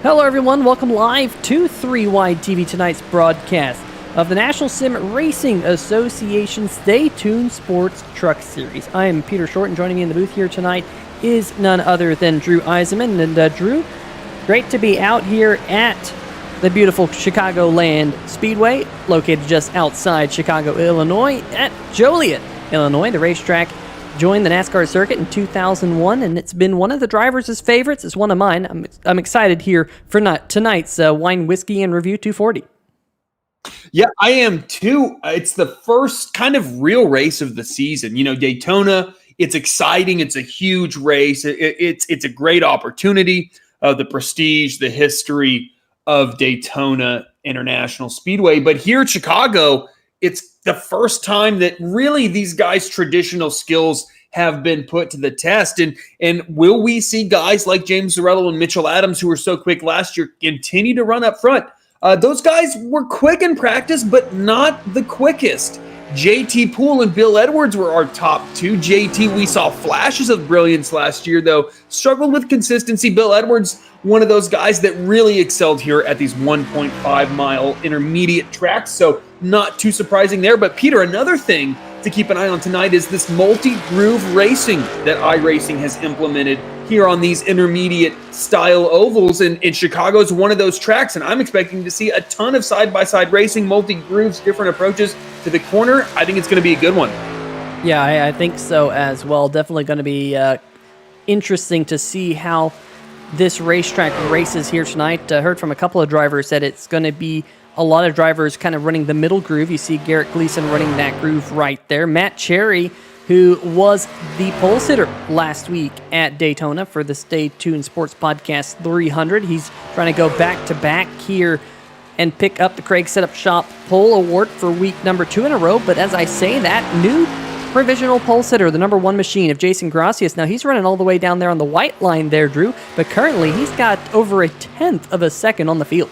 Hello everyone, welcome live to 3Y TV, tonight's broadcast of the National Sim Racing Association Stay Tuned Sports Truck Series. I am Peter Short, and joining me in the booth here tonight is none other than Drew Eisenman. And Drew, great to be out here at the beautiful Chicagoland Speedway, located just outside Chicago, Illinois, at Joliet, Illinois. The racetrack joined the NASCAR circuit in 2001, and it's been one of the drivers' favorites. It's one of mine. I'm excited here for tonight's Whine Whiskey and Review 240. Yeah, I am too. It's the first kind of real race of the season. You know, Daytona, it's exciting. It's a huge race. It's a great opportunity. The prestige, the history of Daytona International Speedway. But here at Chicago, it's the first time that really these guys' traditional skills have been put to the test. And will we see guys like James Zarello and Mitchell Adams, who were so quick last year, continue to run up front? Those guys were quick in practice, but not the quickest. JT Poole and Bill Edwards were our top two. JT, we saw flashes of brilliance last year, though struggled with consistency. Bill Edwards, one of those guys that really excelled here at these 1.5-mile intermediate tracks, so not too surprising there. But Peter, another thing to keep an eye on tonight is this multi-groove racing that iRacing has implemented here on these intermediate style ovals, and Chicago is one of those tracks, and I'm expecting to see a ton of side-by-side racing, multi-grooves, different approaches to the corner. I think it's going to be a good one. Yeah, I think so as well. Definitely going to be interesting to see how this racetrack races here tonight. Heard from a couple of drivers that it's going to be a lot of drivers kind of running the middle groove. You see Garrett Gleason running that groove right there. Matt Cherry, who was the pole sitter last week at Daytona for the Stay Tuned Sports Podcast 300. He's trying to go back-to-back here and pick up the Craig Setup Shop Pole Award for week number 2 in a row. But as I say that, new provisional pole sitter, the number 1 machine of Jason Gracias. Now, he's running all the way down there on the white line there, Drew, but currently he's got over a 1/10 of a second on the field.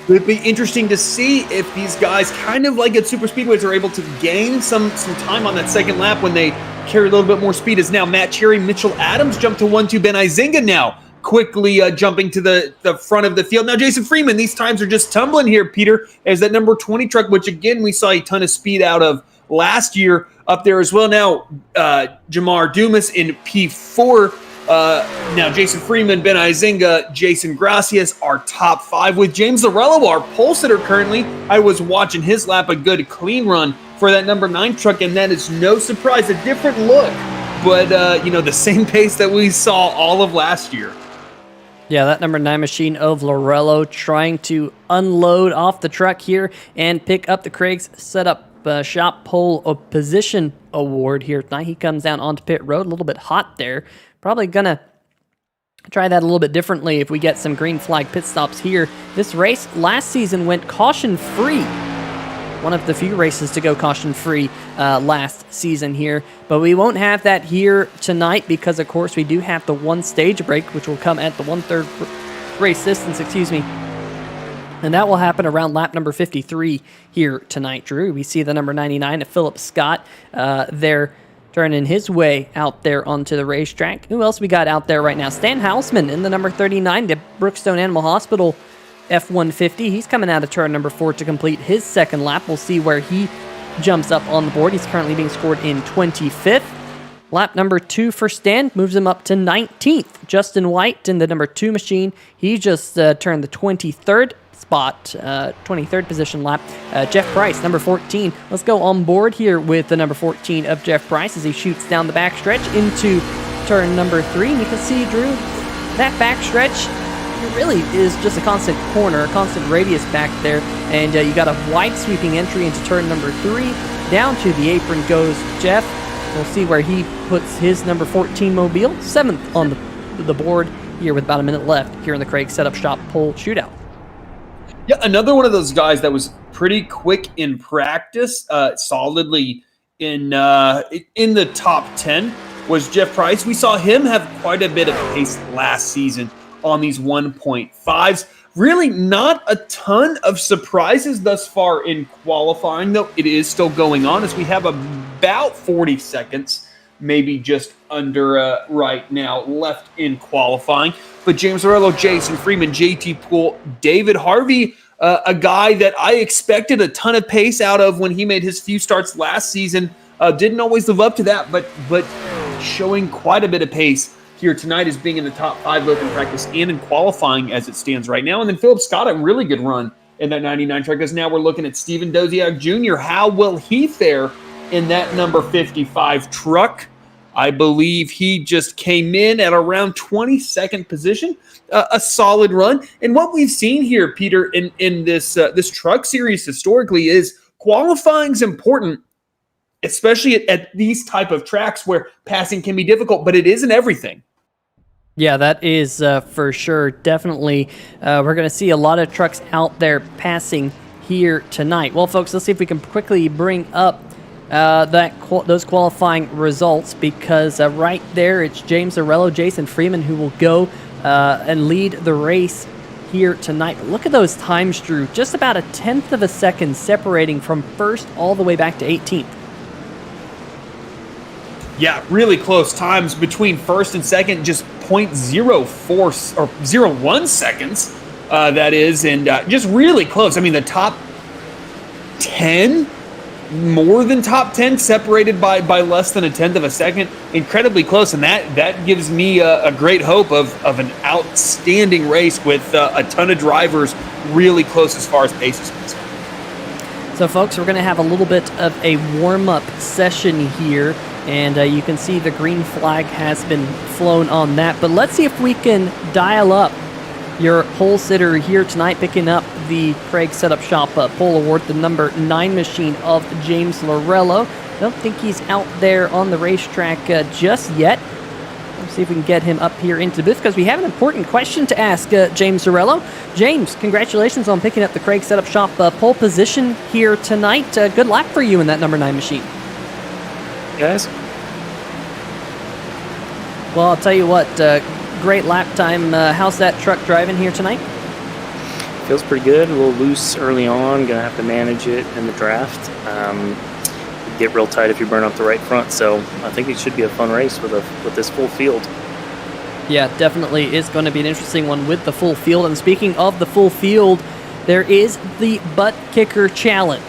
It'd be interesting to see if these guys, kind of like at super speedways, are able to gain some time on that second lap when they carry a little bit more speed. As now Matt Cherry, Mitchell Adams jump to 1-2. Ben Izinga now quickly jumping to the front of the field. Now Jason Freeman, these times are just tumbling here, Peter, as that number 20 truck, which again we saw a ton of speed out of last year, up there as well. Now Jamar Dumas in P4. Now Jason Freeman, Ben Izinga, Jason Gracias, our top 5 with James Zarello, our pole sitter currently. I was watching his lap, a good clean run for that number 9 truck, and that is no surprise, a different look, but the same pace that we saw all of last year. Yeah, that number 9 machine of Lorello trying to unload off the truck here and pick up the Craig's Setup Shop Pole Position Award here tonight. He comes down onto pit road, a little bit hot there. Probably gonna try that a little bit differently if we get some green flag pit stops here. This race last season went caution-free. One of the few races to go caution-free last season here. But we won't have that here tonight because, of course, we do have the 1 stage break, which will come at the 1/3 race distance, and that will happen around lap number 53 here tonight, Drew. We see the number 99 of Philip Scott there turning his way out there onto the racetrack. Who else we got out there right now? Stan Hausman in the number 39, the Brookstone Animal Hospital F-150. He's coming out of turn number 4 to complete his second lap. We'll see where he jumps up on the board. He's currently being scored in 25th. Lap number 2 for Stan moves him up to 19th. Justin White in the number 2 machine. He just turned the 23rd spot, 23rd position lap. Jeff Price, number 14. Let's go on board here with the number 14 of Jeff Price as he shoots down the backstretch into turn number 3. And you can see, Drew, that backstretch, it really is just a constant corner, a constant radius back there. And you got a wide sweeping entry into turn number 3. Down to the apron goes Jeff. We'll see where he puts his number 14 mobile. 7th on the board here with about a minute left here in the Craig Setup Shop Pole Shootout. Yeah, another one of those guys that was pretty quick in practice, solidly in the top 10 was Jeff Price. We saw him have quite a bit of pace last season on these 1.5s. Really not a ton of surprises thus far in qualifying, though it is still going on as we have about 40 seconds, maybe just under right now, left in qualifying. but James Morello, Jason Freeman, JT Poole, David Harvey, a guy that I expected a ton of pace out of when he made his few starts last season. Didn't always live up to that, but showing quite a bit of pace here tonight as being in the top 5 both in practice and in qualifying as it stands right now. And then Philip Scott, a really good run in that 99 truck, because now we're looking at Steven Doziak Jr. How will he fare in that number 55 truck? I believe he just came in at around 22nd position, a solid run. And what we've seen here, Peter, in this truck series historically is qualifying is important, especially at these type of tracks where passing can be difficult, but it isn't everything. Yeah, that is for sure. Definitely, we're going to see a lot of trucks out there passing here tonight. Well, folks, let's see if we can quickly bring up those qualifying results, because right there it's James Morello, Jason Freeman who will go and lead the race here tonight. But look at those times, Drew. Just about a 1/10 of a second separating from first all the way back to 18th. Yeah, really close times between first and second, just 0.04 or 0.01 seconds, that is, and just really close. I mean, the top 10, more than top 10, separated by less than a 1/10 of a second. Incredibly close, and that gives me a great hope of an outstanding race with a ton of drivers really close as far as pace is concerned. So, folks, we're going to have a little bit of a warm-up session here, and you can see the green flag has been flown on that. But let's see if we can dial up your pole sitter here tonight, picking up the Craig Setup Shop pole award, the number 9 machine of James Morello. Don't think he's out there on the racetrack just yet. Let's see if we can get him up here into the booth, because we have an important question to ask James Morello. James, congratulations on picking up the Craig Setup Shop pole position here tonight. Good luck for you in that number 9 machine. Guys? Well, I'll tell you what, great lap time. How's that truck driving here tonight? Feels pretty good. A little loose early on. Gonna have to manage it in the draft. Get real tight if you burn up the right front. So I think it should be a fun race with this full field. Yeah, definitely is going to be an interesting one with the full field. And speaking of the full field, there is the Buttkicker Challenge.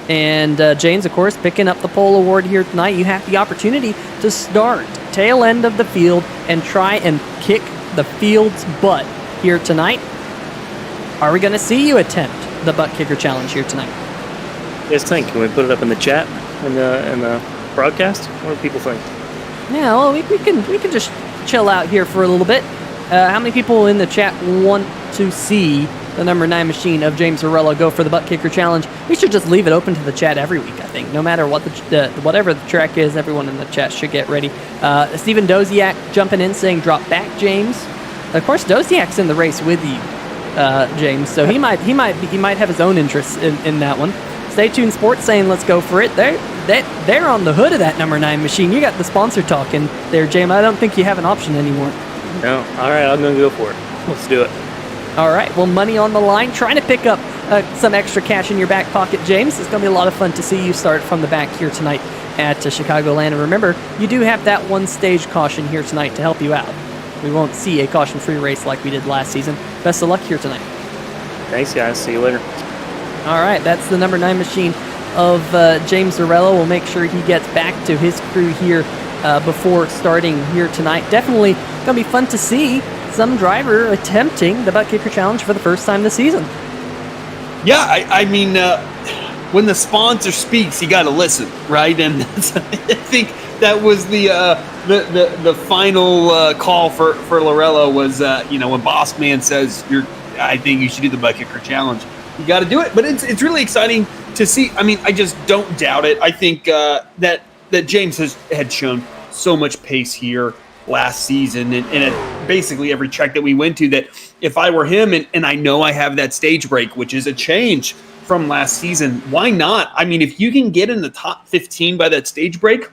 And James, of course, picking up the pole award here tonight. You have the opportunity to start tail end of the field and try and kick the field's butt here tonight. Are we going to see you attempt the Buttkicker Challenge here tonight? What do you guys think? Can we put it up in the chat, in the broadcast? What do people think? Yeah, well, we can just chill out here for a little bit. How many people in the chat want to see the number 9 machine of James Morello go for the Buttkicker Challenge? We should just leave it open to the chat every week, I think. No matter what whatever the track is, everyone in the chat should get ready. Steven Doziak jumping in saying, drop back, James. Of course, Doziak's in the race with you, James, so he might have his own interests in that one. Stay Tuned Sports saying, let's go for it. They're on the hood of that number 9 machine. You got the sponsor talking there, James. I don't think you have an option anymore. No. All right, I'm going to go for it. Let's do it. All right, well, money on the line, trying to pick up some extra cash in your back pocket, James. It's going to be a lot of fun to see you start from the back here tonight at Chicagoland. And remember, you do have that one stage caution here tonight to help you out. We won't see a caution-free race like we did last season. Best of luck here tonight. Thanks, guys. See you later. All right, that's the number 9 machine of James Morello. We'll make sure he gets back to his crew here before starting here tonight. Definitely going to be fun to see some driver attempting the Buttkicker Challenge for the first time this season. Yeah, I mean, when the sponsor speaks, you got to listen, right? And I think that was the final call for Lorello was, when Boss Man says, I think you should do the Buttkicker Challenge. You got to do it, but it's really exciting to see. I mean, I just don't doubt it. I think that James had shown so much pace here last season and at basically every track that we went to, that if I were him, and I know I have that stage break, which is a change from last season, why not? I mean, if you can get in the top 15 by that stage break,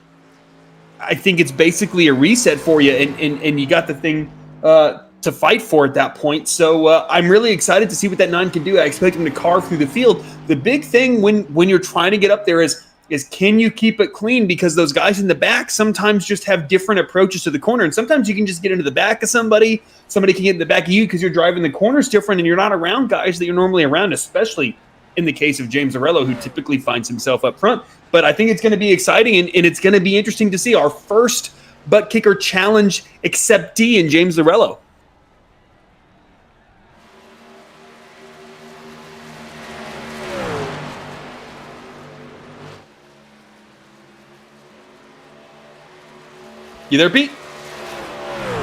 I think it's basically a reset for you, and you got the thing to fight for at that point. So I'm really excited to see what that 9 can do. I expect him to carve through the field. The big thing when you're trying to get up there is is can you keep it clean? Because those guys in the back sometimes just have different approaches to the corner. And sometimes you can just get into the back of somebody. Somebody can get in the back of you because you're driving the corners different and you're not around guys that you're normally around, especially in the case of James Zarello, who typically finds himself up front. But I think it's going to be exciting, and it's going to be interesting to see our first Buttkicker Challenge acceptee in James Zarello. You there, Pete?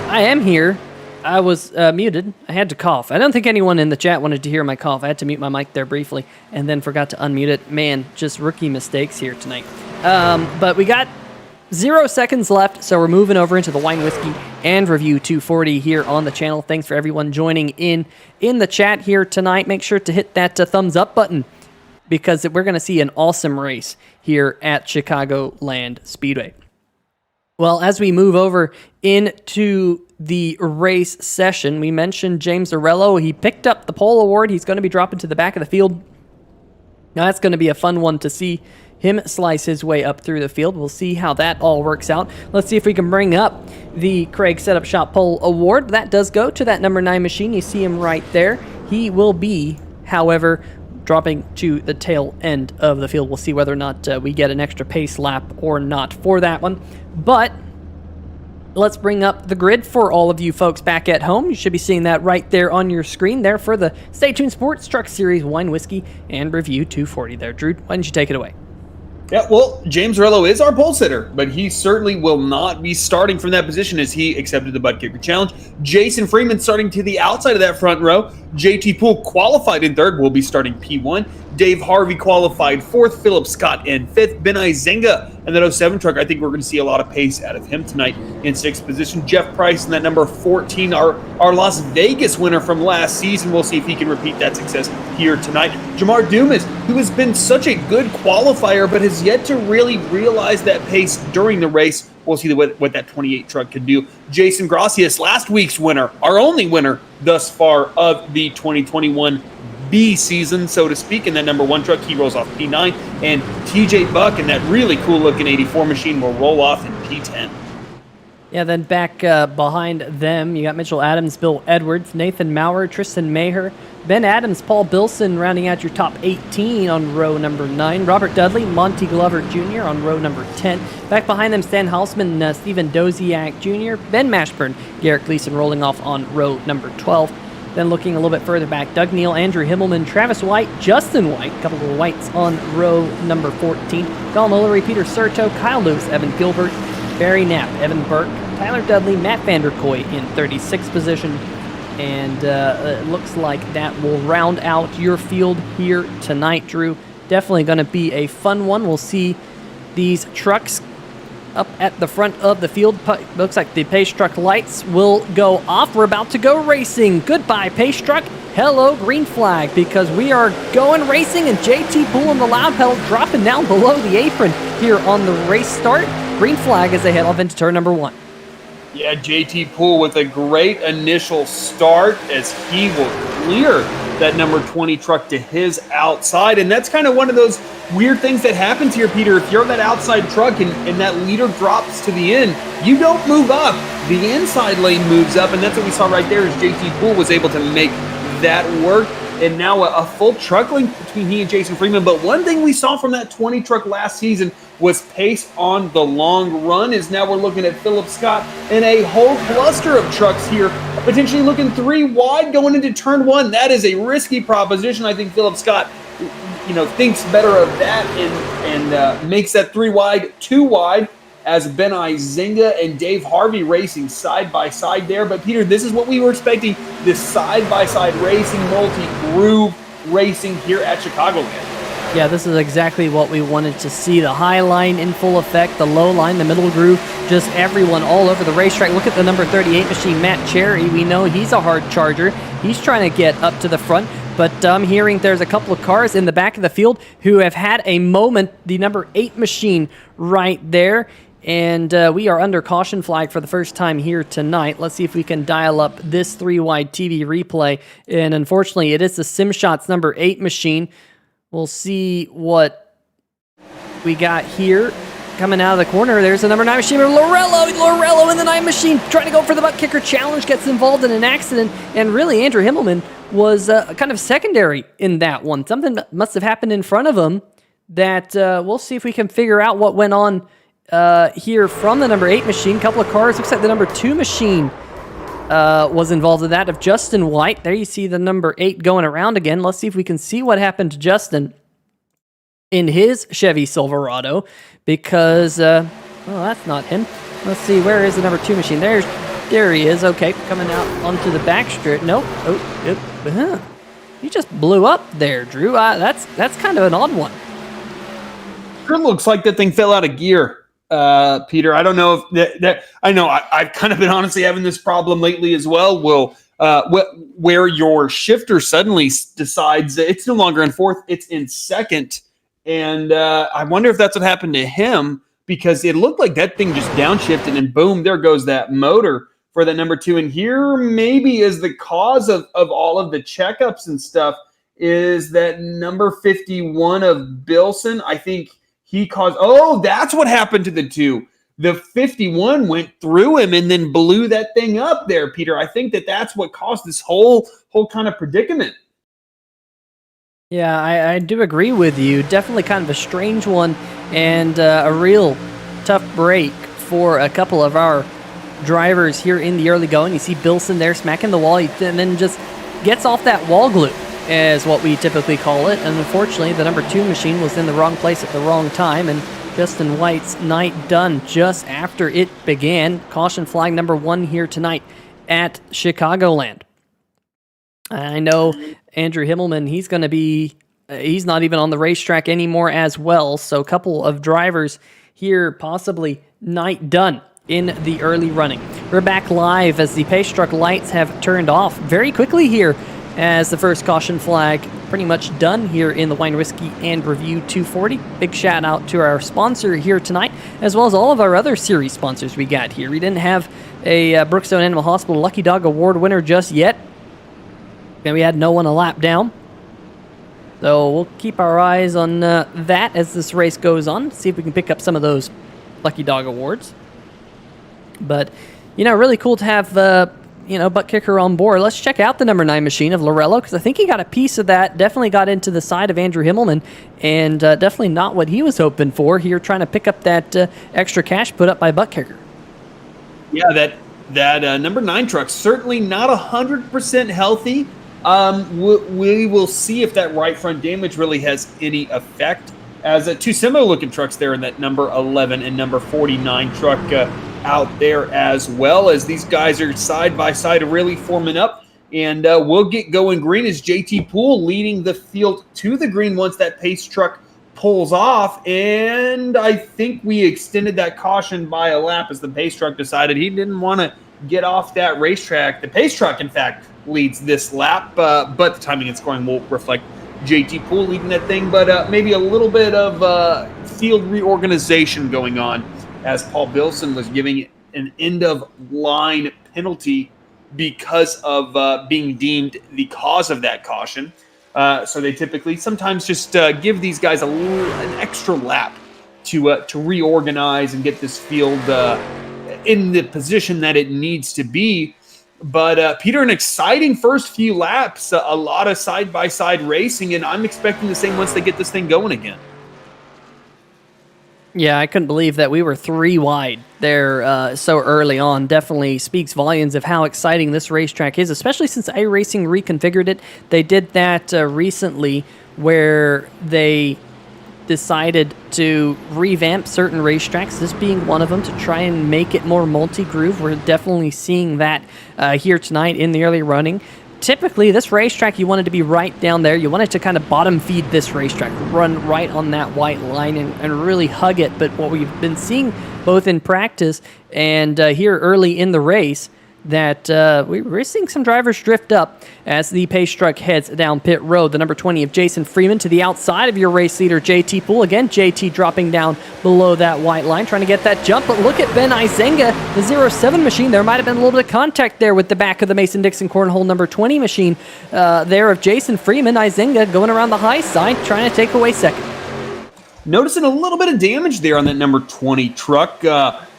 I am here. I was muted. I had to cough. I don't think anyone in the chat wanted to hear my cough. I had to mute my mic there briefly and then forgot to unmute it. Man, just rookie mistakes here tonight. But we got 0 seconds left, so we're moving over into the Whine Whiskey and Review 240 here on the channel. Thanks for everyone joining in the chat here tonight. Make sure to hit that thumbs up button because we're going to see an awesome race here at Chicagoland Speedway. Well, as we move over into the race session, we mentioned James Zarello. He picked up the pole award. He's going to be dropping to the back of the field. Now, that's going to be a fun one to see him slice his way up through the field. We'll see how that all works out. Let's see if we can bring up the Craig Setup Shop Pole Award. That does go to that number 9 machine. You see him right there. He will be, however, dropping to the tail end of the field. We'll see whether or not we get an extra pace lap or not for that one. But let's bring up the grid for all of you folks back at home. You should be seeing that right there on your screen there for the Stay Tuned Sports Truck Series Whine Whiskey and Review 240 there. Drew, why don't you take it away? Yeah, well, James Zarello is our pole sitter, but he certainly will not be starting from that position as he accepted the Buttkicker Challenge. Jason Freeman starting to the outside of that front row. JT Poole qualified in third, will be starting P1. Dave Harvey qualified fourth. Philip Scott in fifth. Ben Izenga in that 07 truck. I think we're going to see a lot of pace out of him tonight in sixth position. Jeff Price in that number 14, our Las Vegas winner from last season. We'll see if he can repeat that success here tonight. Jamar Dumas, who has been such a good qualifier, but has yet to really realize that pace during the race. We'll see what that 28 truck can do. Jason Gracias, last week's winner, our only winner thus far of the 2021 B season, so to speak, in that number 1 truck. He rolls off P9, and TJ Buck in that really cool looking 84 machine will roll off in P10. Yeah, then back behind them, you got Mitchell Adams, Bill Edwards, Nathan Maurer, Tristan Maher, Ben Adams, Paul Bilson rounding out your top 18 on row number 9. Robert Dudley, Monty Glover Jr. on row number 10. Back behind them, Stan Hausman, Stephen Doziak Jr., Ben Mashburn, Garrett Gleason rolling off on row number 12. Then looking a little bit further back, Doug Neal, Andrew Himmelman, Travis White, Justin White, a couple of Whites on row number 14. Colin Mullery, Peter Serto, Kyle Lewis, Evan Gilbert, Barry Knapp, Evan Burke, Tyler Dudley, Matt Vanderkoy in 36th position. And it looks like that will round out your field here tonight, Drew. Definitely going to be a fun one. We'll see these trucks up at the front of the field. Looks like the pace truck lights will go off. We're about to go racing. Goodbye, pace truck. Hello, green flag, because we are going racing, and JT Poole in the loud pedal dropping down below the apron here on the race start. Green flag as they head off into turn number 1. Yeah, JT Poole with a great initial start as he will clear that number 20 truck to his outside. And that's kind of one of those weird things that happens here, Peter. If you're on that outside truck and that leader drops to the end, you don't move up. The inside lane moves up, and that's what we saw right there as JT Poole was able to make that work. And now a full truck link between he and Jason Freeman. But one thing we saw from that 20 truck last season was pace on the long run. Is now we're looking at Philip Scott and a whole cluster of trucks here, potentially looking 3 wide going into turn 1. That is a risky proposition. I think Philip Scott, thinks better of that and makes that 3 wide 2 wide. As Ben Izenga and Dave Harvey racing side by side there. But Peter, this is what we were expecting, this side by side racing, multi-groove racing here at Chicagoland. Yeah, this is exactly what we wanted to see. The high line in full effect, the low line, the middle groove, just everyone all over the racetrack. Look at the number 38 machine, Matt Cherry. We know he's a hard charger. He's trying to get up to the front. But I'm hearing there's a couple of cars in the back of the field who have had a moment. The number 8 machine right there. And we are under caution flag for the first time here tonight. Let's see if we can dial up this 3-wide TV replay. And unfortunately, it is the SimShots number 8 machine. We'll see what we got here coming out of the corner. There's the number 9 machine. Lorello in the 9 machine trying to go for the Buttkicker challenge, gets involved in an accident, and really Andrew Himmelman was kind of secondary in that one. Something must have happened in front of him that we'll see if we can figure out what went on here from the number 8 machine. Couple of cars. Looks like the number 2 machine was involved in that of Justin White. There you see the number 8 going around again. Let's see if we can see what happened to Justin in his Chevy Silverado, because well, that's not him. Let's see, where is the number 2 machine? There he is. Okay, coming out onto the back straight. Nope. He just blew up there, Drew. That's kind of an odd one. It looks like that thing fell out of gear, Peter. I don't know if that I know I've kind of been honestly having this problem lately as well. Where your shifter suddenly decides that it's no longer in 4th, it's in 2nd. And I wonder if that's what happened to him, because it looked like that thing just downshifted and boom, there goes that motor for that number 2. And here maybe is the cause of all of the checkups and stuff is that number 51 of Bilson. I think he caused, that's what happened to the 2. The 51 went through him and then blew that thing up there, Peter. I think that's what caused this whole kind of predicament. Yeah, I do agree with you. Definitely kind of a strange one and a real tough break for a couple of our drivers here in the early going. You see Bilson there smacking the wall and then just gets off that wall glue, is what we typically call it. And unfortunately, the number 2 machine was in the wrong place at the wrong time, and Justin White's night done just after it began. Caution flag number 1 here tonight at Chicagoland. I know Andrew Himmelman, he's going to be, he's not even on the racetrack anymore as well. So a couple of drivers here possibly night done in the early running. We're back live as the pace truck lights have turned off very quickly here as the first caution flag pretty much done here in the Whine Whiskey and Review 240. Big shout out to our sponsor here tonight, as well as all of our other series sponsors we got here. We didn't have a Brookstone Animal Hospital Lucky Dog Award winner just yet. And we had no one a lap down. So we'll keep our eyes on that as this race goes on. See if we can pick up some of those Lucky Dog Awards. But, really cool to have, Buttkicker on board. Let's check out the number 9 machine of Lorello, because I think he got a piece of that. Definitely got into the side of Andrew Himmelman, and definitely not what he was hoping for here, trying to pick up that extra cash put up by Buttkicker. Yeah, that number 9 truck, certainly not 100% healthy. We will see if that right front damage really has any effect, as 2 similar looking trucks there in that number 11 and number 49 truck out there, as well as these guys are side by side really forming up, and we'll get going green as JT Poole leading the field to the green once that pace truck pulls off. And I think we extended that caution by a lap as the pace truck decided he didn't want to get off that racetrack. The pace truck, in fact, leads this lap, but the timing and scoring will reflect JT Poole leading that thing, but maybe a little bit of field reorganization going on as Paul Bilson was giving an end-of-line penalty because of being deemed the cause of that caution. So they typically sometimes just give these guys an extra lap to reorganize and get this field in the position that it needs to be. But Peter, an exciting first few laps, a lot of side-by-side racing, and I'm expecting the same once they get this thing going again. Yeah, I couldn't believe that we were 3 wide there so early on. Definitely speaks volumes of how exciting this racetrack is, especially since iRacing reconfigured it. They did that recently where they decided to revamp certain racetracks, this being one of them, to try and make it more multi-groove. We're definitely seeing that here tonight in the early running. Typically, this racetrack, you want it to be right down there. You want it to kind of bottom feed this racetrack, run right on that white line and really hug it. But what we've been seeing both in practice and here early in the race, that we're seeing some drivers drift up as the pace truck heads down pit road. The number 20 of Jason Freeman to the outside of your race leader, JT Poole. Again, JT dropping down below that white line, trying to get that jump. But look at Ben Izenga, the 07 machine. There might have been a little bit of contact there with the back of the Mason-Dixon cornhole number 20 machine there of Jason Freeman. Izenga going around the high side, trying to take away second. noticing a little bit of damage there on that number 20 truck.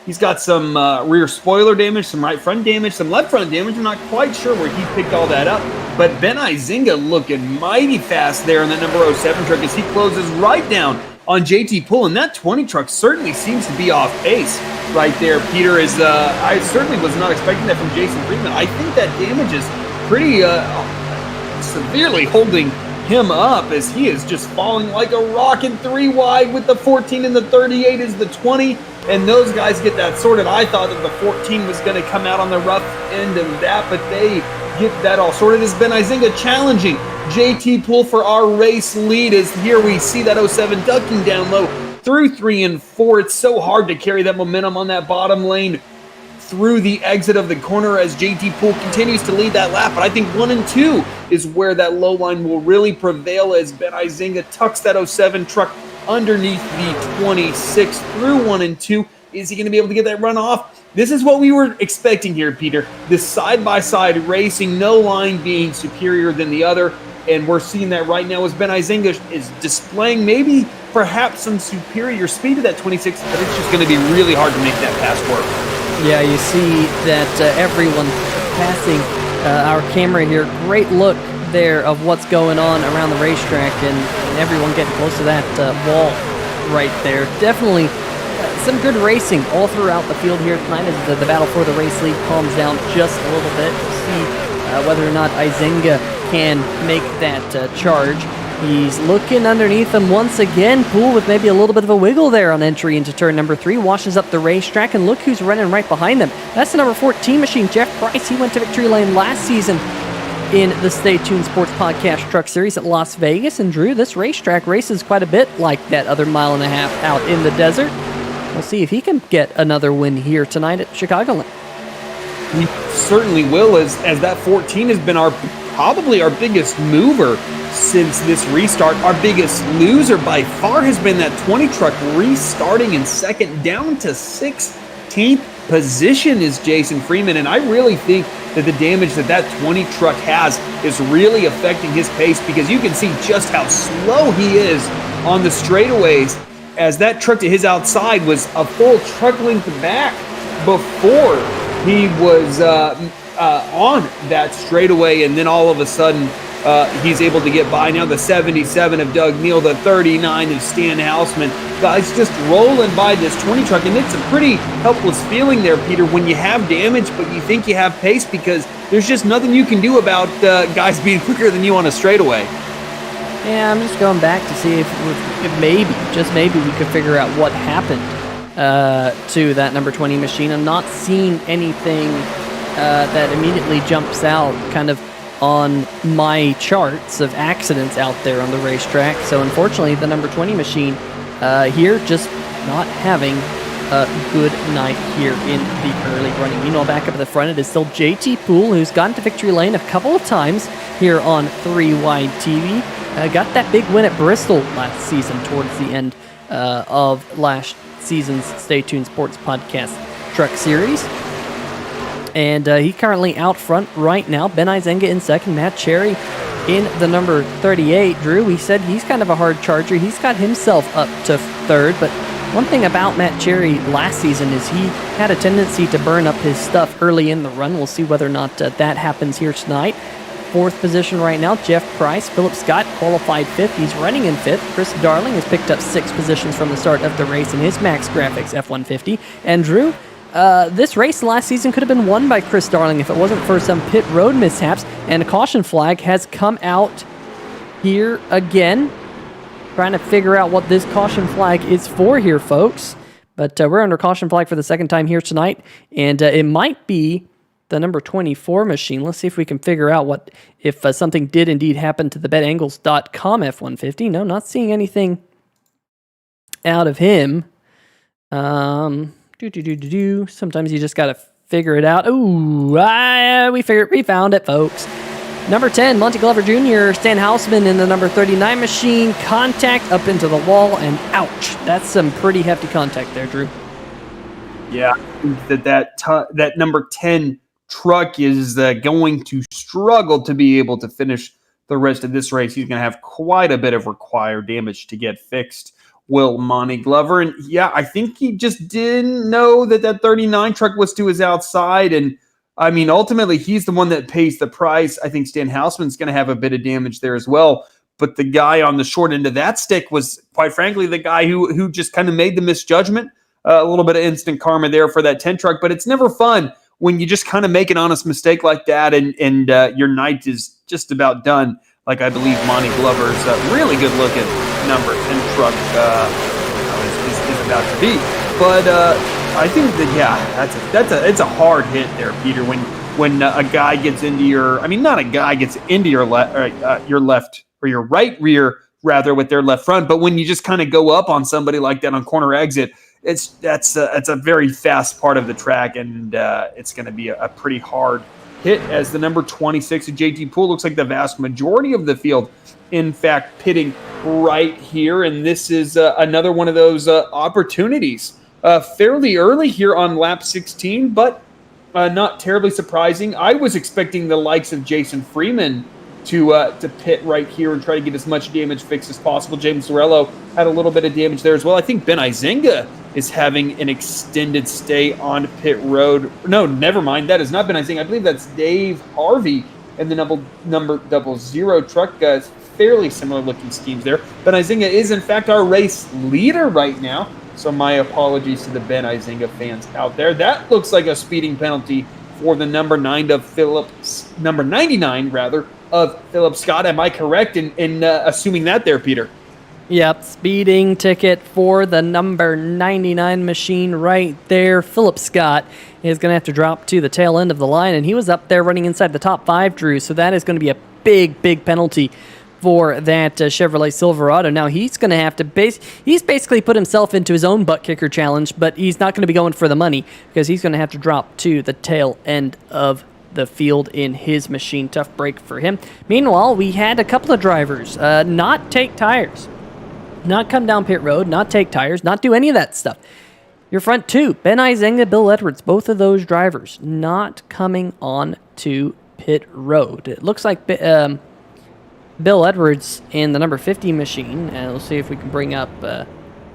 He's got some rear spoiler damage, some right front damage, some left front damage. I'm not quite sure where he picked all that up. But Ben Izinga looking mighty fast there on that number 07 truck as he closes right down on JT Poole. And that 20 truck certainly seems to be off pace right there, Peter. I certainly was not expecting that from Jason Freeman. I think that damage is pretty severely holding him up as he is just falling like a rock in 3 wide with the 14 and the 38 is the 20. And those guys get that sorted. I thought that the 14 was going to come out on the rough end of that, but they get that all sorted. As Ben Izinga challenging JT Poole for our race lead, as here we see that 07 ducking down low through 3 and 4. It's so hard to carry that momentum on that bottom lane through the exit of the corner as JT Poole continues to lead that lap. But I think 1 and 2 is where that low line will really prevail as Ben Izinga tucks that 07 truck underneath the 26 through 1 and 2. Is he going to be able to get that run off? This is what we were expecting here, Peter. This side-by-side racing, no line being superior than the other. And we're seeing that right now as Ben Izinga is displaying maybe perhaps some superior speed to that 26, but it's just going to be really hard to make that pass work. Yeah, you see that everyone passing our camera here. Great look there of what's going on around the racetrack and everyone getting close to that wall right there. Definitely some good racing all throughout the field here tonight as the battle for the race lead calms down just a little bit. We'll see whether or not Izinga can make that charge. He's looking underneath him once again. Poole with maybe a little bit of a wiggle there on entry into turn number 3. Washes up the racetrack, and look who's running right behind them. That's the number 14 machine, Jeff Price. He went to victory lane last season in the Stay Tuned Sports Podcast Truck Series at Las Vegas. And Drew, this racetrack races quite a bit like that other mile and a half out in the desert. We'll see if he can get another win here tonight at Chicagoland. We certainly will, as that 14 has been probably our biggest mover since this restart. Our biggest loser by far has been that 20 truck restarting in second, down to 16th position is Jason Freeman. And I really think that the damage that 20 truck has is really affecting his pace, because you can see just how slow he is on the straightaways, as that truck to his outside was a full truck length back before he was on that straightaway, and then all of a sudden he's able to get by. Now the 77 of Doug Neal, the 39 of Stan Houseman. Guys just rolling by this 20 truck, and it's a pretty helpless feeling there, Peter, when you have damage but you think you have pace, because there's just nothing you can do about guys being quicker than you on a straightaway. Yeah, I'm just going back to see if maybe, just maybe, we could figure out what happened to that number 20 machine. I'm not seeing anything that immediately jumps out kind of on my charts of accidents out there on the racetrack. So unfortunately, the number 20 machine here just not having a good night here in the early running. Meanwhile, back up at the front, it is still JT Poole, who's gotten to victory lane a couple of times here on 3 Wide TV. Got that big win at Bristol last season towards the end of last season's Stay Tuned Sports Podcast Truck Series. And he currently out front right now. Ben Izinga in second, Matt Cherry in the number 38. Drew, we said he's kind of a hard charger. He's got himself up to third, but one thing about Matt Cherry last season is he had a tendency to burn up his stuff early in the run. We'll see whether or not that happens here tonight. Fourth position right now, Jeff Price. Philip Scott qualified fifth. He's running in fifth. Chris Darling has picked up 6 positions from the start of the race in his MaxGrafix F-150. And Drew, this race last season could have been won by Chris Darling if it wasn't for some pit road mishaps. And a caution flag has come out here again. Trying to figure out what this caution flag is for here, folks. But we're under caution flag for the second time here tonight. And it might be the number 24 machine. Let's see if we can figure out if something did indeed happen to the betangles.com F-150. No, not seeing anything out of him. Sometimes you just got to figure it out. Ooh, we found it, folks. Number 10, Monty Glover Jr., Stan Houseman in the number 39 machine. Contact up into the wall, and ouch. That's some pretty hefty contact there, Drew. Yeah, that number 10 truck is going to struggle to be able to finish the rest of this race. He's going to have quite a bit of required damage to get fixed will Monty Glover. And yeah, I think he just didn't know that 39 truck was to his outside. And I mean, ultimately, he's the one that pays the price. I think Stan Hausman's going to have a bit of damage there as well. But the guy on the short end of that stick was, quite frankly, the guy who just kind of made the misjudgment. A little bit of instant karma there for that 10 truck. But it's never fun when you just kind of make an honest mistake like that and your night is just about done. Like I believe Monty Glover's really good-looking number 10 truck is about to be. But I think that it's a hard hit there, Peter. When a guy gets into not a guy gets into your left or your right rear rather with their left front, but when you just kind of go up on somebody like that on corner exit, that's a very fast part of the track, and it's going to be a pretty hard hit as the number 26 of JT Poole looks like the vast majority of the field, in fact, pitting right here. And this is another one of those opportunities fairly early here on lap 16, but not terribly surprising. I was expecting the likes of Jason Freeman to pit right here and try to get as much damage fixed as possible. James Zorello had a little bit of damage there as well. I think Ben Izinga is having an extended stay on pit road. No, never mind. That is not Ben Izinga. I believe that's Dave Harvey and the number 00 truck. Fairly similar looking schemes there. Ben Izinga is, in fact, our race leader right now. So my apologies to the Ben Izinga fans out there. That looks like a speeding penalty for the number 99 of Philip Scott. Am I correct in assuming that there, Peter? Yep, speeding ticket for the number 99 machine right there. Philip Scott is going to have to drop to the tail end of the line, and he was up there running inside the top 5, Drew, so that is going to be a big penalty for that Chevrolet Silverado. Now he's going to have to he's basically put himself into his own butt kicker challenge, but he's not going to be going for the money because he's going to have to drop to the tail end of the field in his machine. Tough break for him. Meanwhile, we had a couple of drivers not take tires. Not come down pit road, not take tires, not do any of that stuff. Your front two, Ben Izinga, Bill Edwards, both of those drivers not coming on to pit road. It looks like Bill Edwards in the number 50 machine, and we'll see if we can bring up the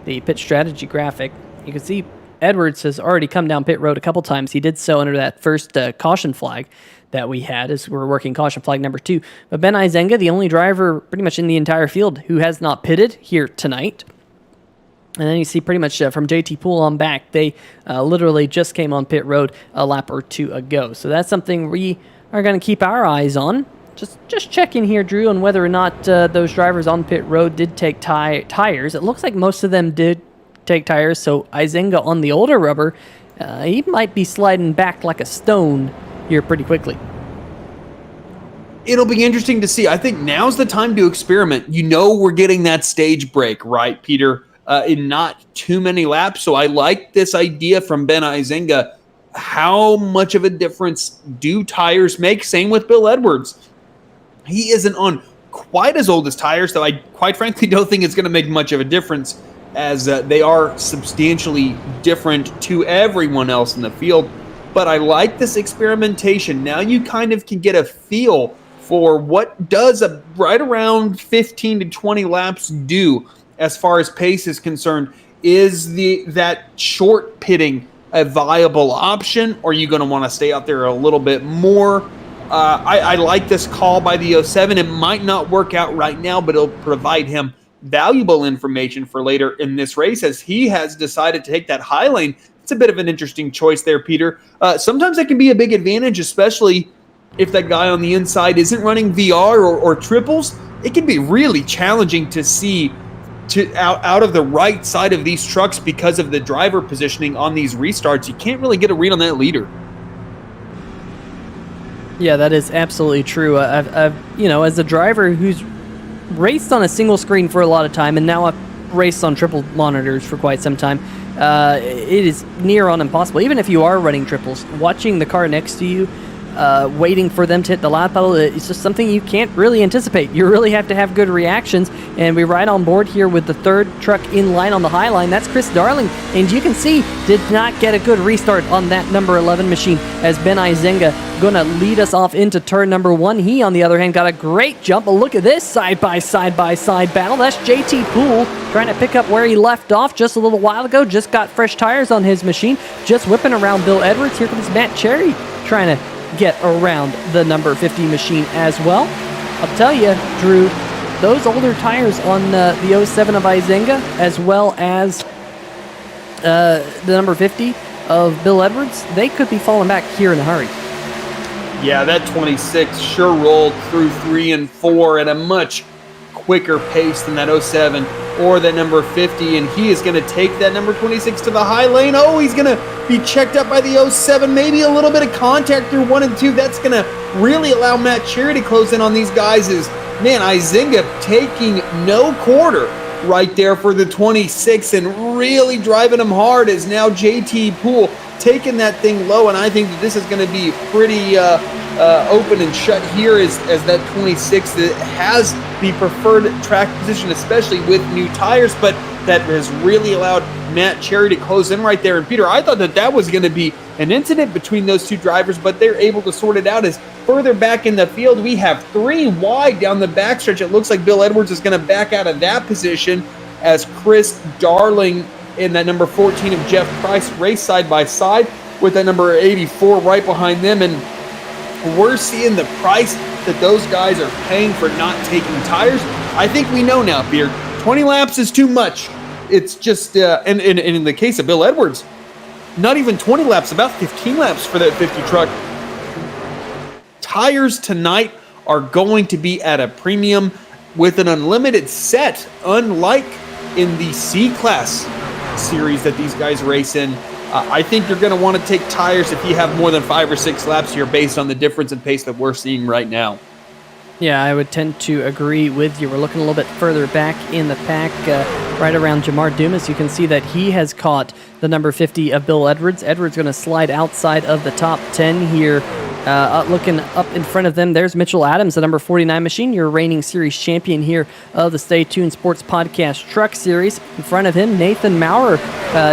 pit strategy graphic. You can see Edwards has already come down pit road a couple times. He did so under that first caution flag that we had as we're working caution flag number 2. But Ben Izinga, the only driver pretty much in the entire field who has not pitted here tonight. And then you see pretty much from JT Poole on back, they literally just came on pit road a lap or two ago. So that's something we are going to keep our eyes on. Just checking here, Drew, on whether or not those drivers on pit road did take tires. It looks like most of them did take tires, so Izinga on the older rubber, he might be sliding back like a stone here pretty quickly. It'll be interesting to see. I think now's the time to experiment. We're getting that stage break, right, Peter, in not too many laps. So I like this idea from Ben Izinga. How much of a difference do tires make? Same with Bill Edwards. He isn't on quite as old as tires, though I quite frankly don't think it's going to make much of a difference as they are substantially different to everyone else in the field. But I like this experimentation. Now you kind of can get a feel for what does right around 15 to 20 laps do as far as pace is concerned. Is that short pitting a viable option, or are you going to want to stay out there a little bit more? I like this call by the 07. It might not work out right now, but it'll provide him valuable information for later in this race as he has decided to take that high lane. It's a bit of an interesting choice there, Peter. Sometimes that can be a big advantage, especially if that guy on the inside isn't running VR or triples. It can be really challenging to see out of the right side of these trucks because of the driver positioning on these restarts. You can't really get a read on that leader. Yeah, that is absolutely true. I've as a driver who's raced on a single screen for a lot of time, and now I've raced on triple monitors for quite some time, it is near on impossible. Even if you are running triples, watching the car next to you waiting for them to hit the lap pedal. It's just something you can't really anticipate. You really have to have good reactions, and we ride on board here with the third truck in line on the high line. That's Chris Darling, and you can see did not get a good restart on that number 11 machine, as Ben Izenga going to lead us off into turn number 1. He, on the other hand, got a great jump. But look at this side-by-side battle. That's JT Poole trying to pick up where he left off just a little while ago. Just got fresh tires on his machine. Just whipping around Bill Edwards. Here comes Matt Cherry trying to get around the number 50 machine as well. I'll tell you, Drew, those older tires on the 07 of Izenga, as well as the number 50 of Bill Edwards, they could be falling back here in a hurry. Yeah, that 26 sure rolled through 3 and 4 at a much quicker pace than that 07 or that number 50, and he is going to take that number 26 to the high lane. Oh, he's going to be checked up by the 07, maybe a little bit of contact through 1 and 2. That's going to really allow Matt Cherry to close in on these guys. Man, Izenga taking no quarter right there for the 26 and really driving him hard, as now JT Poole taking that thing low, and I think that this is going to be pretty open and shut here as that 26 that has the preferred track position, especially with new tires, but that has really allowed Matt Cherry to close in right there. And Peter, I thought that was going to be an incident between those two drivers, but they're able to sort it out as further back in the field we have 3 wide down the backstretch. It looks like Bill Edwards is going to back out of that position as Chris Darling and that number 14 of Jeff Price race side by side with that number 84 right behind them. And we're seeing the price that those guys are paying for not taking tires. I think we know now, Peter. 20 laps is too much. It's just, and in the case of Bill Edwards, not even 20 laps, about 15 laps for that 50 truck. Tires tonight are going to be at a premium with an unlimited set, unlike in the C-Class series that these guys race in. I think you're going to want to take tires if you have more than 5 or 6 laps here based on the difference in pace that we're seeing right now. Yeah, I would tend to agree with you. We're looking a little bit further back in the pack, right around Jamar Dumas. You can see that he has caught the number 50 of Bill Edwards. Edwards going to slide outside of the top 10 here. Looking up in front of them, there's Mitchell Adams, the number 49 machine, your reigning series champion here of the Stay Tuned Sports Podcast Truck Series. In front of him, Nathan Maurer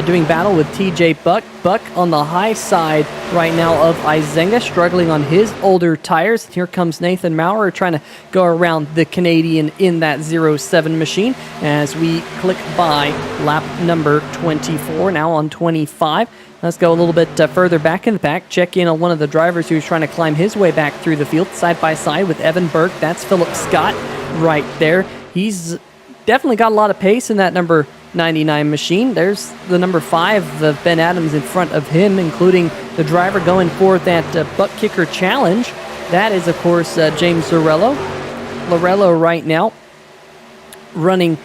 doing battle with TJ Buck. Buck on the high side right now of Izenga, struggling on his older tires. Here comes Nathan Maurer trying to go around the Canadian in that 07 machine as we click by lap number 24, now on 25. Let's go a little bit further back in the pack. Check in on one of the drivers who's trying to climb his way back through the field, side by side with Evan Burke. That's Philip Scott right there. He's definitely got a lot of pace in that number 99 machine. There's the number 5 of Ben Adams in front of him, including the driver going for that Buttkicker challenge. That is, of course, James Lorello. Lorello right now running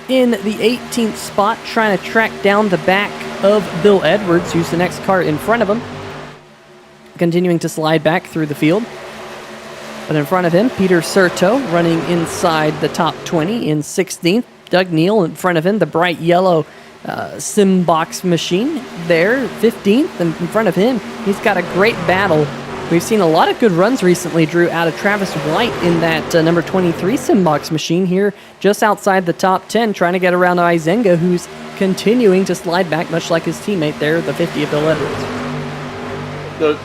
in the 18th spot, trying to track down the back of Bill Edwards, who's the next car in front of him, continuing to slide back through the field. But in front of him, Peter Serto running inside the top 20 in 16th. Doug Neal in front of him, the bright yellow Simbox machine there, 15th. And in front of him, he's got a great battle. We've seen a lot of good runs recently, Drew, out of Travis White in that number 23 Simbox machine here, just outside the top 10, trying to get around Izenga, who's continuing to slide back, much like his teammate there, the 50 of Bill Edwards.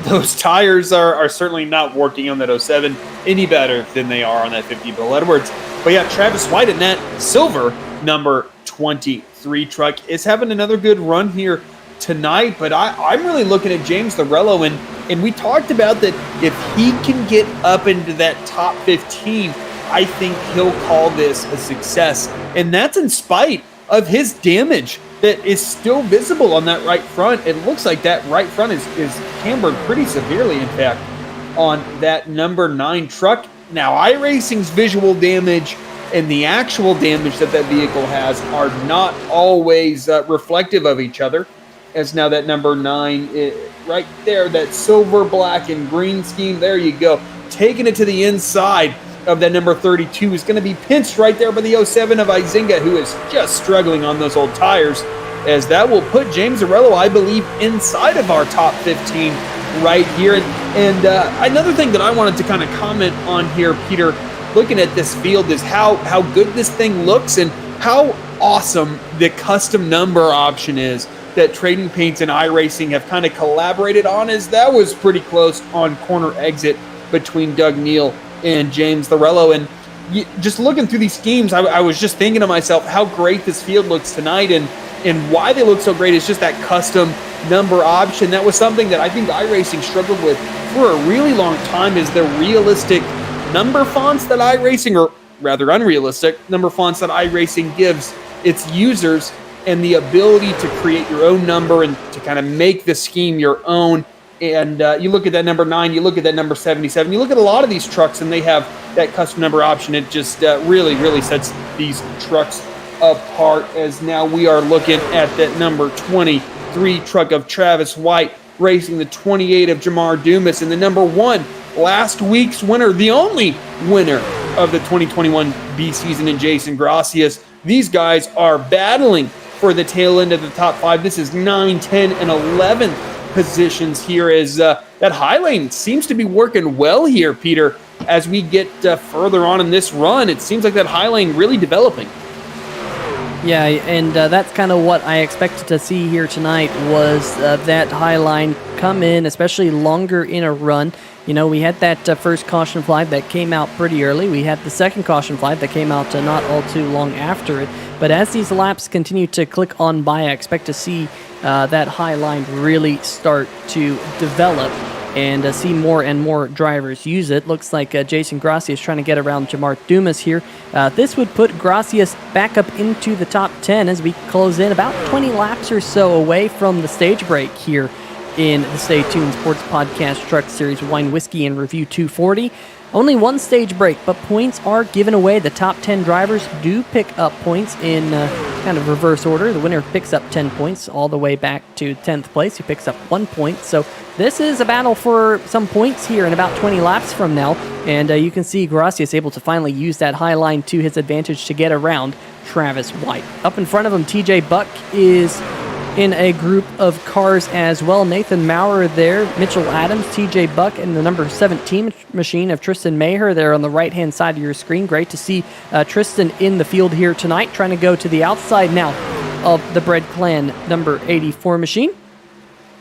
Those tires are certainly not working on that 07 any better than they are on that 50 Bill Edwards. But yeah, Travis White in that silver number 23 truck is having another good run here tonight. But I'm really looking at James Lorello, and we talked about that if he can get up into that top 15, I think he'll call this a success. And that's in spite of his damage that is still visible on that right front. It looks like that right front is cambered pretty severely, in fact, on that number 9 truck. Now, iRacing's visual damage and the actual damage that vehicle has are not always reflective of each other, as now that number 9, right there, that silver, black, and green scheme, there you go, taking it to the inside of that number 32 is going to be pinched right there by the 07 of Izenga, who is just struggling on those old tires, as that will put James Arello, I believe, inside of our top 15 right here. And another thing that I wanted to kind of comment on here, Peter, looking at this field, is how good this thing looks and how awesome the custom number option is that Trading Paints and iRacing have kind of collaborated on, as that was pretty close on corner exit between Doug Neal and James Lorello. And just looking through these schemes, I was just thinking to myself how great this field looks tonight, and why they look so great is just that custom number option. That was something that I think iRacing struggled with for a really long time, is the realistic number fonts that iRacing, or rather unrealistic number fonts that iRacing gives its users, and the ability to create your own number and to kind of make the scheme your own. And you look at that number 9, you look at that number 77, you look at a lot of these trucks and they have that custom number option. It just really sets these trucks apart, as now we are looking at that number 23 truck of Travis White racing the 28 of Jamar Dumas, and the number 1, last week's winner, the only winner of the 2021 B season, in Jason Gracias. These guys are battling for the tail end of the top 5. This is 9, 10, and 11 positions here, as that high lane seems to be working well here, Peter. As we get further on in this run, it seems like that high lane really developing. Yeah, and that's kind of what I expected to see here tonight, was that high line come in, especially longer in a run. You know, we had that first caution flag that came out pretty early. We had the second caution flag that came out not all too long after it. But as these laps continue to click on by, I expect to see that high line really start to develop and see more and more drivers use it. Looks like Jason Gracias trying to get around Jamar Dumas here. This would put Gracias back up into the top 10 as we close in about 20 laps or so away from the stage break here in the Stay Tuned Sports Podcast Truck Series Wine, Whiskey, and Review 240. Only one stage break, but points are given away. The top 10 drivers do pick up points in kind of reverse order. The winner picks up 10 points all the way back to 10th place, who picks up 1 point. So this is a battle for some points here in about 20 laps from now. And you can see Gracias able to finally use that high line to his advantage to get around Travis White. Up in front of him, TJ Buck is in a group of cars as well. Nathan Maurer there, Mitchell Adams, TJ Buck, and the number 17 machine of Tristan Maher there on the right-hand side of your screen. Great to see Tristan in the field here tonight, trying to go to the outside now of the Bread Clan number 84 machine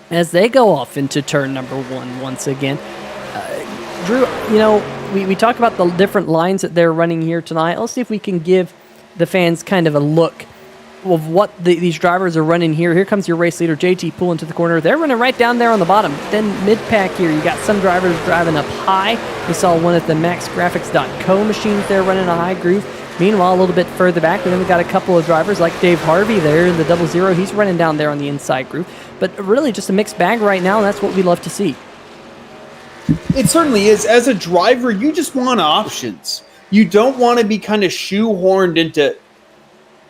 as they go off into turn number 1 once again. Drew, you know, we talk about the different lines that they're running here tonight. Let's see if we can give the fans kind of a look of what these drivers are running here. Here comes your race leader, JT, pulling to the corner. They're running right down there on the bottom. Then mid-pack here, you got some drivers driving up high. We saw one at the MaxGrafix.co machines there running a high groove. Meanwhile, a little bit further back, we got a couple of drivers like Dave Harvey there in the 00. He's running down there on the inside groove. But really just a mixed bag right now, and that's what we love to see. It certainly is. As a driver, you just want options. You don't want to be kind of shoehorned into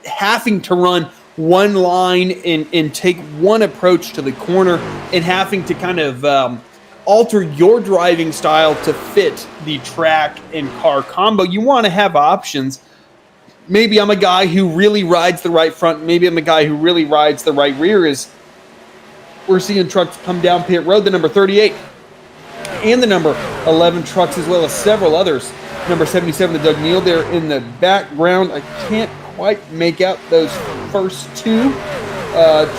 having to run one line and take one approach to the corner, and having to kind of alter your driving style to fit the track and car combo. You want to have options. Maybe I'm a guy who really rides the right front. Maybe I'm a guy who really rides the right rear. As we're seeing trucks come down pit road, the number 38 and the number 11 trucks, as well as several others. Number 77, the Doug Neal there in the background. I can't quite make out those first two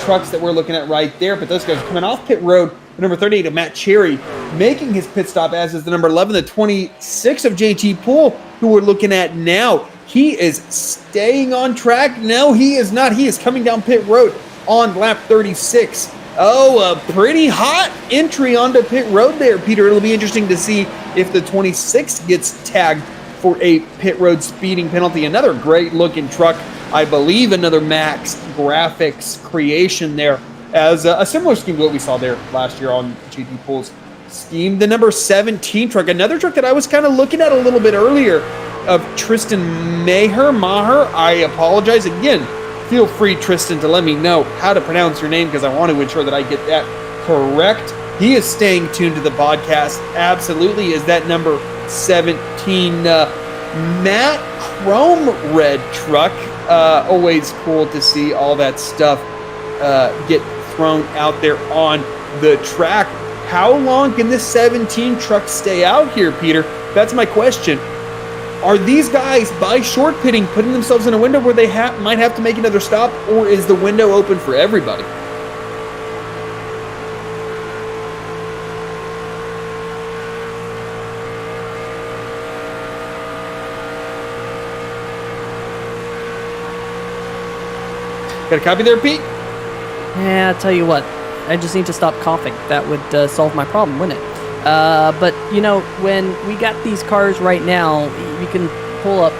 trucks that we're looking at right there, but those guys are coming off pit road. The number 38 of Matt Cherry making his pit stop, as is the number 11, the 26 of JT Poole, who we're looking at now. He is staying on track. No, he is not. He is coming down pit road on lap 36. Oh, a pretty hot entry onto pit road there, Peter. It'll be interesting to see if the 26 gets tagged for a pit road speeding penalty. Another great looking truck. I believe another MaxGrafix creation there, as a similar scheme to what we saw there last year on JT Poole's scheme. The number 17 truck, another truck that I was kind of looking at a little bit earlier, of Tristan Maher. I apologize again. Feel free, Tristan, to let me know how to pronounce your name, because I want to ensure that I get that correct. He is staying tuned to the podcast. Absolutely, is that number 17 matte chrome red truck. Always cool to see all that stuff get thrown out there on the track. How long can this 17 truck stay out here, Peter? That's my question. Are these guys, by short pitting, putting themselves in a window where they might have to make another stop, or is the window open for everybody? Got a copy there, Pete? Yeah, I'll tell you what. I just need to stop coughing. That would solve my problem, wouldn't it? But, you know, when we got these cars right now, you can pull up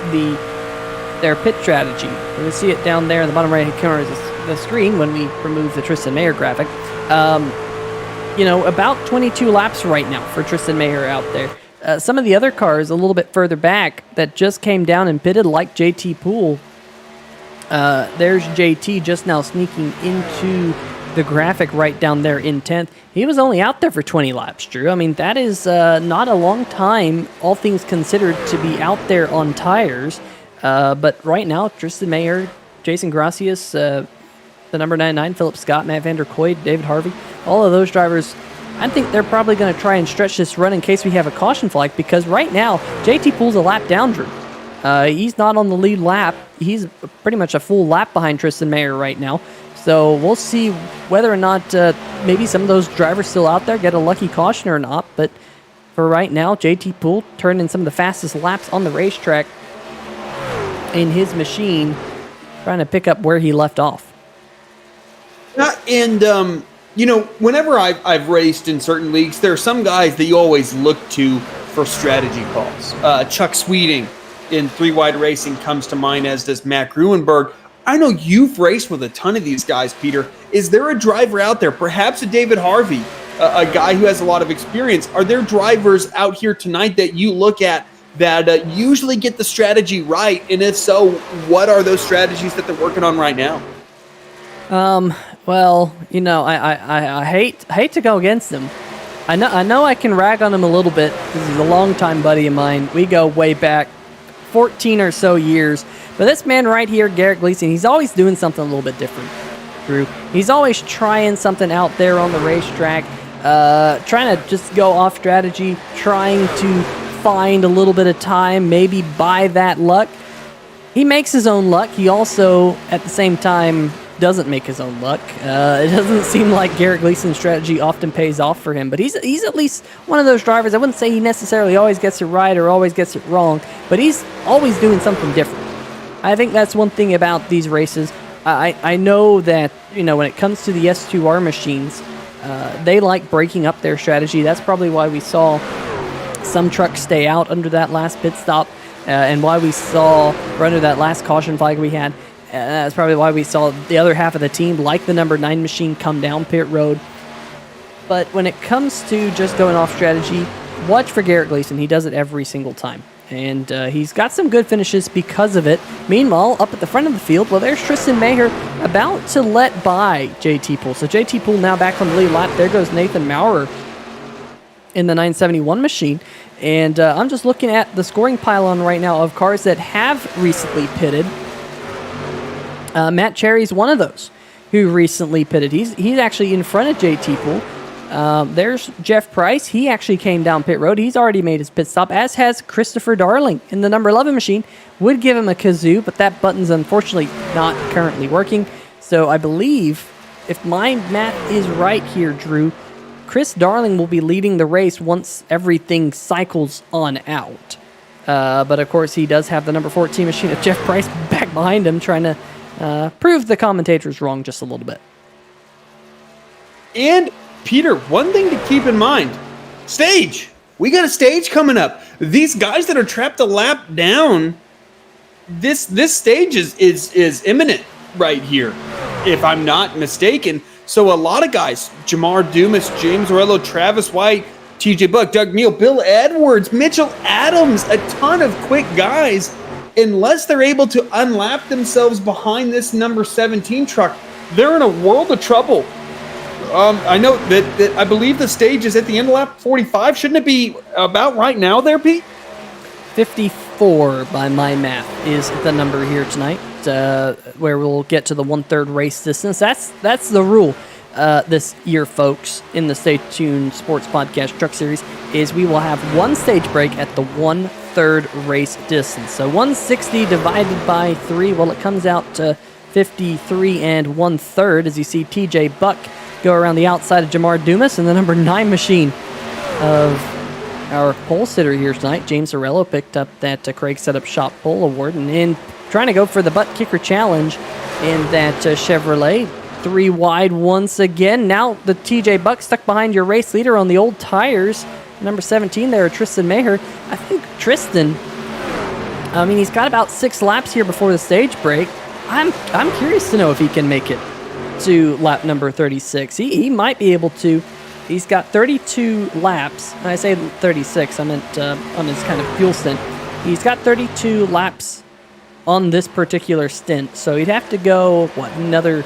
their pit strategy. You can see it down there in the bottom right-hand corner of the screen when we remove the Tristan Mayer graphic. You know, about 22 laps right now for Tristan Mayer out there. Some of the other cars a little bit further back that just came down and pitted, like JT Poole. There's JT just now sneaking into the graphic right down there in 10th. He was only out there for 20 laps, Drew. I mean, that is not a long time, all things considered, to be out there on tires. But right now, Tristan Mayer, Jason Gracias, the number 99, Philip Scott, Matt Vander Kooi, David Harvey, all of those drivers, I think they're probably going to try and stretch this run in case we have a caution flag, because right now, JT Poole's a lap down, Drew. He's not on the lead lap. He's pretty much a full lap behind Tristan Mayer right now. So we'll see whether or not maybe some of those drivers still out there get a lucky caution or not. But for right now, JT Poole turned in some of the fastest laps on the racetrack in his machine, trying to pick up where he left off. And you know, whenever I've raced in certain leagues, there are some guys that you always look to for strategy calls. Chuck Sweeting in 3 Wide Racing comes to mind, as does Matt Gruenberg. I know you've raced with a ton of these guys, Peter. Is there a driver out there, perhaps a David Harvey, a guy who has a lot of experience? Are there drivers out here tonight that you look at that usually get the strategy right? And if so, what are those strategies that they're working on right now? Well, you know, I hate to go against him. I know I can rag on him a little bit. This is a longtime buddy of mine. We go way back 14 or so years. But this man right here, Garrett Gleason, he's always doing something a little bit different, Drew. He's always trying something out there on the racetrack, trying to just go off strategy, trying to find a little bit of time, maybe buy that luck. He makes his own luck. He also, at the same time, doesn't make his own luck. It doesn't seem like Garrett Gleason's strategy often pays off for him, but he's at least one of those drivers. I wouldn't say he necessarily always gets it right or always gets it wrong, but he's always doing something different. I think that's one thing about these races. I know that, you know, when it comes to the S2R machines, they like breaking up their strategy. That's probably why we saw some trucks stay out under that last pit stop, and why we saw, or under that last caution flag we had, that's probably why we saw the other half of the team, like the number 9 machine, come down pit road. But when it comes to just going off strategy, watch for Garrett Gleason. He does it every single time. And he's got some good finishes because of it. Meanwhile, up at the front of the field, well, there's Tristan Mayer about to let by JT Poole. So JT Poole now back on the lead lap. There goes Nathan Maurer in the 971 machine. And I'm just looking at the scoring pylon right now of cars that have recently pitted. Matt Cherry's one of those who recently pitted. He's actually in front of JT Poole. There's Jeff Price. He actually came down pit road. He's already made his pit stop, as has Christopher Darling in the number 11 machine. Would give him a kazoo, but that button's unfortunately not currently working. So I believe, if my math is right here, Drew, Chris Darling will be leading the race once everything cycles on out. But of course, he does have the number 14 machine of Jeff Price back behind him, trying to prove the commentators wrong just a little bit. And Peter, one thing to keep in mind, stage. We got a stage coming up. These guys that are trapped a lap down, this stage is imminent right here, if I'm not mistaken. So a lot of guys, Jamar Dumas, James Orello, Travis White, TJ Buck, Doug Neal, Bill Edwards, Mitchell Adams, a ton of quick guys. Unless they're able to unlap themselves behind this number 17 truck, they're in a world of trouble. I know that I believe the stage is at the end of lap 45. Shouldn't it be about right now there, Pete? 54 by my math is the number here tonight, where we'll get to the 1/3 race distance. That's the rule. this year, folks, in the Stay Tuned Sports Podcast Truck Series, is we will have one stage break at the 1/3 race distance. So 160 divided by 3, well, it comes out to 53 1/3, as you see TJ Buck go around the outside of Jamar Dumas, and the number 9 machine of our pole sitter here tonight, James Arello, picked up that Craig Setup Shop Pole Award, and in trying to go for the Buttkicker Challenge in that Chevrolet, 3 wide once again. Now the TJ Buck stuck behind your race leader on the old tires. Number 17 there, Tristan Maher. I think Tristan, he's got about 6 laps here before the stage break. I'm curious to know if he can make it to lap number 36. He might be able to. He's got 32 laps. And I say 36, I meant on his kind of fuel stint. He's got 32 laps on this particular stint. So he'd have to go, another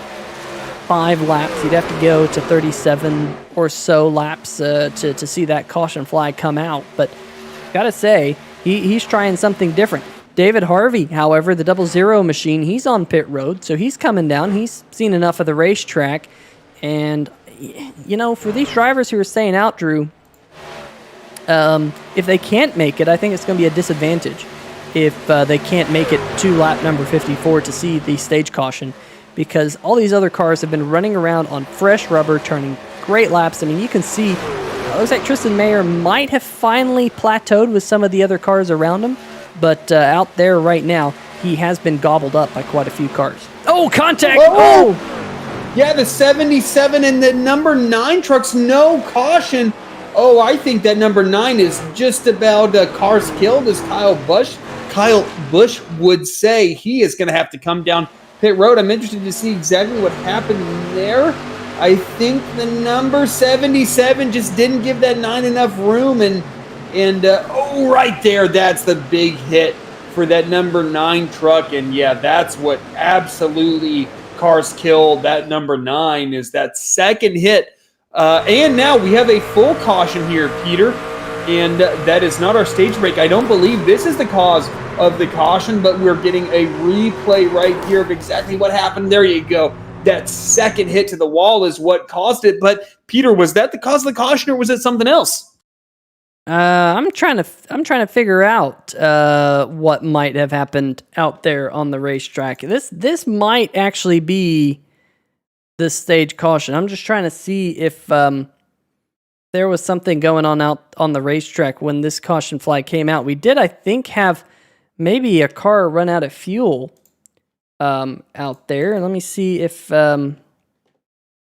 5 laps. He'd have to go to 37 or so laps to see that caution flag come out. But gotta say, he's trying something different. David Harvey, however, the 00 machine, he's on pit road, so he's coming down. He's seen enough of the racetrack. And, for these drivers who are staying out, Drew, if they can't make it, I think it's going to be a disadvantage if they can't make it to lap number 54 to see the stage caution, because all these other cars have been running around on fresh rubber, turning great laps. I mean, you can see, it looks like Tristan Maher might have finally plateaued with some of the other cars around him, but out there right now, he has been gobbled up by quite a few cars. Oh, contact! Oh! Yeah, the 77 and the number 9 trucks, no caution. Oh, I think that number 9 is just about cars killed, as Kyle Busch would say. He is going to have to come down pit road. I'm interested to see exactly what happened there. I think the number 77 just didn't give that 9 enough room, and right there, that's the big hit for that number 9 truck. And yeah, that's what absolutely cars killed that number 9, is that second hit. And now we have a full caution here, Peter, and that is not our stage break. I don't believe this is the cause of the caution, but we're getting a replay right here of exactly what happened. There you go. That second hit to the wall is what caused it. But Peter, was that the cause of the caution, or was it something else? I'm trying to figure out what might have happened out there on the racetrack. This might actually be the stage caution. I'm just trying to see if there was something going on out on the racetrack when this caution flag came out. We did, I think, have maybe a car run out of fuel out there. Let me see if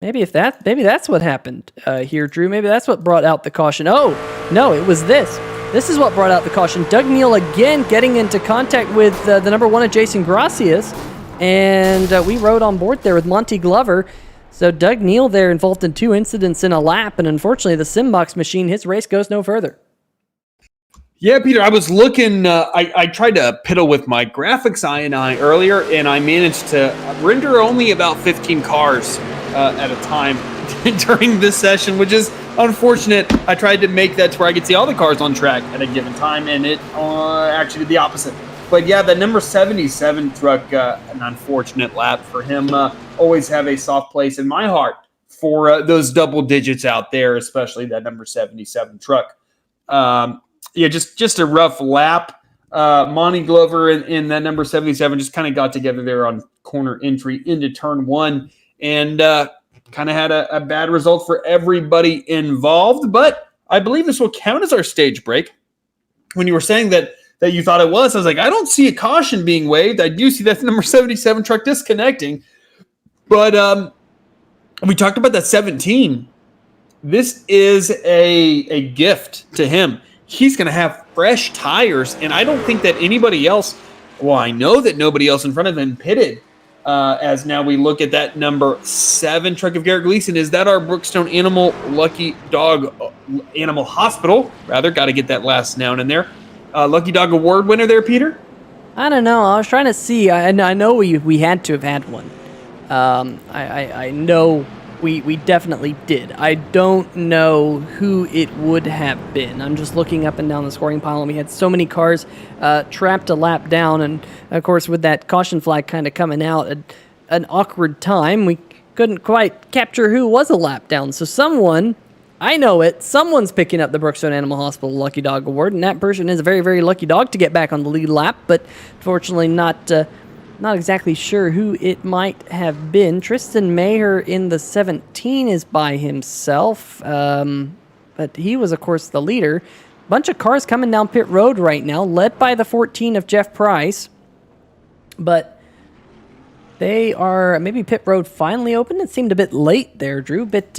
maybe that's what happened here, Drew. Maybe that's what brought out the caution. Oh, no, it was this. This is what brought out the caution. Doug Neal again getting into contact with the number 1 of Jason Gracias, and we rode on board there with Monty Glover. So Doug Neal there involved in 2 incidents in a lap, and unfortunately the Simbox machine, his race goes no further. Yeah, Peter, I was looking, I tried to piddle with my graphics I earlier, and I managed to render only about 15 cars at a time during this session, which is unfortunate. I tried to make that to where I could see all the cars on track at a given time, and it actually did the opposite. But yeah, the number 77 truck, an unfortunate lap for him. Always have a soft place in my heart for those double digits out there, especially that number 77 truck. Yeah, just a rough lap. Monty Glover and that number 77 just kind of got together there on corner entry into turn 1, and kind of had a bad result for everybody involved. But I believe this will count as our stage break. When you were saying that you thought it was, I was like, I don't see a caution being waived. I do see that number 77 truck disconnecting. But we talked about that 17. This is a gift to him. He's going to have fresh tires, and I don't think that anybody else, well, I know that nobody else in front of him pitted, as now we look at that number 7 truck of Garrett Gleason. Is that our Brookstone Animal Hospital? Rather, got to get that last noun in there. Lucky Dog Award winner there, Peter? I don't know. I was trying to see. I know we had to have had one. I know we definitely did. I don't know who it would have been. I'm just looking up and down the scoring pile, and we had so many cars trapped a lap down, and of course with that caution flag kind of coming out at an awkward time, we couldn't quite capture who was a lap down. So someone, I know it, someone's picking up the Brookstone Animal Hospital Lucky Dog Award, and that person is a very, very lucky dog to get back on the lead lap, but unfortunately not exactly sure who it might have been. Tristan Maher in the 17 is by himself, but he was, of course, the leader. Bunch of cars coming down pit road right now, led by the 14 of Jeff Price, but they are, maybe pit road finally opened. It seemed a bit late there, Drew, bit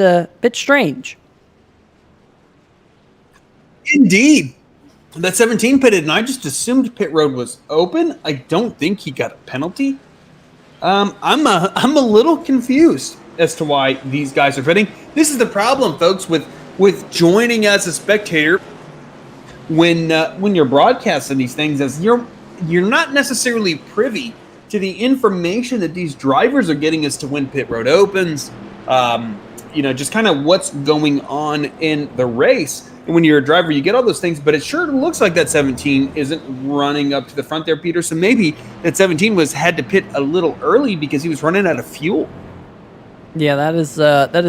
strange. Indeed. That 17 pitted, and I just assumed pit road was open. I don't think he got a penalty. I'm a little confused as to why these guys are pitting. This is the problem, folks, with joining as a spectator when you're broadcasting these things, as you're not necessarily privy to the information that these drivers are getting as to when pit road opens. Just kind of what's going on in the race. And when you're a driver, you get all those things, but it sure looks like that 17 isn't running up to the front there, Peter. So maybe that 17 had to pit a little early because he was running out of fuel. Yeah, that is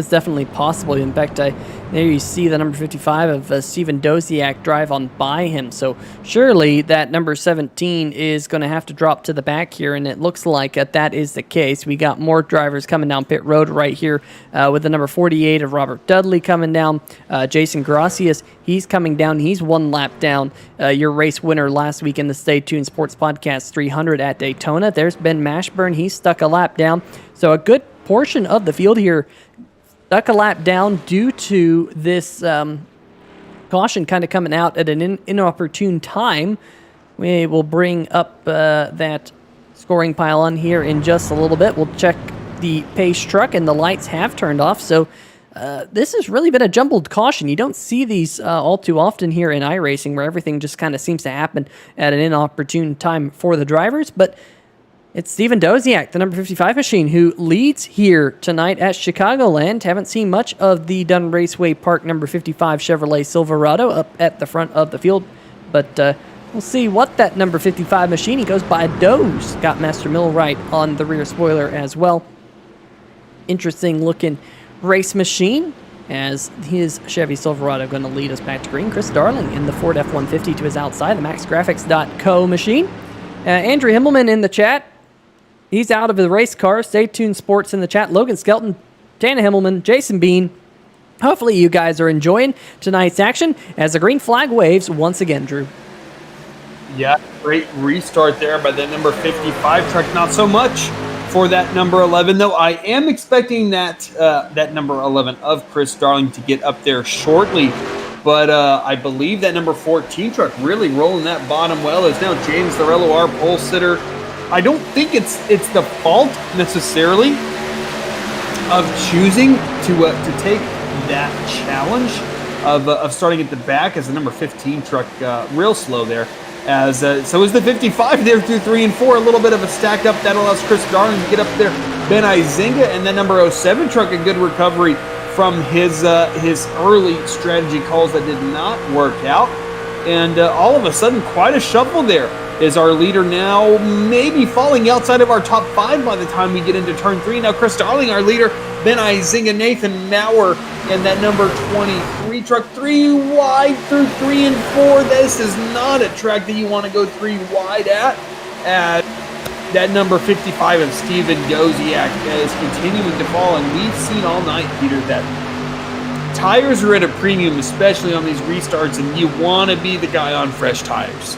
definitely possible. In fact, there you see the number 55 of Steven Doziak drive on by him. So surely that number 17 is going to have to drop to the back here, and it looks like that is the case. We got more drivers coming down pit road right here with the number 48 of Robert Dudley coming down. Jason Gracias, he's coming down. He's one lap down. Your race winner last week in the Stay Tuned Sports Podcast 300 at Daytona. There's Ben Mashburn. He's stuck a lap down. So a good portion of the field here stuck a lap down due to this caution kind of coming out at an inopportune time. We will bring up that scoring pylon here in just a little bit. We'll check the pace truck, and the lights have turned off. So this has really been a jumbled caution. You don't see these all too often here in iRacing, where everything just kind of seems to happen at an inopportune time for the drivers. But it's Steven Doziak, the number 55 machine, who leads here tonight at Chicagoland. Haven't seen much of the Dunn Raceway Park number 55 Chevrolet Silverado up at the front of the field, but we'll see what that number 55 machine, he goes by Doze, got Master Millwright on the rear spoiler as well. Interesting looking race machine, as his Chevy Silverado going to lead us back to green. Chris Darling in the Ford F-150 to his outside, the MaxGrafix.co machine. Andrew Himmelman in the chat. He's out of the race car. Stay Tuned Sports in the chat. Logan Skelton, Tana Himmelman, Jason Bean. Hopefully you guys are enjoying tonight's action as the green flag waves once again, Drew. Yeah, great restart there by the number 55 truck. Not so much for that number 11, though. I am expecting that number 11 of Chris Darling to get up there shortly. But I believe that number 14 truck really rolling that bottom well is now James Thorello, our pole sitter. I don't think it's the fault necessarily of choosing to take that challenge of starting at the back, as the number 15 truck real slow there. As so is the 55 there through 3 and 4, a little bit of a stack up that allows Chris Darling to get up there. Ben Izinga and that number 07 truck, a good recovery from his early strategy calls that did not work out. And all of a sudden, quite a shuffle there. Is our leader now maybe falling outside of our top 5 by the time we get into turn 3. Now Chris Darling, our leader, Ben Izinga, Nathan Maurer, and that number 23 truck 3 wide through 3 and 4. This is not a track that you want to go 3 wide at. That number 55 of Steven Doziak is continuing to fall, and we've seen all night, Peter, that tires are at a premium, especially on these restarts, and you want to be the guy on fresh tires.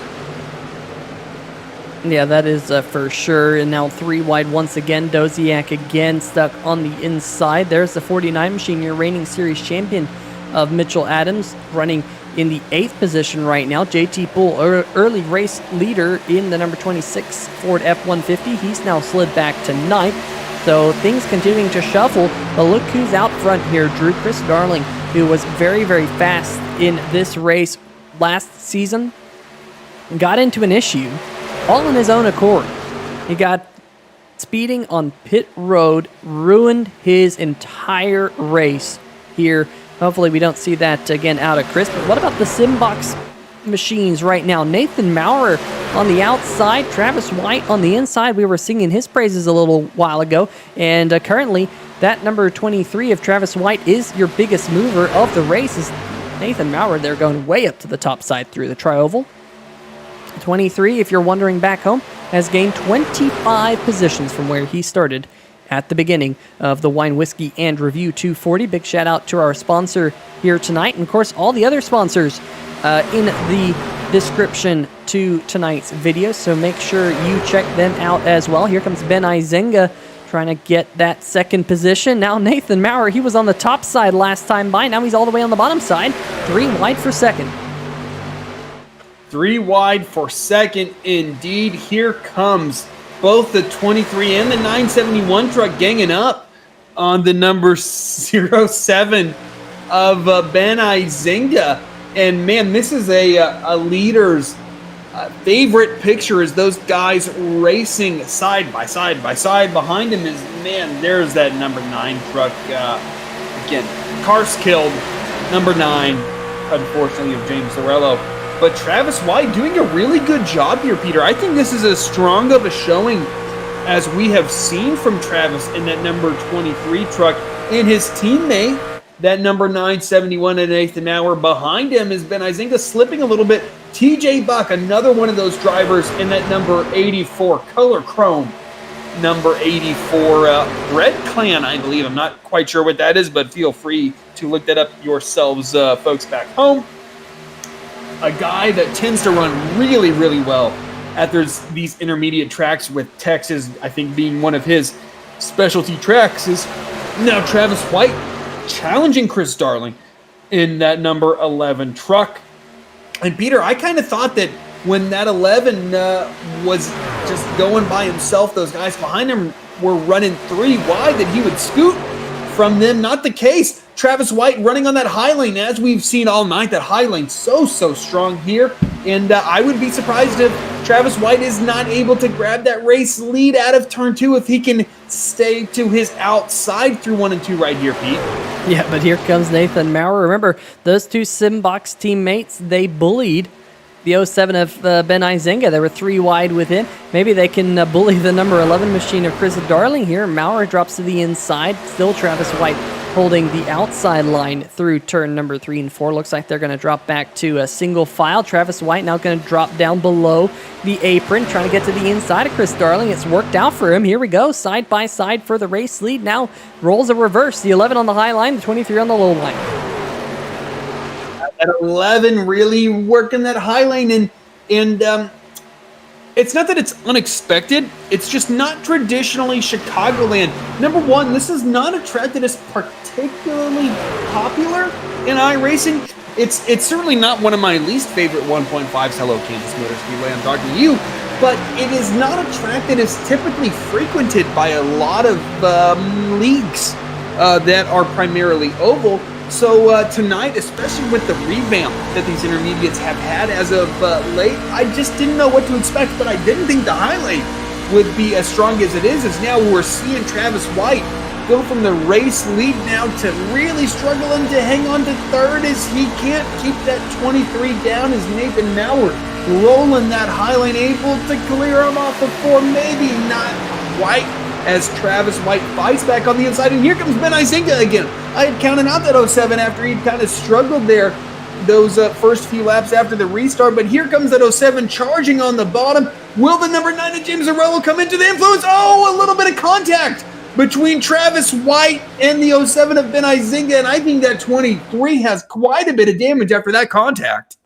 Yeah, that is for sure. And now 3 wide once again. Doziak again stuck on the inside. There's the 49 machine, your reigning series champion of Mitchell Adams, running in the 8th position right now. JT Poole, early race leader in the number 26 Ford F-150. He's now slid back to 9th. So things continuing to shuffle. But look who's out front here. Drew Chris Darling, who was very, very fast in this race last season, got into an issue all on his own accord. He got speeding on pit road, ruined his entire race here. Hopefully we don't see that again out of Chris. But what about the Simbox machines right now? Nathan Maurer on the outside, Travis White on the inside. We were singing his praises a little while ago. And currently that number 23 of Travis White is your biggest mover of the race. Is Nathan Maurer there going way up to the top side through the tri-oval. 23, if you're wondering back home, has gained 25 positions from where he started at the beginning of the Whine Whiskey and Review 240. Big shout out to our sponsor here tonight, and of course all the other sponsors in the description to tonight's video, so make sure you check them out as well. Here comes Ben Izenga trying to get that second position. Now Nathan Maurer, he was on the top side last time by. Now he's all the way on the bottom side. 3 wide for second. 3 wide for second indeed. Here comes both the 23 and the 971 truck ganging up on the number 07 of Ben Izenga. And man, this is a leader's favorite picture, is those guys racing side by side by side. Behind him is, man, there's that number 9 truck. Again, cars killed. Number 9, unfortunately, of James Lorello. But Travis White doing a really good job here, Peter. I think this is as strong of a showing as we have seen from Travis in that number 23 truck. And his teammate, that number 971 and Nathan Maurer, behind him has been Izenga slipping a little bit. TJ Buck, another one of those drivers in that number 84 color chrome. Number 84 Red Clan, I believe. I'm not quite sure what that is, but feel free to look that up yourselves, folks back home. A guy that tends to run really, really well at these intermediate tracks, with Texas, I think, being one of his specialty tracks, is now Travis White challenging Chris Darling in that number 11 truck. And Peter, I kind of thought that when that 11 was just going by himself, those guys behind him were running 3 wide, that he would scoot from them. Not the case. Travis White running on that high lane, as we've seen all night. That high lane so strong here. And I would be surprised if Travis White is not able to grab that race lead out of turn 2 if he can stay to his outside through 1 and 2 right here, Pete. Yeah, but here comes Nathan Maurer. Remember, those 2 Simbox teammates, they bullied the 07 of Ben Izenga. They were 3 wide with him. Maybe they can bully the number 11 machine of Chris Darling here. Maurer drops to the inside. Still Travis White holding the outside line through turn number 3 and 4. Looks like they're going to drop back to a single file. Travis White now going to drop down below the apron, trying to get to the inside of Chris Darling. It's worked out for him. Here we go, side by side for the race lead. Now rolls a reverse. The 11 on the high line, the 23 on the low line. At 11, really working that high lane, and it's not that it's unexpected. It's just not traditionally Chicagoland. Number 1, this is not a track that is particularly popular in iRacing. It's certainly not one of my least favorite 1.5s. Hello, Kansas Motor Speedway. I'm talking to you. But it is not a track that is typically frequented by a lot of leagues that are primarily oval. So tonight, especially with the revamp that these intermediates have had as of late, I just didn't know what to expect, but I didn't think the highlight would be as strong as it is. As now we're seeing Travis White go from the race lead now to really struggling to hang on to third, as he can't keep that 23 down, as Nathan Maurer rolling that high lane, able to clear him off the 4, maybe not quite, as Travis White fights back on the inside. And here comes Ben Izenga again. I had counted out that 07 after he'd kind of struggled there those first few laps after the restart. But here comes that 07 charging on the bottom. Will the number 9 of James Arello come into the influence? Oh, a little bit of contact between Travis White and the 07 of Ben Izenga. And I think that 23 has quite a bit of damage after that contact.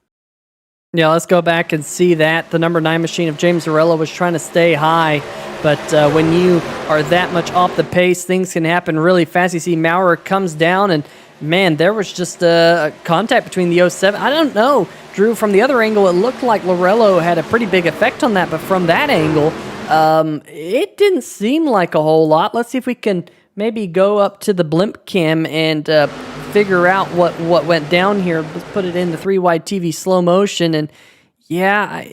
Yeah, let's go back and see that. The number 9 machine of James Arello was trying to stay high, but when you are that much off the pace, things can happen really fast. You see Maurer comes down, and man, there was just a contact between the 07. I don't know, Drew, from the other angle, it looked like Lorello had a pretty big effect on that, but from that angle, it didn't seem like a whole lot. Let's see if we can maybe go up to the blimp cam and figure out what went down here. Let's put it in the 3-wide TV slow motion, and yeah,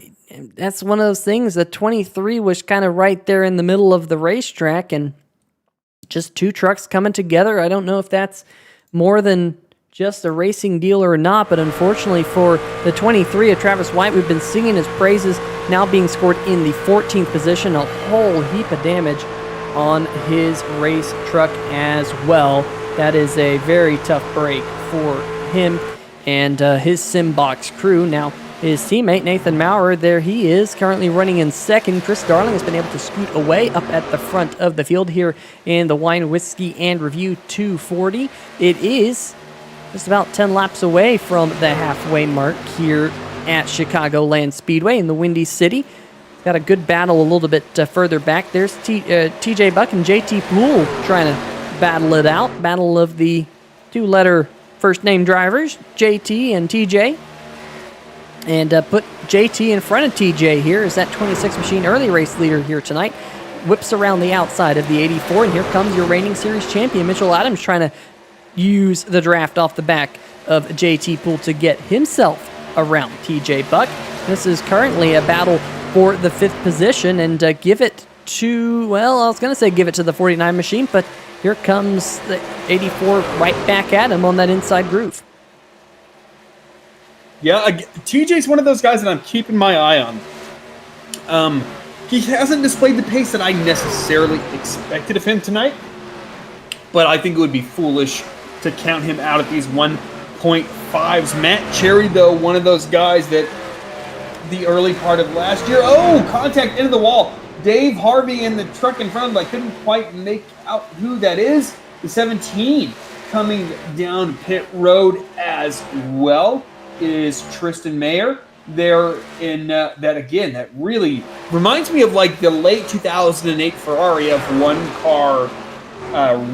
that's one of those things. The 23 was kind of right there in the middle of the racetrack, and just 2 trucks coming together. I don't know if that's more than just a racing deal or not, but unfortunately for the 23 of Travis White, we've been singing his praises, now being scored in the 14th position, a whole heap of damage on his race truck as well. That is a very tough break for him and his Simbox crew. Now, his teammate, Nathan Maurer, there he is, currently running in second. Chris Darling has been able to scoot away up at the front of the field here in the Whine Whiskey and Review 240. It is just about 10 laps away from the halfway mark here at Chicagoland Speedway in the Windy City. Got a good battle a little bit further back. There's TJ Buck and JT Poole trying to battle it out. Battle of the two-letter first-name drivers, JT and TJ. And put JT in front of TJ here as that 26 machine early race leader here tonight whips around the outside of the 84. And here comes your reigning series champion, Mitchell Adams, trying to use the draft off the back of JT Poole to get himself around TJ Buck. This is currently a battle for the 5th position, and give it to, well, I was going to say give it to the 49 machine, but here comes the 84 right back at him on that inside groove. Yeah, TJ's one of those guys that I'm keeping my eye on. He hasn't displayed the pace that I necessarily expected of him tonight, but I think it would be foolish to count him out at these 1.5s. Matt Cherry, though, one of those guys that the early part of last year, contact into the wall. Dave Harvey in the truck in front of him, I couldn't quite make out who that is. The 17 coming down pit road as well is Tristan Mayer there in that, again, that really reminds me of like the late 2008 Ferrari F1 car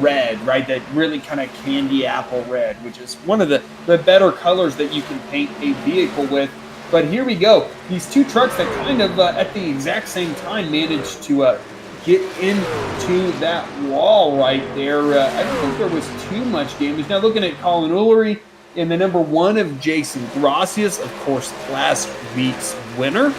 red, right? That really kind of candy apple red, which is one of the better colors that you can paint a vehicle with. But here we go. These two trucks that kind of at the exact same time managed to get into that wall right there. I don't think there was too much damage. Now looking at Colin Ullery in the number 1 of Jason Gracias, of course, last week's winner.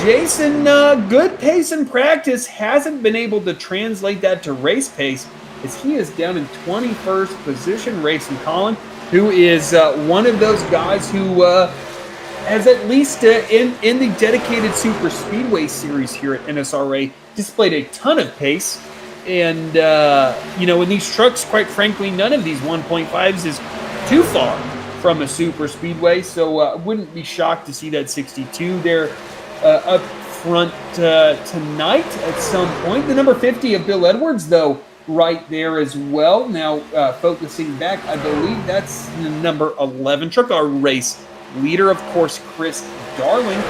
Jason, good pace in practice, hasn't been able to translate that to race pace as he is down in 21st position, racing Colin, who is one of those guys who has at least in the dedicated super speedway series here at NSRA displayed a ton of pace. And, in these trucks, quite frankly, none of these 1.5s is too far from a super speedway. So I wouldn't be shocked to see that 62 there up front tonight at some point. The number 50 of Bill Edwards, though, right there as well. Now, focusing back, I believe that's the number 11 truck, our race leader, of course, Chris Darling.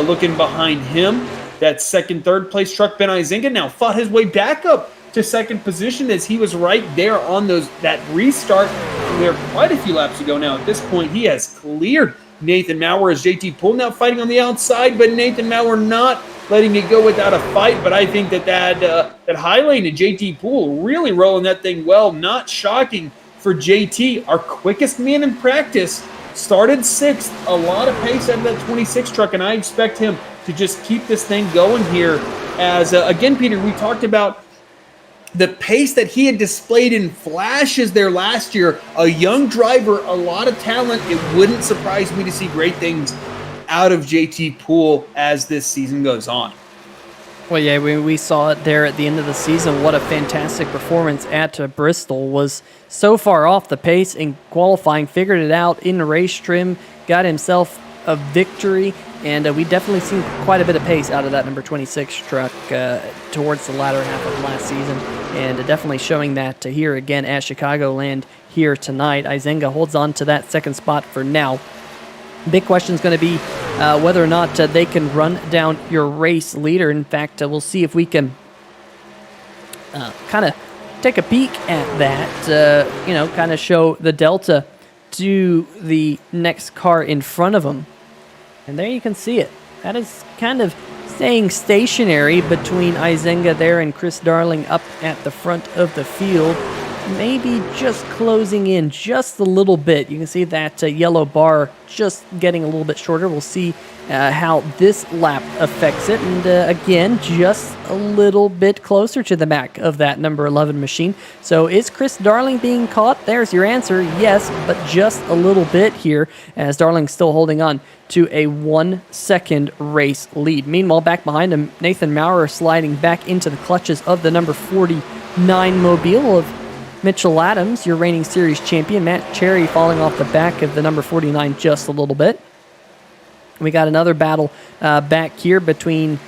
Looking behind him, that second, third place truck, Ben Izinga, now fought his way back up to second position as he was right there on that restart there quite a few laps ago. Now, at this point, he has cleared Nathan Maurer as JT Poole now fighting on the outside, but Nathan Maurer not letting it go without a fight. But I think that high lane of JT Poole really rolling that thing well. Not shocking for JT, our quickest man in practice. Started 6th, a lot of pace out of that 26 truck, and I expect him to just keep this thing going here. As, again, Peter, we talked about the pace that he had displayed in flashes there last year. A young driver, a lot of talent. It wouldn't surprise me to see great things out of JT Poole as this season goes on. Well, yeah, we saw it there at the end of the season. What a fantastic performance at Bristol. Was so far off the pace in qualifying, figured it out in the race trim, got himself a victory, and we definitely seen quite a bit of pace out of that number 26 truck towards the latter half of last season, and definitely showing that here again at Chicagoland here tonight. Izenga holds on to that second spot for now. Big question is going to be whether or not they can run down your race leader. In fact, we'll see if we can kind of take a peek at that, kind of show the delta to the next car in front of them. And there you can see it. That is kind of staying stationary between Izenga there and Chris Darling up at the front of the field. maybe just closing in just a little bit. You can see that yellow bar just getting a little bit shorter. We'll see how this lap affects it. And again, just a little bit closer to the back of that number 11 machine. So is Chris Darling being caught? There's your answer. Yes, but just a little bit here, as Darling's still holding on to a 1 second race lead. Meanwhile, back behind him, Nathan Maurer sliding back into the clutches of the number 49 Mobile of Mitchell Adams, your reigning series champion. Matt Cherry falling off the back of the number 49 just a little bit. We got another battle back here between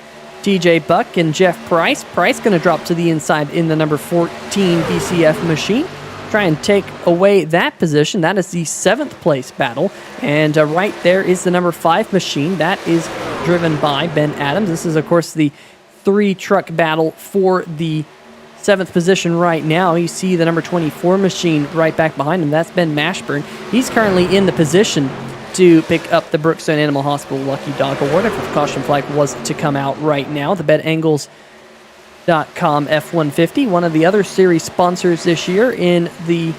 TJ Buck and Jeff Price. Price going to drop to the inside in the number 14 BCF machine. Try and take away that position. That is the 7th place battle. And right there is the number 5 machine. That is driven by Ben Adams. This is, of course, the 3-truck battle for the 7th position right now. You see the number 24 machine right back behind him. That's Ben Mashburn. He's currently in the position to pick up the Brookstone Animal Hospital Lucky Dog Award if the caution flag was to come out right now. The BetAngles.com F-150, one of the other series sponsors this year in the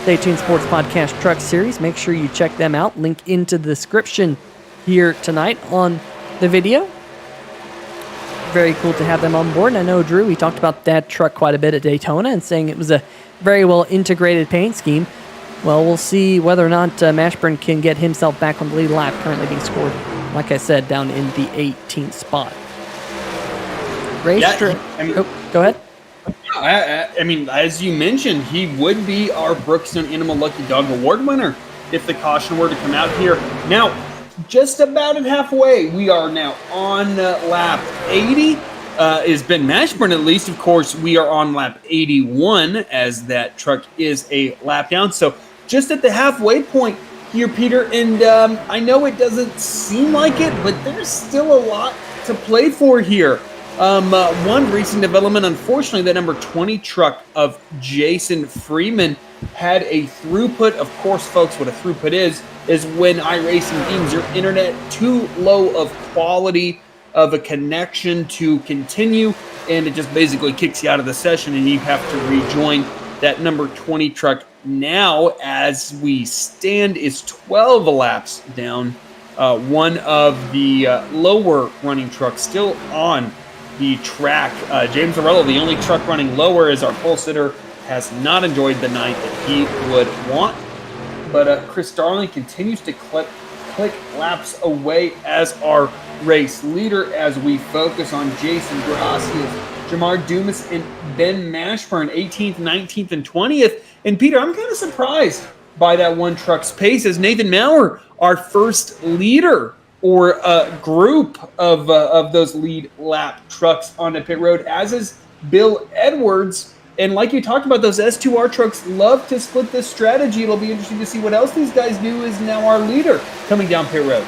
Stay Tuned Sports Podcast Truck Series. Make sure you check them out. Link into the description here tonight on the video. Very cool to have them on board. And I know, Drew, we talked about that truck quite a bit at Daytona and saying it was a very well integrated paint scheme. Well, we'll see whether or not Mashburn can get himself back on the lead lap, currently being scored, like I said, down in the 18th spot. Go ahead. I mean, as you mentioned, he would be our Brookstone Animal Lucky Dog Award winner if the caution were to come out here. Now, just about at halfway, we are now on lap 80. Is Ben Mashburn, at least. Of course, we are on lap 81 as that truck is a lap down. So just at the halfway point here, Peter, and I know it doesn't seem like it, but there's still a lot to play for here. One recent development, unfortunately, the number 20 truck of Jason Freeman had a throughput. Of course, folks, what a throughput is when iRacing deems your internet too low of quality of a connection to continue, and it just basically kicks you out of the session and you have to rejoin. That number 20 truck now, as we stand, is 12 laps down. One of the lower running trucks still on the track. James Arello, the only truck running lower, as our pole sitter, has not enjoyed the night that he would want. But Chris Darling continues to click laps away as our race leader as we focus on Jason Gracias, Jamar Dumas, and Ben Mashburn, 18th, 19th, and 20th. And Peter, I'm kind of surprised by that one truck's pace, as Nathan Maurer, our first leader or group of those lead lap trucks on the pit road, as is Bill Edwards. And like you talked about, those S2R trucks love to split this strategy. It'll be interesting to see what else these guys do, is now our leader coming down pit road.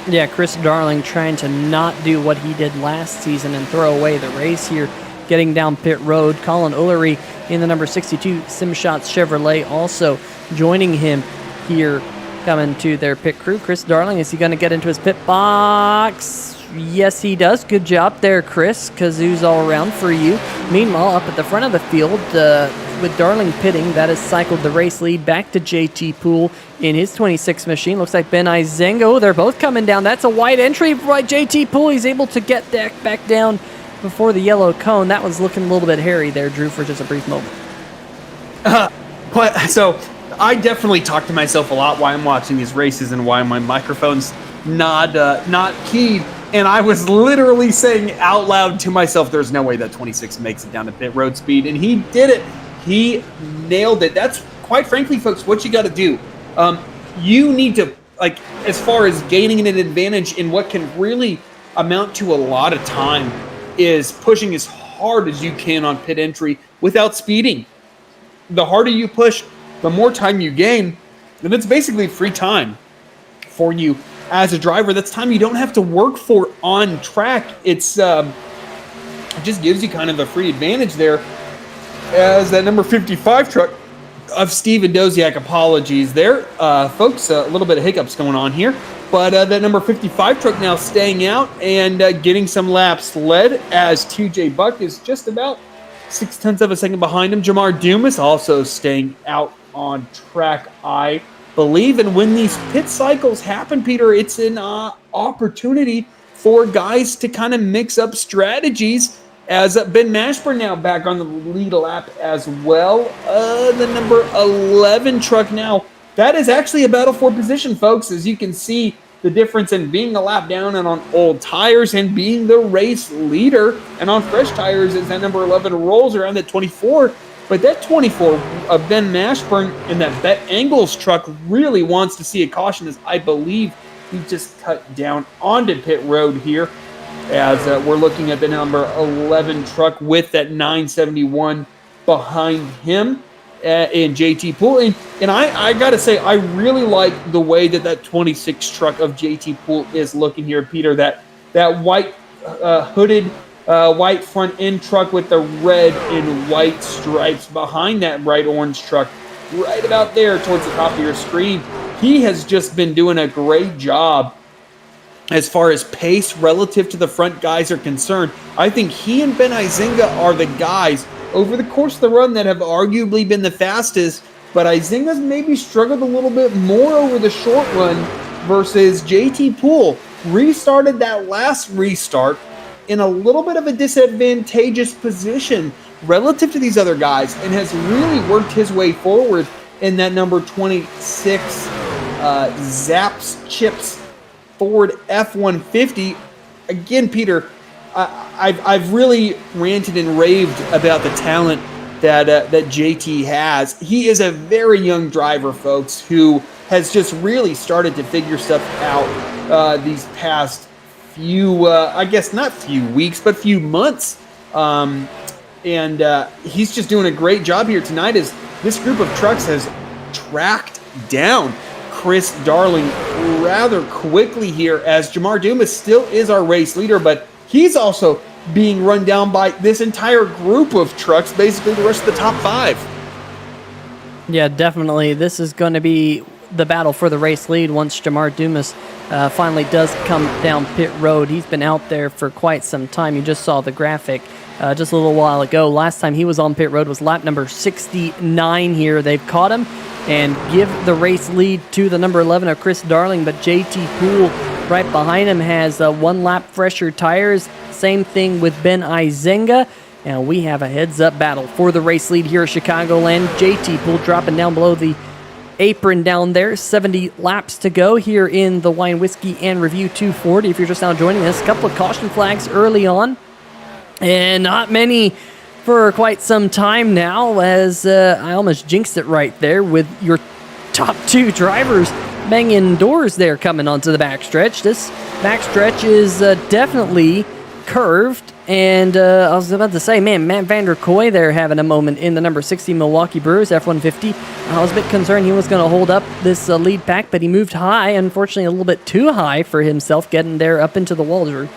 Yeah, Chris Darling trying to not do what he did last season and throw away the race here, getting down pit road. Colin Ullery in the number 62 Simshots Chevrolet also joining him here, coming to their pit crew. Chris Darling, is he going to get into his pit box? Yes, he does. Good job there, Chris. Kazoos all around for you. Meanwhile, up at the front of the field, with Darling pitting, that has cycled the race lead back to JT Poole in his 26 machine. Looks like Ben Izengo, they're both coming down. That's a wide entry by JT Poole. He's able to get back down before the yellow cone. That was looking a little bit hairy there, Drew, for just a brief moment. So I definitely talk to myself a lot while I'm watching these races and why my microphone's not keyed. And I was literally saying out loud to myself, there's no way that 26 makes it down to pit road speed. And he did it. He nailed it. That's, quite frankly, folks, what you got to do. You need to, like, as far as gaining an advantage in what can really amount to a lot of time, is pushing as hard as you can on pit entry without speeding. The harder you push, the more time you gain. And it's basically free time for you as a driver. That's time you don't have to work for on track. It's it just gives you kind of a free advantage there. As that number 55 truck of Steven Doziak, apologies there, folks, a little bit of hiccups going on here, but that number 55 truck now staying out and getting some laps led, as TJ Buck is just about 0.6 of a second behind him. Jamar Dumas also staying out on track, I believe. And when these pit cycles happen, Peter, it's an opportunity for guys to kind of mix up strategies, as Ben Mashburn now back on the lead lap as well. The number 11 truck now, that is actually a battle for position, folks. As you can see, the difference in being a lap down and on old tires and being the race leader and on fresh tires as that number 11 rolls around at 24. But that 24 of Ben Mashburn and that Bet Engels truck really wants to see a caution, as I believe he just cut down onto pit road here, as we're looking at the number 11 truck with that 971 behind him and JT Poole. And I got to say, I really like the way that 26 truck of JT Poole is looking here, Peter. That white hooded white front end truck with the red and white stripes behind that bright orange truck right about there towards the top of your screen. He has just been doing a great job as far as pace relative to the front guys are concerned. I think he and Ben Izinga are the guys over the course of the run that have arguably been the fastest, but Izinga's maybe struggled a little bit more over the short run versus JT Poole. Restarted that last restart in a little bit of a disadvantageous position relative to these other guys and has really worked his way forward in that number 26 Zaps Chips Ford F-150. Again, Peter, I've really ranted and raved about the talent that JT has. He is a very young driver, folks, who has just really started to figure stuff out these past few, I guess not few weeks, but few months. And he's just doing a great job here tonight, as this group of trucks has tracked down Chris Darling rather quickly here, as Jamar Dumas still is our race leader, but he's also being run down by this entire group of trucks, basically the rest of the top five. Yeah, definitely. This is going to be the battle for the race lead once Jamar Dumas finally does come down pit road. He's been out there for quite some time. You just saw the graphic just a little while ago. Last time he was on pit road was lap number 69 here. They've caught him and give the race lead to the number 11 of Chris Darling, but JT Poole right behind him has one lap fresher tires. Same thing with Ben Izinga. And we have a heads-up battle for the race lead here at Chicagoland. JT Poole dropping down below the apron down there. 70 laps to go here in the Wine, Whiskey, and Review 240. If you're just now joining us, a couple of caution flags early on. And not many for quite some time now, as I almost jinxed it right there with your top two drivers banging doors there coming onto the backstretch. This backstretch is definitely curved, and I was about to say, man, Matt Vander Kooi there having a moment in the number 60 Milwaukee Brewers F-150. I was a bit concerned he was going to hold up this lead pack, but he moved high, unfortunately a little bit too high for himself, getting there up into the wall, Drew.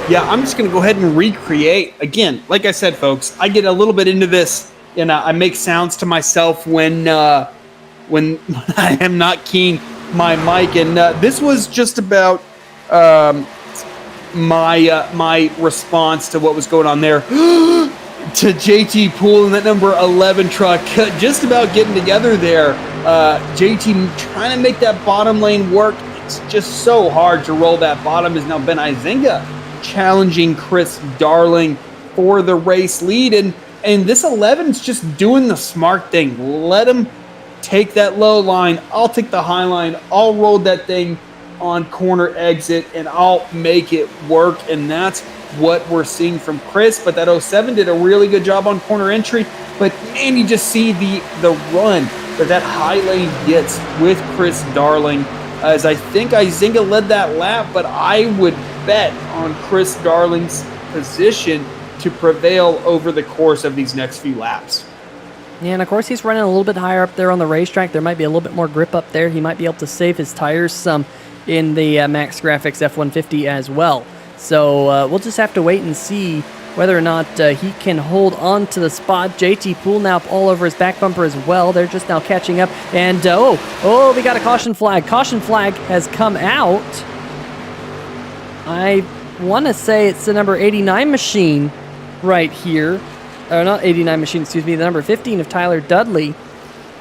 Yeah, I'm just going to go ahead and recreate. Again, like I said, folks, I get a little bit into this, and I make sounds to myself when I am not keying my mic. And this was just about my response to what was going on there. To JT Poole and that number 11 truck just about getting together there. JT trying to make that bottom lane work. It's just so hard to roll that bottom. Is now Ben Izinga challenging Chris Darling for the race lead, and this 11's just doing the smart thing. Let him take that low line. I'll take the high line. I'll roll that thing on corner exit, and I'll make it work. And that's what we're seeing from Chris. But that 07 did a really good job on corner entry. But man, you just see the run that high lane gets with Chris Darling. As I think Izinga led that lap, but I would bet on Chris Darling's position to prevail over the course of these next few laps. Yeah, and of course he's running a little bit higher up there on the racetrack. There might be a little bit more grip up there. He might be able to save his tires some in the MaxGrafix F-150 as well. So we'll just have to wait and see whether or not he can hold on to the spot. JT Poole now all over his back bumper as well. They're just now catching up. And, we got a caution flag. Caution flag has come out. I want to say it's the number 89 machine right here. or not 89 machine, excuse me, the number 15 of Tyler Dudley,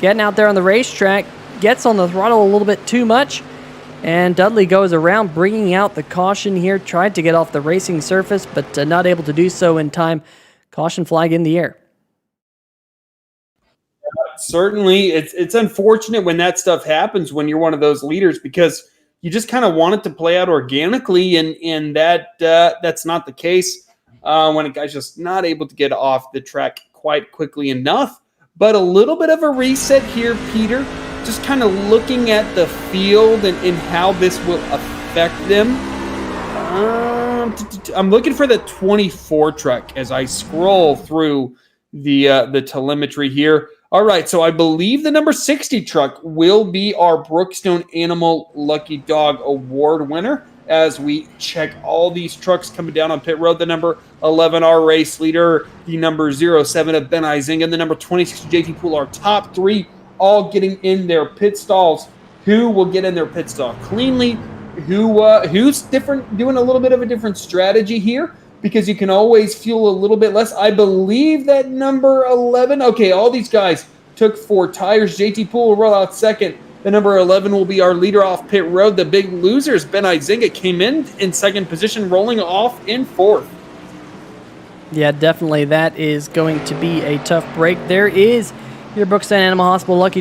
getting out there on the racetrack, gets on the throttle a little bit too much, and Dudley goes around bringing out the caution here, tried to get off the racing surface, but not able to do so in time. Caution flag in the air. Certainly, it's unfortunate when that stuff happens when you're one of those leaders, because you just kind of want it to play out organically, and that's not the case when a guy's just not able to get off the track quite quickly enough. But a little bit of a reset here, Peter, just kind of looking at the field and how this will affect them. I'm looking for the 24 truck as I scroll through the telemetry here. All right, so I believe the number 60 truck will be our Brookstone Animal Lucky Dog Award winner as we check all these trucks coming down on pit road. The number 11, our race leader, the number 07 of Ben Izinga, and the number 26 JT Pool, our top three, all getting in their pit stalls. Who will get in their pit stall cleanly? Who's different, doing a little bit of a different strategy here? Because you can always fuel a little bit less. I believe that number 11. Okay, all these guys took 4 tires. JT Pool will roll out second. The number 11 will be our leader off pit road. The big losers, Ben Izinga, came in second position, rolling off in fourth. Yeah, definitely. That is going to be a tough break. There is your Brookstone Animal Hospital Lucky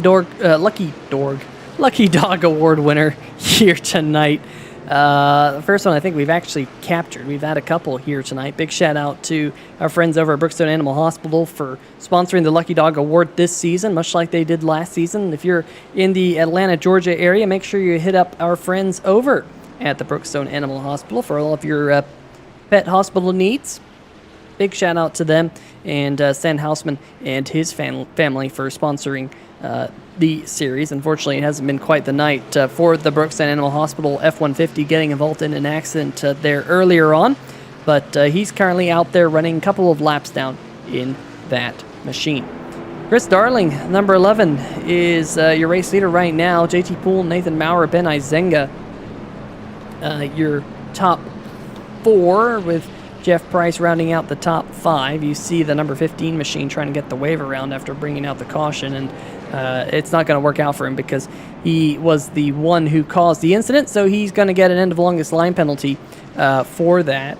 Dog Award winner here tonight. The first one I think we've actually captured. We've had a couple here tonight. Big shout out to our friends over at Brookstone Animal Hospital for sponsoring the Lucky Dog Award this season, much like they did last season. If you're in the Atlanta, Georgia area, make sure you hit up our friends over at the Brookstone Animal Hospital for all of your pet hospital needs. Big shout out to them and Stan Hausman and his family for sponsoring the series. Unfortunately, it hasn't been quite the night for the Brookstone Animal Hospital F-150 getting involved in an accident there earlier on, but he's currently out there running a couple of laps down in that machine. Chris Darling, number 11, is your race leader right now. JT Poole, Nathan Maurer, Ben Izenga, your top 4, with Jeff Price rounding out the top 5. You see the number 15 machine trying to get the wave around after bringing out the caution, and it's not going to work out for him because he was the one who caused the incident, so he's going to get an end of longest line penalty for that.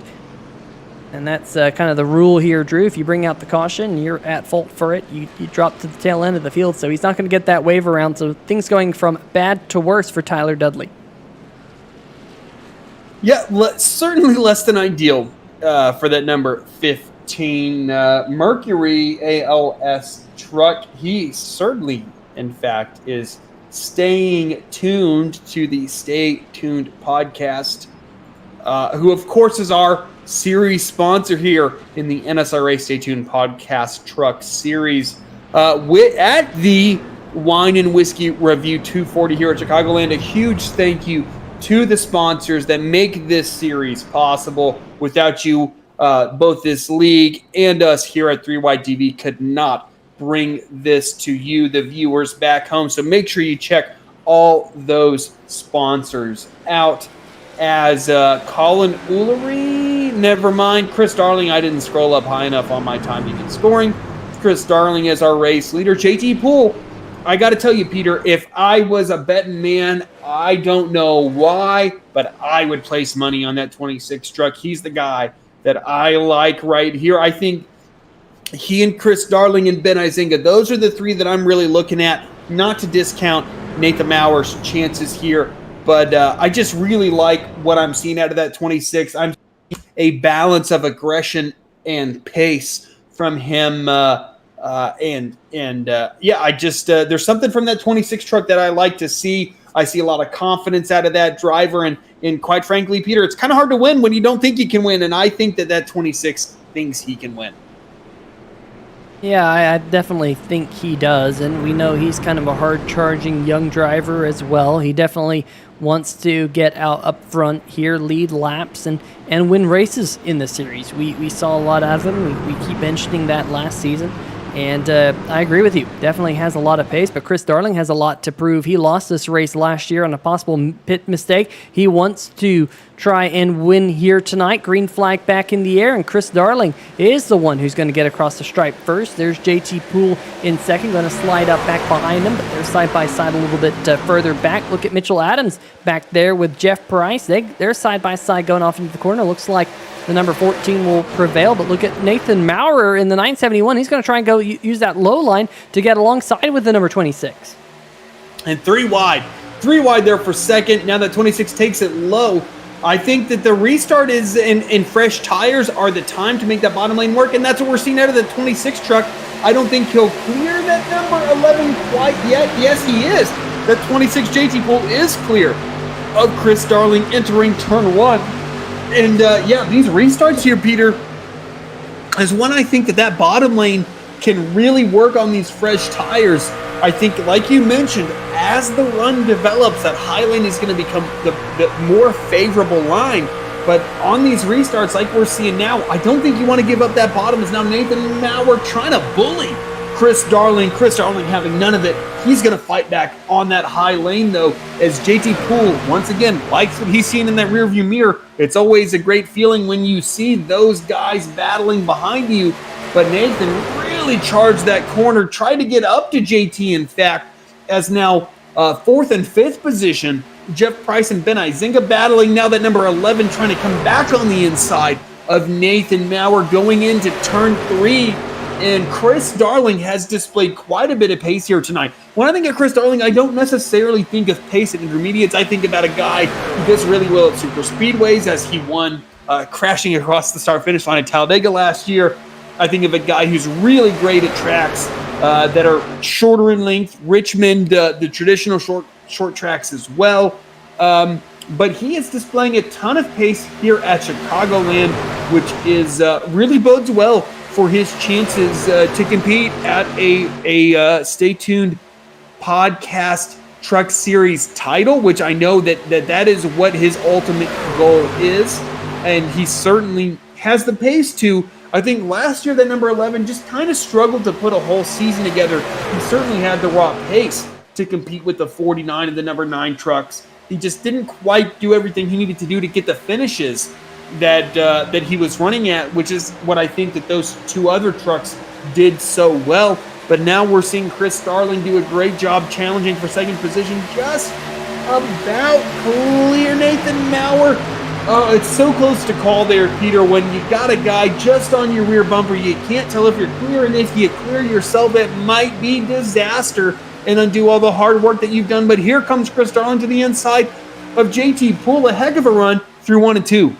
And that's kind of the rule here, Drew. If you bring out the caution, you're at fault for it. You drop to the tail end of the field, so he's not going to get that wave around. So things going from bad to worse for Tyler Dudley. Yeah, certainly less than ideal for that number 15 Mercury ALS truck. He certainly, in fact, is staying tuned to the Stay Tuned podcast, who, of course, is our series sponsor here in the NSRA Stay Tuned podcast truck series. At the Wine and Whiskey Review 240 here at Chicagoland, a huge thank you to the sponsors that make this series possible. Without you, both this league and us here at 3YTV could not bring this to you, the viewers back home. So make sure you check all those sponsors out. As Colin Ullery, never mind, Chris Darling, I didn't scroll up high enough on my time even scoring. Chris Darling as our race leader. JT Poole, I got to tell you, Peter, if I was a betting man, I don't know why, but I would place money on that 26 truck. He's the guy that I like right here. I think he and Chris Darling and Ben Izinga, those are the 3 that I'm really looking at, not to discount Nathan Maurer's chances here. But I just really like what I'm seeing out of that 26. I'm seeing a balance of aggression and pace from him. I just there's something from that 26 truck that I like to see. I see a lot of confidence out of that driver. And quite frankly, Peter, it's kind of hard to win when you don't think you can win. And I think that 26 thinks he can win. Yeah, I definitely think he does, and we know he's kind of a hard-charging young driver as well. He definitely wants to get out up front here, lead laps, and win races in the series. We saw a lot out of him. We keep mentioning that last season, And I agree with you. Definitely has a lot of pace, but Chris Darling has a lot to prove. He lost this race last year on a possible pit mistake. He wants to try and win here tonight. Green flag back in the air, and Chris Darling is the one who's going to get across the stripe first. There's JT Poole in second, going to slide up back behind him, but they're side by side a little bit further back. Look at Mitchell Adams back there with Jeff Price. They're side by side going off into the corner. Looks like the number 14 will prevail, but look at Nathan Maurer in the 971. He's going to try and go use that low line to get alongside with the number 26. And 3 wide. 3 wide there for second. Now that 26 takes it low, I think that the restart is in fresh tires are the time to make that bottom lane work, and that's what we're seeing out of the 26 truck. I don't think he'll clear that number 11 quite yet. Yes, he is. That 26 JT Poole is clear of Chris Darling entering turn 1. And these restarts here, Peter, is when I think that bottom lane can really work on these fresh tires. I think, like you mentioned, as the run develops, that high lane is going to become the more favorable line. But on these restarts, like we're seeing now, I don't think you want to give up that bottom. As now Nathan Maurer trying to bully Chris Darling. Chris Darling having none of it. He's going to fight back on that high lane, though, as JT Poole, once again, likes what he's seen in that rearview mirror. It's always a great feeling when you see those guys battling behind you. But Nathan really charged that corner, tried to get up to JT, in fact, as now 4th and 5th position. Jeff Price and Ben Izinga battling. Now that number 11 trying to come back on the inside of Nathan Maurer going into turn 3. And Chris Darling has displayed quite a bit of pace here tonight. When I think of Chris Darling, I don't necessarily think of pace at intermediates. I think about a guy who does really well at super speedways, as he won crashing across the start-finish line at Talladega last year. I think of a guy who's really great at tracks that are shorter in length. Richmond, the traditional short tracks as well. But he is displaying a ton of pace here at Chicagoland, which is really bodes well for his chances to compete at a Stay Tuned podcast Truck Series title, which I know that is what his ultimate goal is, and he certainly has the pace to. I think last year that number 11 just kind of struggled to put a whole season together. He certainly had the raw pace to compete with the 49 and the number 9 trucks. He just didn't quite do everything he needed to do to get the finishes that he was running at, which is what I think that those 2 other trucks did so well. But now we're seeing Chris Darling do a great job challenging for second position, just about clear Nathan Maurer. It's so close to call there, Peter, when you got a guy just on your rear bumper. You can't tell if you're clear, and if you clear yourself, it might be disaster and undo all the hard work that you've done. But here comes Chris Darling to the inside of JT Poole. A heck of a run through 1 and 2.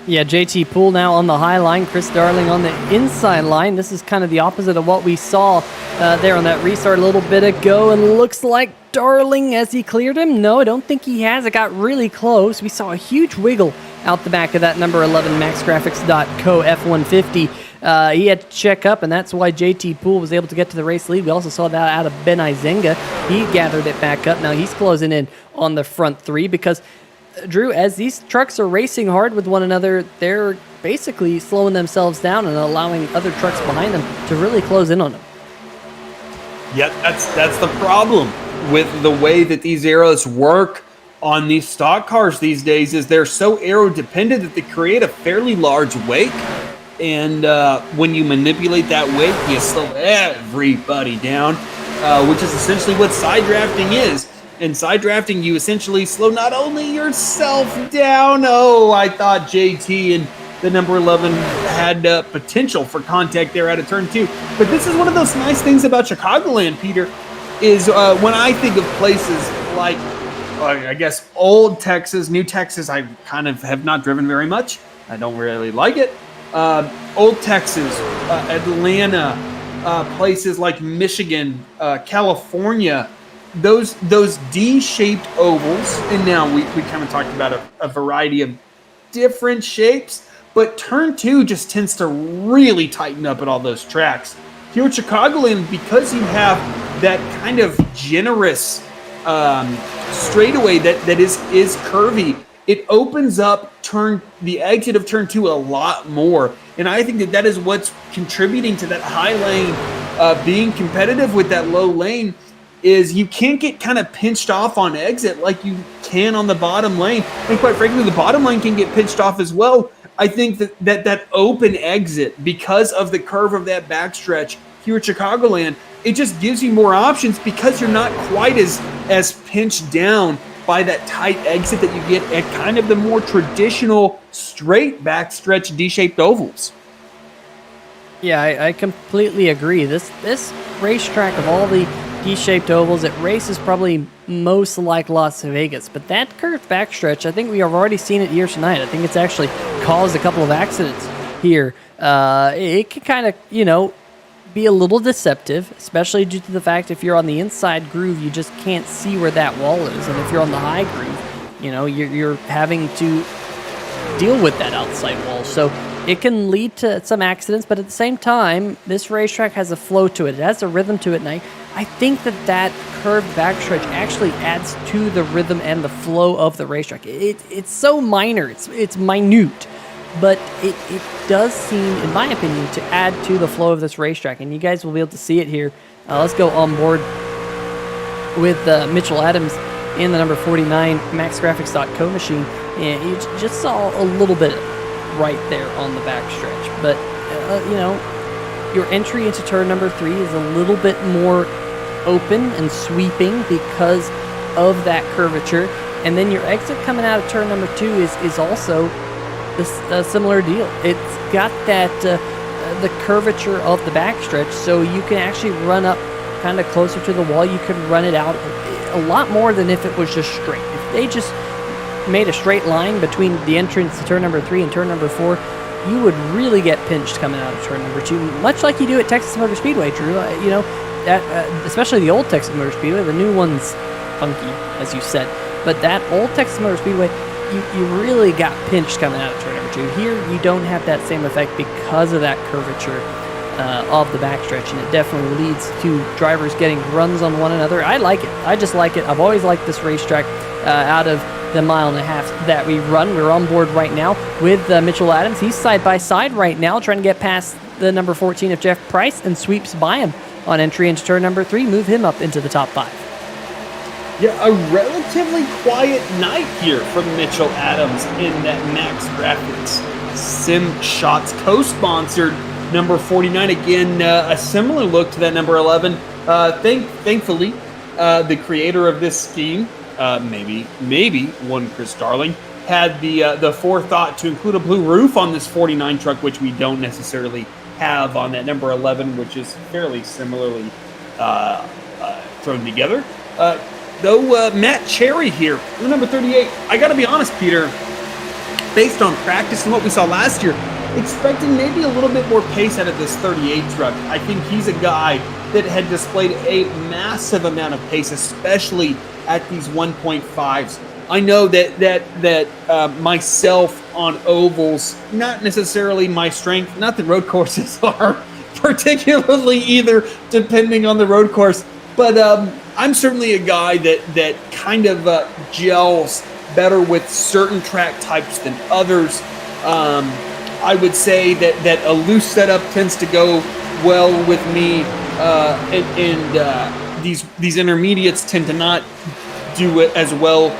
Yeah, JT Poole now on the high line, Chris Darling on the inside line. This is kind of the opposite of what we saw there on that restart a little bit ago, and looks like Darling, has he cleared him? No, I don't think he has. It got really close. We saw a huge wiggle out the back of that number 11 MaxGrafix.co F-150. He had to check up, and that's why JT Poole was able to get to the race lead. We also saw that out of Ben Izinga. He gathered it back up. Now he's closing in on the front 3 because, Drew, as these trucks are racing hard with one another, they're basically slowing themselves down and allowing other trucks behind them to really close in on them. Yeah, that's the problem with the way that these aeros work on these stock cars these days, is they're so aero dependent that they create a fairly large wake. And when you manipulate that wake, you slow everybody down, which is essentially what side drafting is. In side drafting, you essentially slow not only yourself down. Oh, I thought JT and the number 11 had potential for contact there out of turn 2. But this is one of those nice things about Chicagoland, Peter, is when I think of places like, I guess, old Texas, new Texas, I kind of have not driven very much. I don't really like it. Old Texas, Atlanta, places like Michigan, California, those D-shaped ovals, and now we kind of talked about a variety of different shapes, but turn 2 just tends to really tighten up at all those tracks. Here at Chicagoland, because you have that kind of generous straightaway that is curvy, it opens up the exit of turn 2 a lot more. And I think that is what's contributing to that high lane being competitive with that low lane, is you can't get kind of pinched off on exit like you can on the bottom lane. And quite frankly, the bottom lane can get pinched off as well. I think that open exit, because of the curve of that backstretch here at Chicagoland, it just gives you more options because you're not quite as pinched down by that tight exit that you get at kind of the more traditional straight backstretch D-shaped ovals. Yeah, I completely agree. This racetrack, of all the D-shaped ovals, it races probably most like Las Vegas, but that curved backstretch, I think we have already seen it here tonight. I think it's actually caused a couple of accidents here. It can kind of, be a little deceptive, especially due to the fact if you're on the inside groove, you just can't see where that wall is, and if you're on the high groove, you're having to deal with that outside wall. So it can lead to some accidents, but at the same time, this racetrack has a flow to it. It has a rhythm to it, and I think that curved backstretch actually adds to the rhythm and the flow of the racetrack. It's so minor, it's minute, but it does seem, in my opinion, to add to the flow of this racetrack, and you guys will be able to see it here. Let's go on board with Mitchell Adams in the number 49 MaxGrafix.co machine, and you just saw a little bit right there on the backstretch, but your entry into turn number 3 is a little bit more open and sweeping because of that curvature, and then your exit coming out of turn number 2 is also a similar deal. It's got that the curvature of the backstretch, so you can actually run up kind of closer to the wall. You could run it out a lot more than if it was just straight. If they just made a straight line between the entrance to turn number 3 and turn number 4, you would really get pinched coming out of turn number 2, much like you do at Texas Motor Speedway, Drew. Especially the old Texas Motor Speedway. The new one's funky, as you said, but that old Texas Motor Speedway, you really got pinched coming out of turn number 2. Here, you don't have that same effect because of that curvature of the backstretch, and it definitely leads to drivers getting runs on one another. I like it. I just like it. I've always liked this racetrack out of the mile and a half that we run. We're on board right now with Mitchell Adams. He's side by side right now, trying to get past the number 14 of Jeff Price, and sweeps by him on entry into turn number 3, move him up into the top 5. Yeah, a relatively quiet night here from Mitchell Adams in that MaxGrafix Sim Shots co-sponsored number 49. Again, a similar look to that number 11. Thankfully, the creator of this scheme, maybe one Chris Darling, had the forethought to include a blue roof on this 49 truck, which we don't necessarily have on that number 11, which is fairly similarly thrown together. Though Matt Cherry here, the number 38, I got to be honest, Peter, based on practice and what we saw last year, expecting maybe a little bit more pace out of this 38 truck. I think he's a guy that had displayed a massive amount of pace, especially at these 1.5s. I know that myself on ovals, not necessarily my strength, not that road courses are particularly either, depending on the road course, but I'm certainly a guy that kind of gels better with certain track types than others. I would say that a loose setup tends to go well with me, and these intermediates tend to not do it as well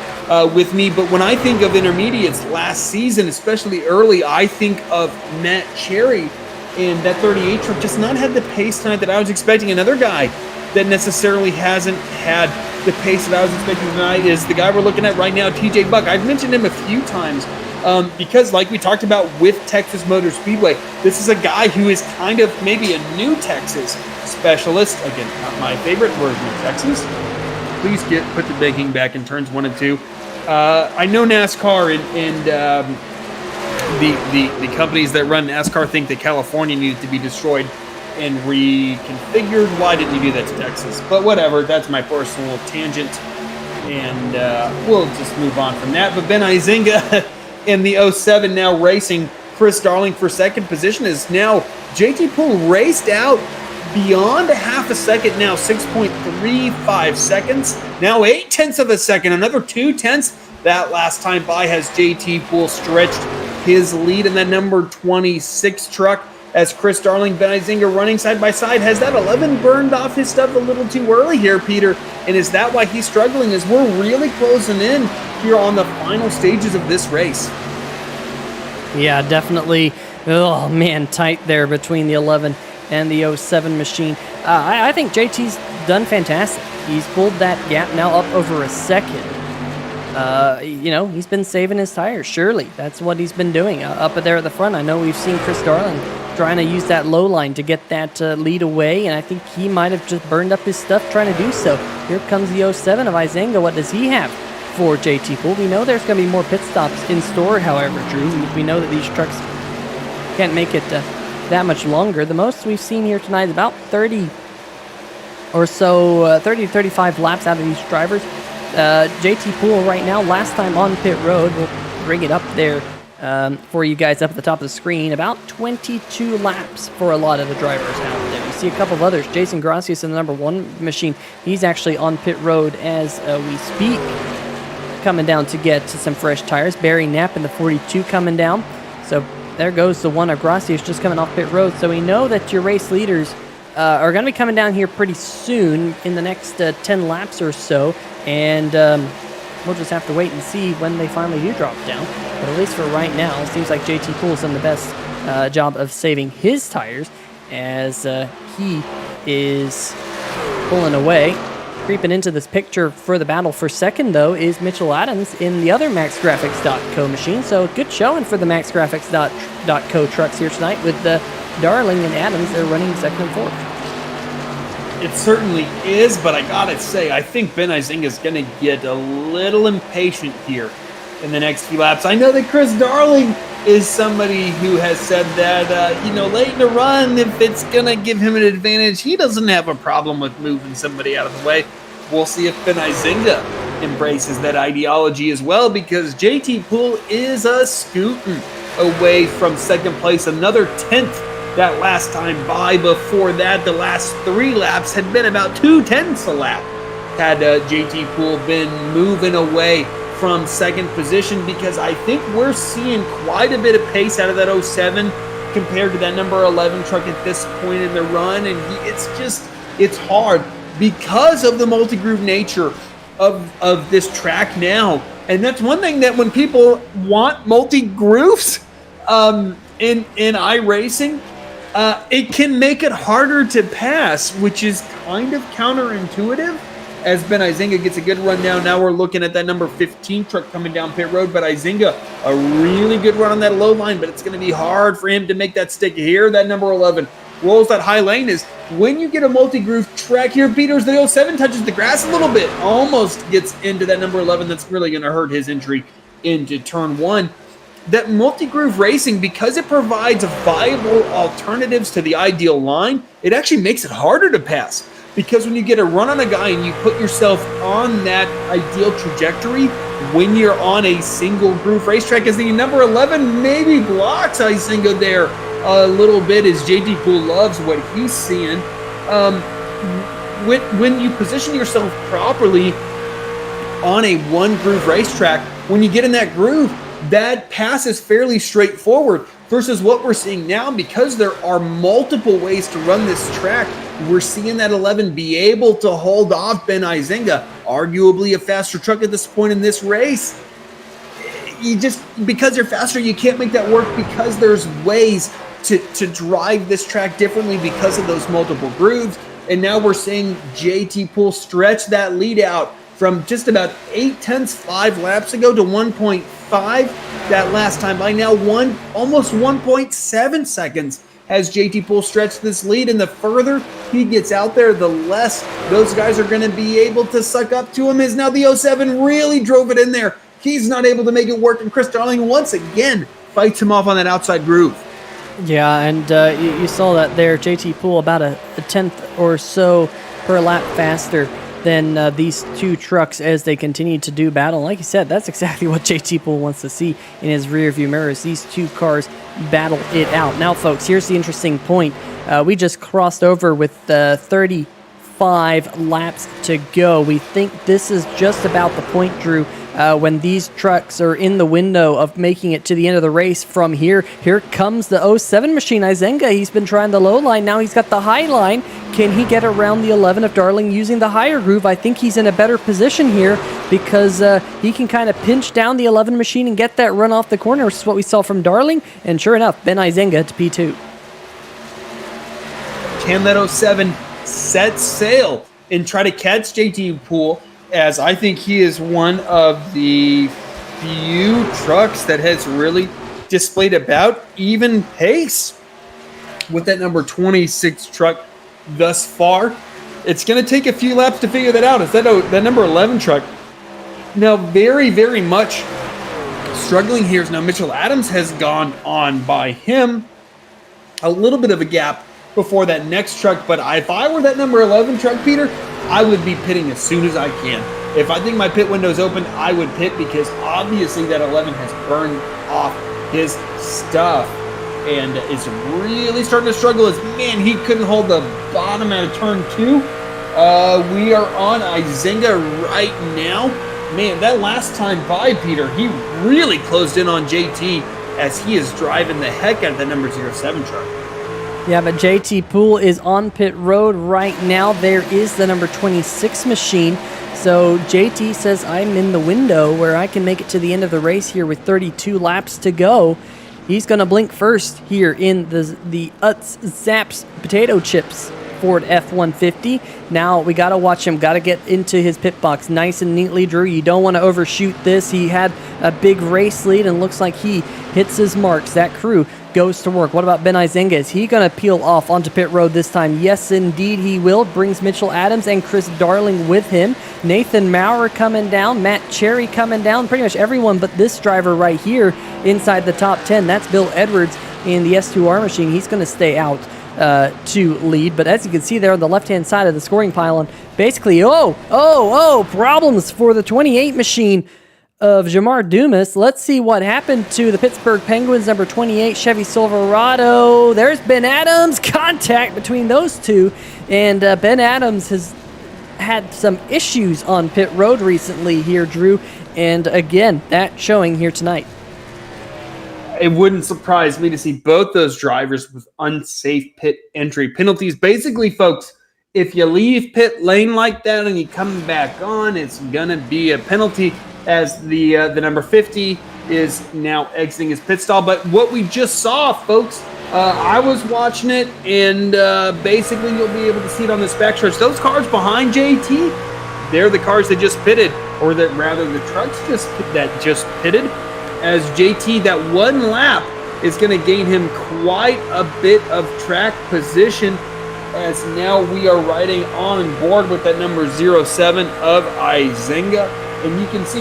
with me. But when I think of intermediates last season, especially early, I think of Matt Cherry in that 38 truck just not had the pace tonight that I was expecting. Another guy that necessarily hasn't had the pace that I was expecting tonight is the guy we're looking at right now, TJ Buck. I've mentioned him a few times because, like we talked about with Texas Motor Speedway, this is a guy who is kind of maybe a new Texas specialist. Again, not my favorite version of Texas. Please put the banking back in turns 1 and 2. I know NASCAR and the companies that run NASCAR think that California needed to be destroyed and reconfigured. Why didn't you do that to Texas? But whatever, that's my personal tangent, and we'll just move on from that. But Ben Izinga in the 07 now racing Chris Darling for second position is now JT Poole raced out beyond a half a second now, 6.35 seconds. Now 0.8 of a second, another 0.2. that last time by has JT Poole stretched his lead in that number 26 truck as Chris Darling, Ben Izinga running side by side. Has that 11 burned off his stuff a little too early here, Peter? And is that why he's struggling as we're really closing in here on the final stages of this race? Yeah, definitely. Oh, man, tight there between the 11 and the 07 machine. I think JT's done fantastic. He's pulled that gap now up over a second. He's been saving his tires, surely. That's what he's been doing up there at the front. I know we've seen Chris Darling trying to use that low line to get that lead away, and I think he might have just burned up his stuff trying to do so. Here comes the 07 of Izinga. What does he have for JT Poole? We know there's going to be more pit stops in store, however, Drew. We know that these trucks can't make it that much longer. The most we've seen here tonight is about 30 or so, 30 to 35 laps out of these drivers. JT Poole right now, last time on pit road, we'll bring it up there for you guys up at the top of the screen, about 22 laps for a lot of the drivers out there. You see a couple of others. Jason Gracias in the number 1 machine, he's actually on pit road as we speak, coming down to get some fresh tires. Barry Knapp in the 42 coming down. So there goes the one of Gracias just coming off pit road. So we know that your race leaders are going to be coming down here pretty soon in the next 10 laps or so. And we'll just have to wait and see when they finally do drop down. But at least for right now, it seems like JT Poole's done the best job of saving his tires as he is pulling away. Creeping into this picture for the battle for second, though, is Mitchell Adams in the other MaxGrafix.co machine. So good showing for the MaxGrafix.co trucks here tonight with Darling and Adams. They're running second and fourth. It certainly is, but I gotta say, I think Ben Izinga is gonna get a little impatient here in the next few laps. I know that Chris Darling is somebody who has said that, late in the run, if it's gonna give him an advantage, he doesn't have a problem with moving somebody out of the way. We'll see if Ben Izinga embraces that ideology as well, because JT Poole is a scooting away from second place, another 10th that last time by. Before that, the last 3 laps had been about 2/10 a lap had JT Poole been moving away from second position, because I think we're seeing quite a bit of pace out of that 07 compared to that number 11 truck at this point in the run. And it's hard because of the multi-groove nature of this track now. And that's one thing that when people want multi-grooves in iRacing, it can make it harder to pass, which is kind of counterintuitive. As Ben Izinga gets a good run down, now we're looking at that number 15 truck coming down pit road. But Izinga, a really good run on that low line, but it's going to be hard for him to make that stick here. That number 11 rolls that high lane. Is when you get a multi-groove track here, Peters, the 07 touches the grass a little bit, almost gets into that number 11. That's really going to hurt his entry into turn 1. That multi-groove racing, because it provides viable alternatives to the ideal line, it actually makes it harder to pass. Because when you get a run on a guy and you put yourself on that ideal trajectory, when you're on a single groove racetrack, as the number 11 maybe blocks Izinga there a little bit, as JT Poole loves what he's seeing. When you position yourself properly on a one groove racetrack, when you get in that groove, that pass is fairly straightforward versus what we're seeing now. Because there are multiple ways to run this track, we're seeing that 11 be able to hold off Ben Izinga, arguably a faster truck at this point in this race. Because you're faster, you can't make that work, because there's ways to drive this track differently because of those multiple grooves. And now we're seeing JT Poole stretch that lead out from just about 0.8 5 laps ago to 1.5 that last time by. Now almost 1.7 seconds has JT Poole stretched this lead, and the further he gets out there, the less those guys are going to be able to suck up to him. As now the 07 really drove it in there. He's not able to make it work, and Chris Darling once again fights him off on that outside groove. Yeah, and you saw that there. JT Poole about a tenth or so per lap faster than these two trucks as they continue to do battle. Like you said, that's exactly what JT Poole wants to see in his rear view mirrors. These two cars battle it out. Now, folks, here's the interesting point. We just crossed over with 35 laps to go. We think this is just about the point, Drew, when these trucks are in the window of making it to the end of the race from here. Here comes the 07 machine, Izenga. He's been trying the low line. Now he's got the high line. Can he get around the 11 of Darling using the higher groove? I think he's in a better position here because he can kind of pinch down the 11 machine and get that run off the corner, which is what we saw from Darling. And sure enough, Ben Izenga to P2. Can that 07 set sail and try to catch JT Poole, as I think he is one of the few trucks that has really displayed about even pace with that number 26 truck thus far. It's going to take a few laps to figure that out. Is that number 11 truck now very, very much struggling here? Now Mitchell Adams has gone on by him. A little bit of a gap before that next truck, but if I were that number 11 truck, Peter, I would be pitting as soon as I can. If I think my pit window's open, I would pit because obviously that 11 has burned off his stuff and is really starting to struggle as, man, he couldn't hold the bottom out of turn 2. We are on Izenga right now. Man, that last time by, Peter, he really closed in on JT as he is driving the heck out of the number 07 truck. Yeah, but JT Poole is on pit road right now. There is the number 26 machine. So JT says, I'm in the window where I can make it to the end of the race here with 32 laps to go. He's going to blink first here in the Utz Zaps potato chips Ford F-150. Now we got to watch him, got to get into his pit box nice and neatly, Drew. You don't want to overshoot this. He had a big race lead and looks like he hits his marks. That crew goes to work. What about Ben Izenga? Is he going to peel off onto pit road this time? Yes, indeed he will. Brings Mitchell Adams and Chris Darling with him. Nathan Maurer coming down. Matt Cherry coming down. Pretty much everyone but this driver right here inside the top 10. That's Bill Edwards in the S2R machine. He's going to stay out to lead. But as you can see there on the left-hand side of the scoring pylon, basically, problems for the 28 machine of Jamar Dumas. Let's see what happened to the Pittsburgh Penguins number 28 Chevy Silverado. There's Ben Adams. Contact between those two, and Ben Adams has had some issues on pit road recently here, Drew, and again, that showing here tonight. It wouldn't surprise me to see both those drivers with unsafe pit entry penalties. Basically, folks, if you leave pit lane like that and you come back on, it's going to be a penalty, as the number 50 is now exiting his pit stall. But what we just saw, folks, I was watching it, and basically you'll be able to see it on this backstretch. Those cars behind JT, they're the cars that just pitted, or that rather the trucks that just pitted, as JT, that one lap is going to gain him quite a bit of track position, as now we are riding on board with that number 07 of Izenga. And you can see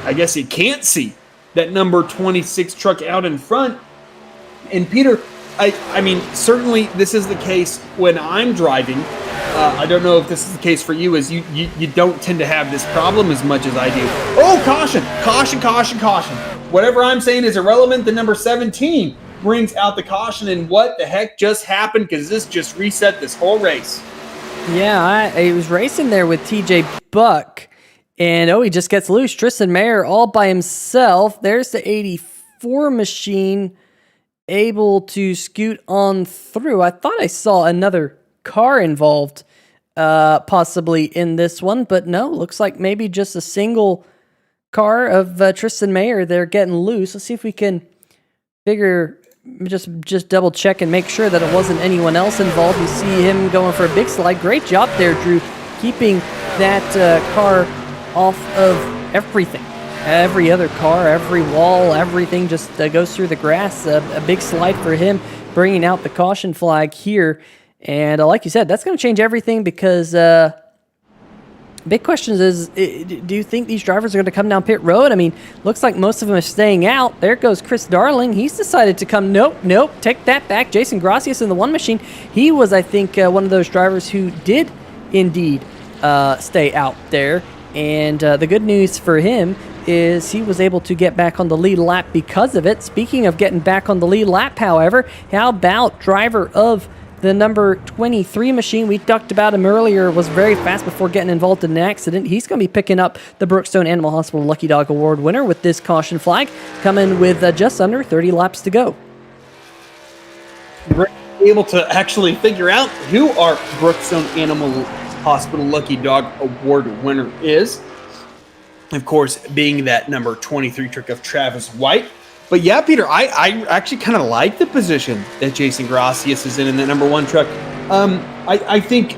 I guess you can't see that number 26 truck out in front. And Peter, I mean, certainly this is the case when I'm driving. I don't know if this is the case for you, as you don't tend to have this problem as much as I do. Oh, caution, caution, caution, caution. Whatever I'm saying is irrelevant. The number 17 brings out the caution, and what the heck just happened? Because this just reset this whole race. Yeah, I was racing there with TJ Buck, and he just gets loose. Tristan Mayer all by himself. There's the 84 machine able to scoot on through. I thought I saw another car involved possibly in this one, but no, looks like maybe just a single car of Tristan Mayer. They're getting loose. Let's see if we can just double check and make sure that it wasn't anyone else involved. You see him going for a big slide. Great job there, Drew, keeping that car off of everything. Every other car, every wall, everything just goes through the grass. A big slide for him, bringing out the caution flag here. And like you said, that's going to change everything, because big question is, do you think these drivers are going to come down pit road? I mean, looks like most of them are staying out. There goes Chris Darling. He's decided to come. Nope, take that back. Jason Gracias in the one machine. He was, I think, one of those drivers who did indeed stay out there. And the good news for him is he was able to get back on the lead lap because of it. Speaking of getting back on the lead lap, however, how about driver of The number 23 machine, we talked about him earlier, was very fast before getting involved in an accident. He's going to be picking up the Brookstone Animal Hospital Lucky Dog Award winner with this caution flag, coming with just under 30 laps to go. We're able to actually figure out who our Brookstone Animal Hospital Lucky Dog Award winner is. Of course, being that number 23 truck of Travis White. But yeah, Peter, I actually kind of like the position that Jason Gracias is in that number 1 truck. I think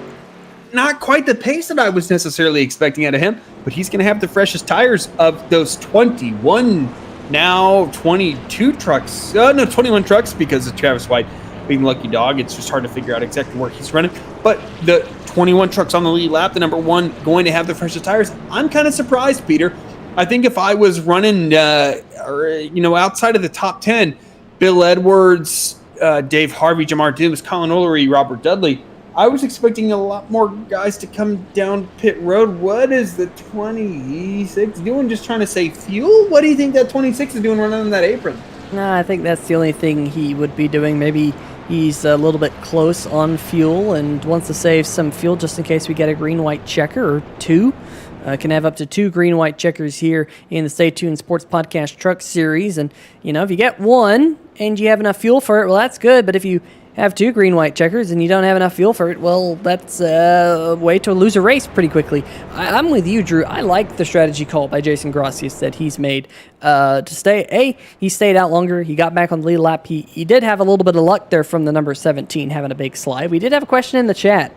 not quite the pace that I was necessarily expecting out of him, but he's going to have the freshest tires of those 21, now 22 trucks. No, 21 trucks because of Travis White being Lucky Dog. It's just hard to figure out exactly where he's running. But the 21 trucks on the lead lap, the number 1 going to have the freshest tires. I'm kind of surprised, Peter. I think if I was running, outside of the top 10, Bill Edwards, Dave Harvey, Jamar Dooms, Colin O'Leary, Robert Dudley, I was expecting a lot more guys to come down pit road. What is the 26 doing? Just trying to save fuel? What do you think that 26 is doing running on that apron? I think that's the only thing he would be doing. Maybe he's a little bit close on fuel and wants to save some fuel just in case we get a green-white checker or 2. Can have up to 2 green-white checkers here in the Stay Tuned Sports Podcast Truck Series. And, if you get 1 and you have enough fuel for it, well, that's good. But if you have 2 green-white checkers and you don't have enough fuel for it, well, that's a way to lose a race pretty quickly. I'm with you, Drew. I like the strategy call by Jason Gracias that he's made to stay. He stayed out longer. He got back on the lead lap. He did have a little bit of luck there from the number 17 having a big slide. We did have a question in the chat.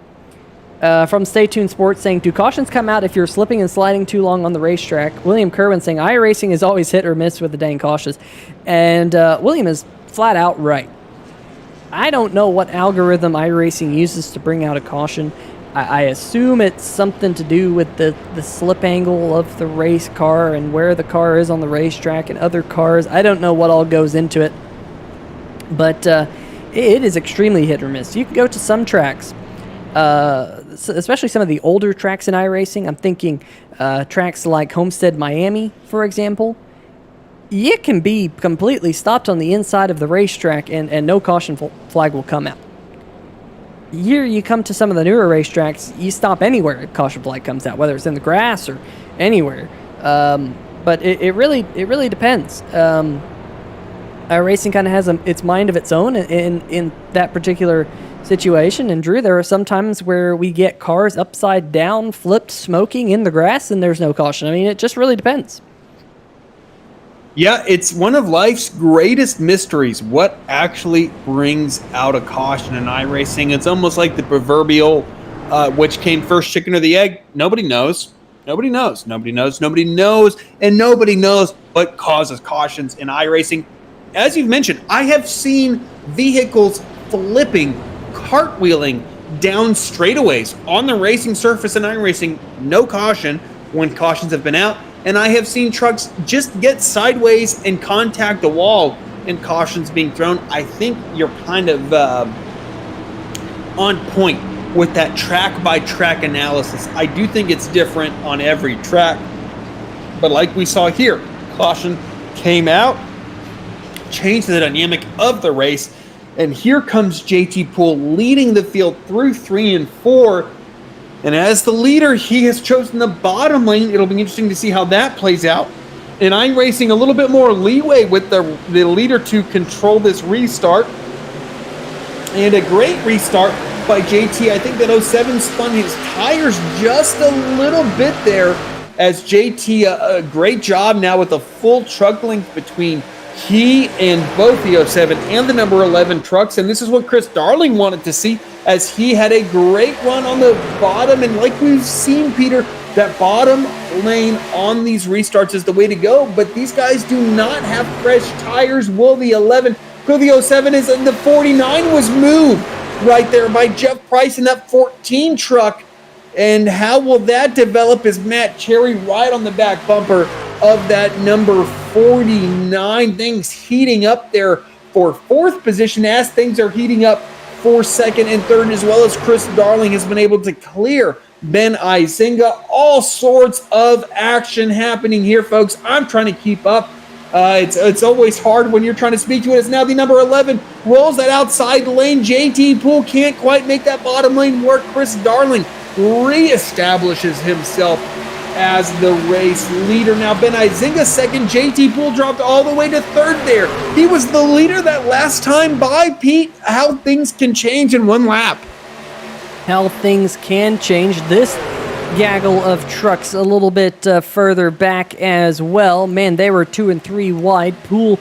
From Stay Tuned Sports saying, do cautions come out if you're slipping and sliding too long on the racetrack? William Kerwin saying, iRacing is always hit or miss with the dang cautions. And William is flat out right. I don't know what algorithm iRacing uses to bring out a caution. I assume it's something to do with the slip angle of the race car and where the car is on the racetrack and other cars. I don't know what all goes into it. But it is extremely hit or miss. You can go to some tracks. Especially some of the older tracks in iRacing. I'm thinking tracks like Homestead, Miami, for example. You can be completely stopped on the inside of the racetrack and no caution flag will come out. Here you come to some of the newer racetracks, you stop anywhere a caution flag comes out, whether it's in the grass or anywhere. But it really depends. iRacing kind of has its mind of its own in that particular situation. And Drew, there are some times where we get cars upside down, flipped, smoking in the grass, and there's no caution. I mean, it just really depends. Yeah, it's one of life's greatest mysteries. What actually brings out a caution in iRacing? It's almost like the proverbial, which came first, chicken or the egg? Nobody knows. Nobody knows. Nobody knows. Nobody knows. And nobody knows what causes cautions in iRacing. As you've mentioned, I have seen vehicles flipping, cartwheeling down straightaways on the racing surface in iRacing, no caution when cautions have been out. And I have seen trucks just get sideways and contact the wall and cautions being thrown. I think you're kind of on point with that track-by-track analysis. I do think it's different on every track. But like we saw here, caution came out, changed the dynamic of the race. And here comes JT Poole leading the field through 3 and 4. And as the leader, he has chosen the bottom lane. It'll be interesting to see how that plays out. And I'm racing a little bit more leeway with the leader to control this restart. And a great restart by JT. I think that 07 spun his tires just a little bit there as JT, a great job now with a full truck length between he and both the 07 and the number 11 trucks. And this is what Chris Darling wanted to see, as he had a great run on the bottom. And like we've seen, Peter, that bottom lane on these restarts is the way to go. But these guys do not have fresh tires. Will the 11, will the 07 is, and the 49 was moved right there by Jeff Price in that 14 truck. And how will that develop as Matt Cherry right on the back bumper of that number 49? Things heating up there for 4th position as things are heating up for 2nd and 3rd, as well as Chris Darling has been able to clear Ben Izinga. All sorts of action happening here, folks. I'm trying to keep up It's always hard when you're trying to speak to it. It's now the number 11. Rolls that outside lane. JT Poole can't quite make that bottom lane work. Chris Darling reestablishes himself as the race leader. Now Ben Izinga second. JT Poole dropped all the way to third there. He was the leader that last time by. Pete, how things can change in one lap. How things can change. This gaggle of trucks a little bit further back as well. Man, they were 2 and 3 wide. Poole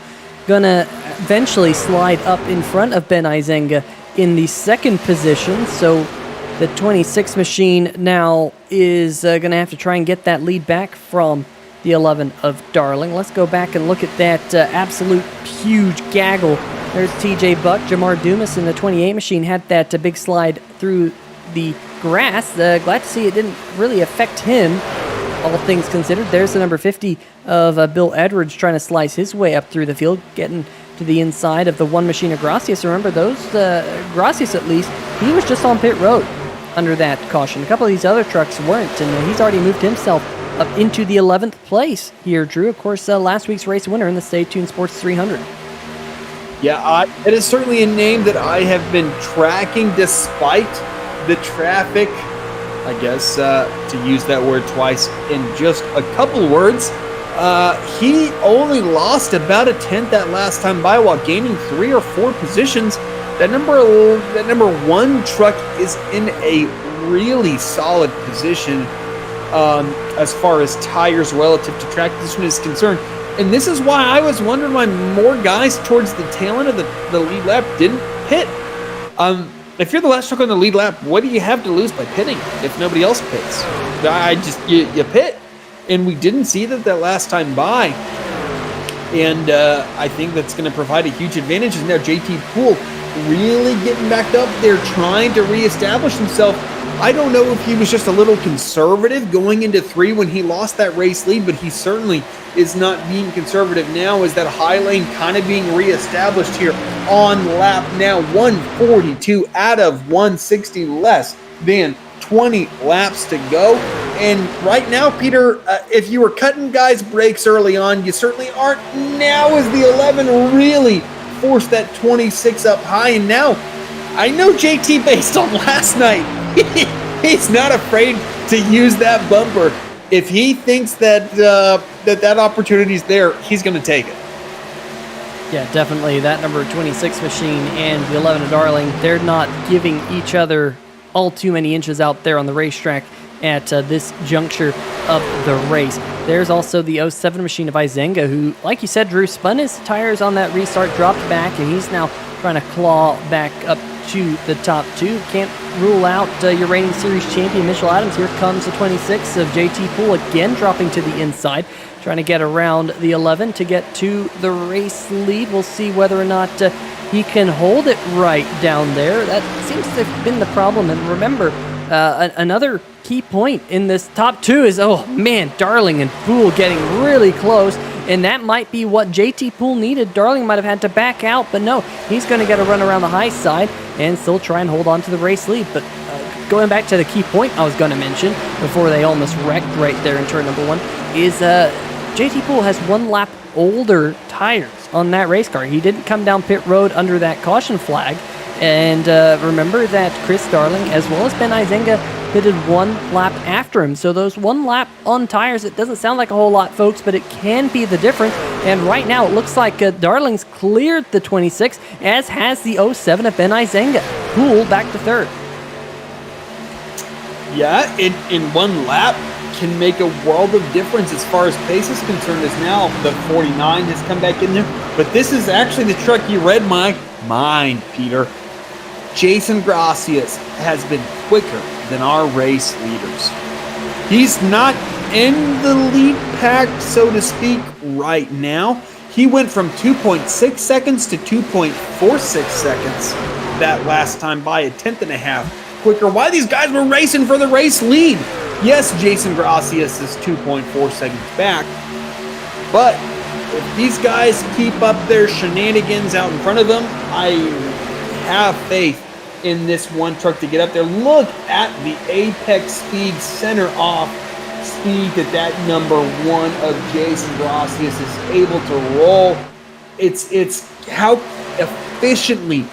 gonna eventually slide up in front of Ben Izenga in the second position. So the 26 machine now is gonna have to try and get that lead back from the 11 of Darling. Let's go back and look at that absolute huge gaggle. There's TJ Buck. Jamar Dumas in the 28 machine had that big slide through the grass. Glad to see it didn't really affect him, all things considered. There's the number 50 of Bill Edwards trying to slice his way up through the field, getting to the inside of the one machine of Gracias. Remember, those Gracias, at least, he was just on pit road under that caution. A couple of these other trucks weren't, and he's already moved himself up into the 11th place here, Drew. Of course, last week's race winner in the Stay Tuned Sports 300. Yeah, it is certainly a name that I have been tracking despite the traffic, I guess, to use that word twice in just a couple words. He only lost about a tenth that last time by while gaining 3 or 4 positions. That number 1 truck is in a really solid position as far as tires relative to track position is concerned. And this is why I was wondering why more guys towards the tail end of the lead lap didn't pit. If you're the last truck on the lead lap, what do you have to lose by pitting if nobody else pits? You pit. And we didn't see that last time by. And I think that's going to provide a huge advantage. And now JT Poole really getting back up there, trying to reestablish himself. I don't know if he was just a little conservative going into 3 when he lost that race lead, but he certainly is not being conservative now as that high lane kind of being reestablished here on lap now 142 out of 160, less than 20 laps to go. And right now, Peter, if you were cutting guys' brakes early on, you certainly aren't. Now as the 11 really forced that 26 up high, and now I know JT based on last night. He's not afraid to use that bumper. If he thinks that that opportunity's there, he's going to take it. Yeah, definitely. That number 26 machine and the 11 of Darling, they're not giving each other all too many inches out there on the racetrack at this juncture of the race. There's also the 07 machine of Izenga, who, like you said, Drew, spun his tires on that restart, dropped back, and he's now trying to claw back up to the top 2. Can't rule out your reigning series champion, Mitchell Adams. Here comes the 26 of JT Poole, again dropping to the inside, trying to get around the 11 to get to the race lead. We'll see whether or not he can hold it right down there. That seems to have been the problem. And remember, another key point in this top 2 is, oh man, Darling and Poole getting really close. And that might be what JT Poole needed. Darling might have had to back out, but no, he's going to get a run around the high side and still try and hold on to the race lead. But going back to the key point I was going to mention before they almost wrecked right there in turn number 1 is JT Poole has 1 lap older tires on that race car. He didn't come down pit road under that caution flag. And remember that Chris Darling as well as Ben Izenga pitted 1 lap after him. So those 1 lap on tires, it doesn't sound like a whole lot, folks, but it can be the difference. And right now it looks like Darling's cleared the 26, as has the 07 of Ben Izenga. Poole back to 3rd. Yeah, in 1 lap can make a world of difference as far as pace is concerned, as now the 49 has come back in there. But this is actually the truck you read my mind, Peter. Jason Gracias has been quicker than our race leaders. He's not in the lead pack, so to speak, right now. He went from 2.6 seconds to 2.46 seconds that last time, by a tenth and a half quicker. Why these guys were racing for the race lead? Yes, Jason Gracias is 2.4 seconds back, but if these guys keep up their shenanigans out in front of them, I have faith in this one truck to get up there. Look at the Apex Speed center off speed that number 1 of Jason Gracias is able to roll. It's how efficiently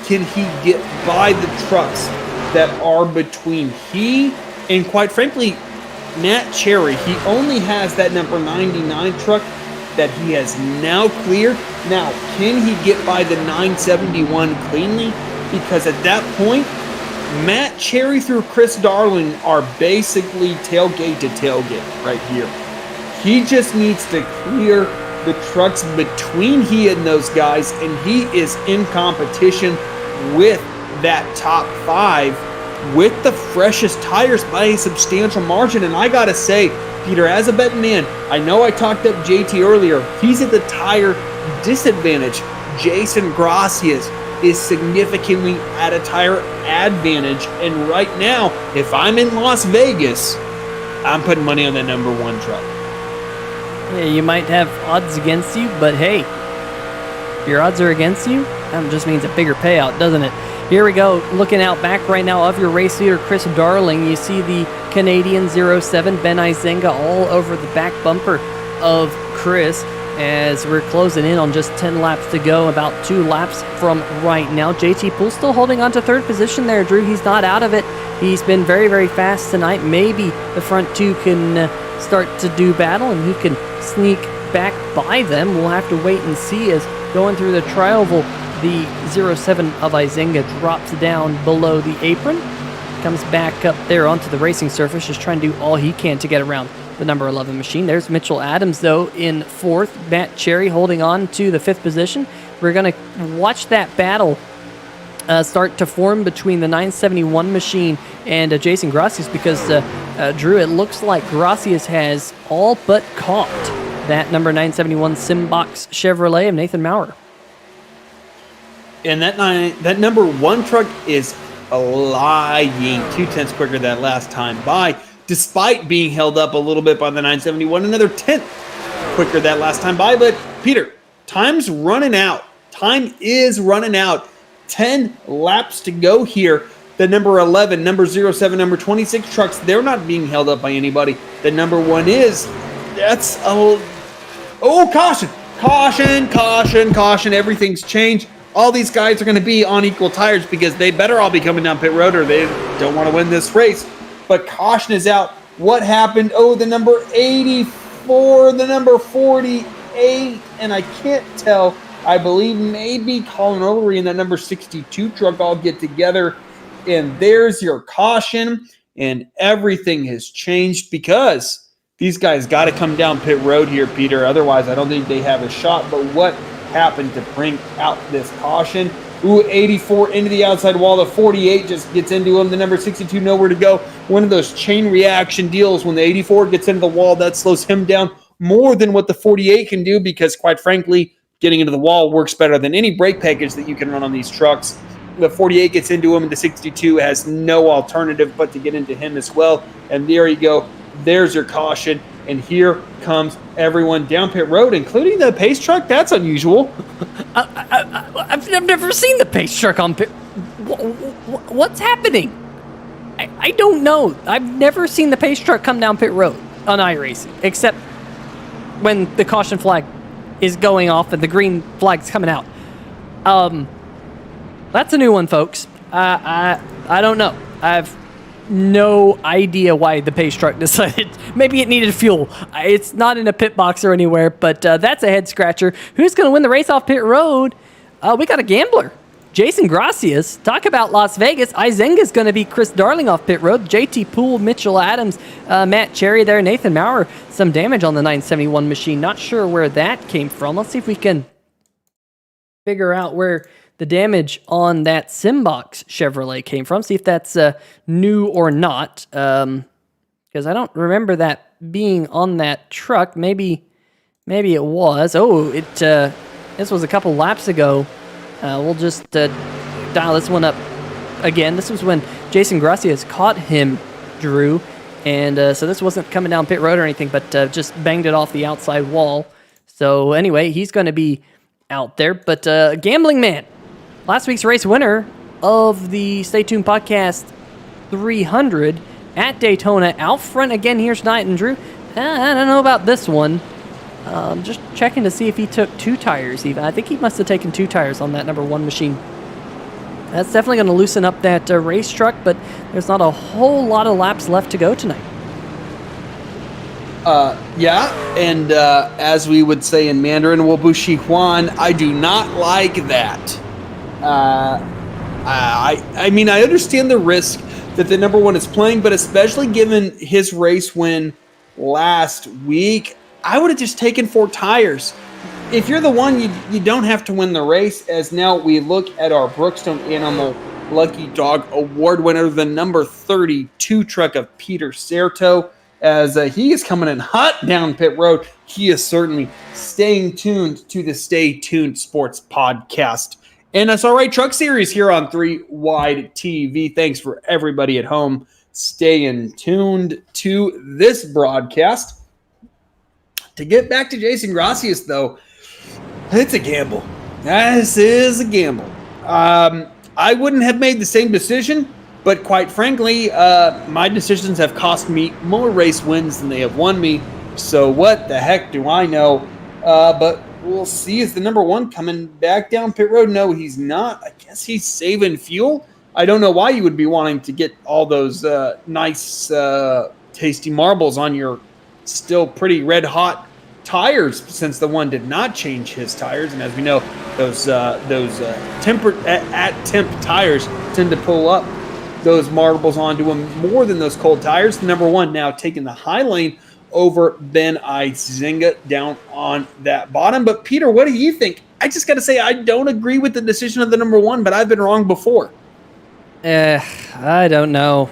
can he get by the trucks that are between he and, quite frankly, Nat Cherry. He only has that number 99 truck that he has now cleared. Now, can he get by the 971 cleanly? Because at that point, Matt Cherry through Chris Darling are basically tailgate to tailgate right here. He just needs to clear the trucks between he and those guys, and he is in competition with that top 5 with the freshest tires by a substantial margin. And I gotta say, Peter, as a betting man, I know I talked up JT earlier. He's at the tire disadvantage. Jason Gracias is significantly at a tire advantage. And right now, if I'm in Las Vegas, I'm putting money on that number 1 truck. Yeah, you might have odds against you, but hey, if your odds are against you, that just means a bigger payout, doesn't it? Here we go, looking out back right now of your race leader, Chris Darling. You see the Canadian 07, Ben Izenga, all over the back bumper of Chris as we're closing in on just 10 laps to go, about 2 laps from right now. JT Poole still holding on to 3rd position there, Drew. He's not out of it. He's been very, very fast tonight. Maybe the front 2 can start to do battle and he can sneak back by them. We'll have to wait and see as going through the tri-oval, the 07 of Izenga drops down below the apron, comes back up there onto the racing surface, just trying to do all he can to get around the number 11 machine. There's Mitchell Adams, though, in 4th. Matt Cherry holding on to the 5th position. We're going to watch that battle start to form between the 971 machine and Jason Gracias, because, Drew, it looks like Gracias has all but caught that number 971 Simbox Chevrolet of Nathan Maurer. And that number 1 truck is lying 2/10 quicker that last time by, despite being held up a little bit by the 971, another 10th quicker that last time by. But Peter, time's running out. Time is running out. 10 laps to go here. The number 11, number 07, number 26 trucks, they're not being held up by anybody. The number 1 is. That's a... Oh, caution! Caution, caution, caution. Everything's changed. All these guys are going to be on equal tires because they better all be coming down pit road or they don't want to win this race. But caution is out. What happened? Oh, the number 84, the number 48, and I can't tell. I believe maybe Colin O'Leary and that number 62 truck all get together, and there's your caution, and everything has changed because these guys got to come down pit road here, Peter. Otherwise, I don't think they have a shot. But what happened to bring out this caution? Ooh, 84 into the outside wall. The 48 just gets into him. The number 62 nowhere to go. One of those chain reaction deals. When the 84 gets into the wall, that slows him down more than what the 48 can do because, quite frankly, getting into the wall works better than any brake package that you can run on these trucks. The 48 gets into him, and the 62 has no alternative but to get into him as well. And there you go. There's your caution. And here comes everyone down pit road, including the pace truck. That's unusual. I've never seen the pace truck on pit. What's happening? I don't know. I've never seen the pace truck come down pit road on iRacing, except when the caution flag is going off and the green flag's coming out. That's a new one, folks. I don't know. I've no idea why the pace truck decided maybe it needed fuel. It's not in a pit box or anywhere, but that's a head scratcher. Who's going to win the race off pit road? We got a gambler, Jason Gracias. Talk about Las Vegas. Izenga's going to be Chris Darling off pit road. JT Poole, Mitchell Adams, Matt Cherry there, Nathan Maurer. Some damage on the 971 machine. Not sure where that came from. Let's see if we can figure out where the damage on that Simbox Chevrolet came from. See if that's new or not. Because I don't remember that being on that truck. Maybe it was. Oh, this was a couple laps ago. We'll just dial this one up again. This was when Jason Gracias caught him, Drew. And so this wasn't coming down pit road or anything, but just banged it off the outside wall. So anyway, he's going to be out there. But Gambling Man, last week's race winner of the Stay Tuned Podcast 300, at Daytona. Out front again here tonight. And Drew, I don't know about this one. Just checking to see if he took 2 tires even. I think he must have taken 2 tires on that number 1 machine. That's definitely going to loosen up that race truck, but there's not a whole lot of laps left to go tonight. Yeah, and as we would say in Mandarin, Wabushi Huan, I do not like that. I mean, I understand the risk that the number 1 is playing, but especially given his race win last week, I would have just taken 4 tires. If you're the one, you don't have to win the race, as now we look at our Brookstone Animal Lucky Dog Award winner, the number 32 truck of Peter Certo. As he is coming in hot down pit road, he is certainly staying tuned to the Stay Tuned Sports Podcast. NSRA Truck Series here on 3 Wide TV. Thanks for everybody at home staying tuned to this broadcast. To get back to Jason Gracias, though, it's a gamble. This is a gamble. I wouldn't have made the same decision, but quite frankly, my decisions have cost me more race wins than they have won me. So what the heck do I know? But we'll see. Is the number 1 coming back down pit road? No, he's not. I guess he's saving fuel. I don't know why you would be wanting to get all those nice, tasty marbles on your still pretty red hot tires, since the 1 did not change his tires. And as we know, those tempered at temp tires tend to pull up those marbles onto him more than those cold tires. The number 1 now taking the high lane over Ben Izinga down on that bottom. But Peter, what do you think? I just got to say, I don't agree with the decision of the number 1, but I've been wrong before. I don't know.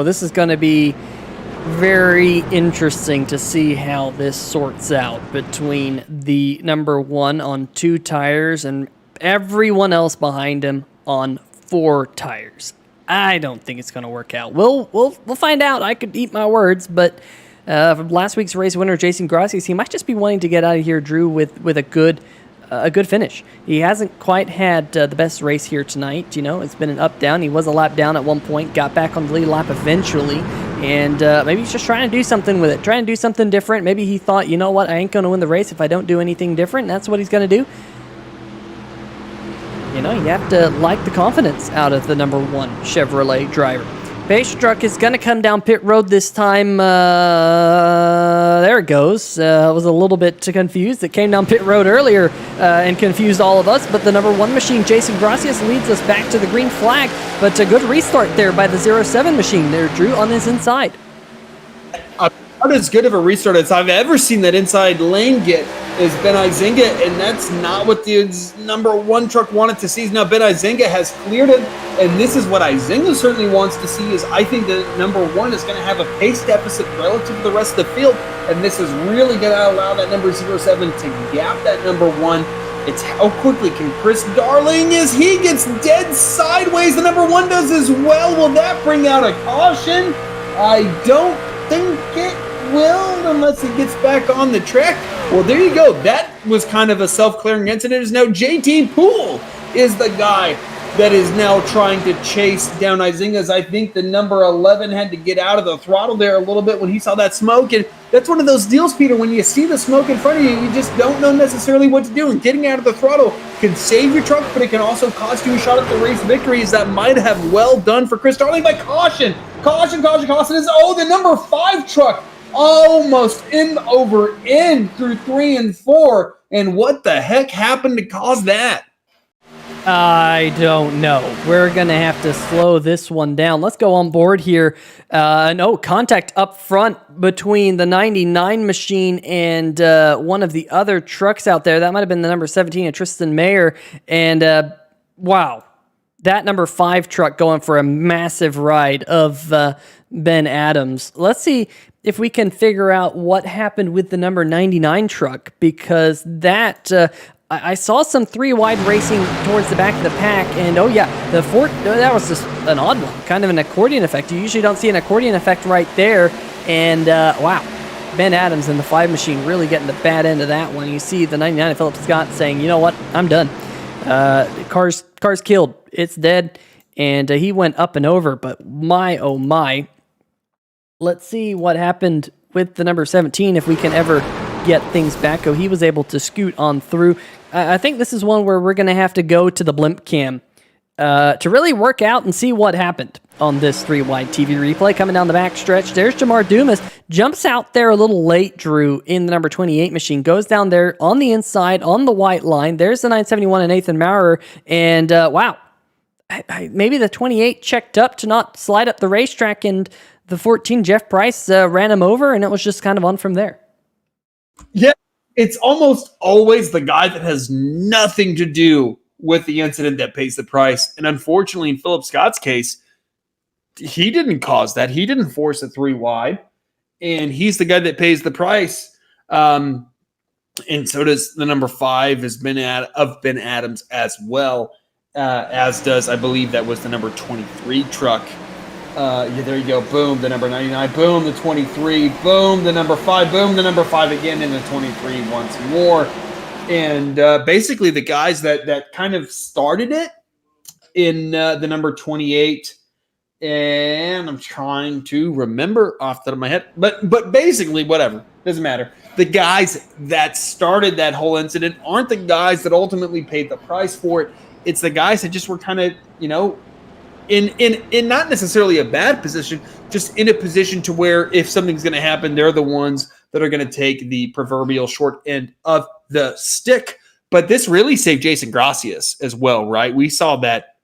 This is going to be very interesting to see how this sorts out between the number 1 on 2 tires and everyone else behind him on 4 tires. I don't think it's going to work out. We'll find out. I could eat my words, but from last week's race winner, Jason Gracias, he might just be wanting to get out of here, Drew, with a good finish. He hasn't quite had the best race here tonight. You know, it's been an up-down. He was a lap down at one point, got back on the lead lap eventually, and maybe he's just trying to do something with it, trying to do something different. Maybe he thought, you know what, I ain't going to win the race if I don't do anything different, and that's what he's going to do. You know, you have to like the confidence out of the number 1 Chevrolet driver. Base truck is going to come down pit road this time. There it goes. I was a little bit confused. It came down pit road earlier and confused all of us. But the number 1 machine, Jason Gracias, leads us back to the green flag. But a good restart there by the 07 machine there, Drew, on his inside. About as good of a restart as I've ever seen that inside lane get is Ben Izinga, and that's not what the number 1 truck wanted to see. Now Ben Izinga has cleared it, and this is what Izinga certainly wants to see. Is I think that number 1 is going to have a pace deficit relative to the rest of the field, and this is really going to allow that number 07 to gap that number 1. It's how quickly can Chris Darling, as he gets dead sideways. The number 1 does as well. Will that bring out a caution? I don't think it will, unless he gets back on the track. Well, there you go. That was kind of a self-clearing incident. Is now JT Poole is the guy that is now trying to chase down Izinga. I think the number 11 had to get out of the throttle there a little bit when he saw that smoke. And that's one of those deals, Peter, when you see the smoke in front of you, you just don't know necessarily what to do. And getting out of the throttle can save your truck, but it can also cost you a shot at the race victories that might have well done for Chris Darling. By caution is, the number 5 truck almost end over end through 3 and 4. And what the heck happened to cause that? I don't know. We're going to have to slow this one down. Let's go on board here. Contact up front between the 99 machine and one of the other trucks out there. That might have been the number 17 of Tristan Mayer. And wow, that number 5 truck going for a massive ride of Ben Adams. Let's see if we can figure out what happened with the number 99 truck, because that I saw some 3 wide racing towards the back of the pack, and the Ford, that was just an odd one, kind of an accordion effect. You usually don't see an accordion effect right there, and wow, Ben Adams and the 5 machine really getting the bad end of that one. You see the 99 of Philip Scott saying, you know what, I'm done. Car's killed, it's dead, and he went up and over, but my, oh my, let's see what happened with the number 17 if we can ever get things back. Oh, he was able to scoot on through. I think this is one where we're going to have to go to the blimp cam to really work out and see what happened on this 3-wide TV replay. Coming down the back stretch, there's Jamar Dumas. Jumps out there a little late, Drew, in the number 28 machine. Goes down there on the inside, on the white line. There's the 971 and Nathan Maurer. And wow, maybe the 28 checked up to not slide up the racetrack, and the 14 Jeff Price ran him over, and it was just kind of on from there. Yeah, it's almost always the guy that has nothing to do with the incident that pays the price. And unfortunately, in Philip Scott's case, he didn't cause that. He didn't force a 3-wide, and he's the guy that pays the price. And so does the number 5 of Ben Adams as well, as does, I believe that was the number 23 truck. Yeah, there you go. Boom, the number 99. Boom, the 23. Boom, the number 5. Boom, the number 5 again, and the 23 once more. And basically the guys that kind of started it in the number 28, and I'm trying to remember off the top of my head, but basically whatever, doesn't matter. The guys that started that whole incident aren't the guys that ultimately paid the price for it. It's the guys that just were kind of, in not necessarily a bad position, just in a position to where if something's going to happen, they're the ones that are going to take the proverbial short end of the stick. But this really saved Jason Gracias as well, right? We saw that,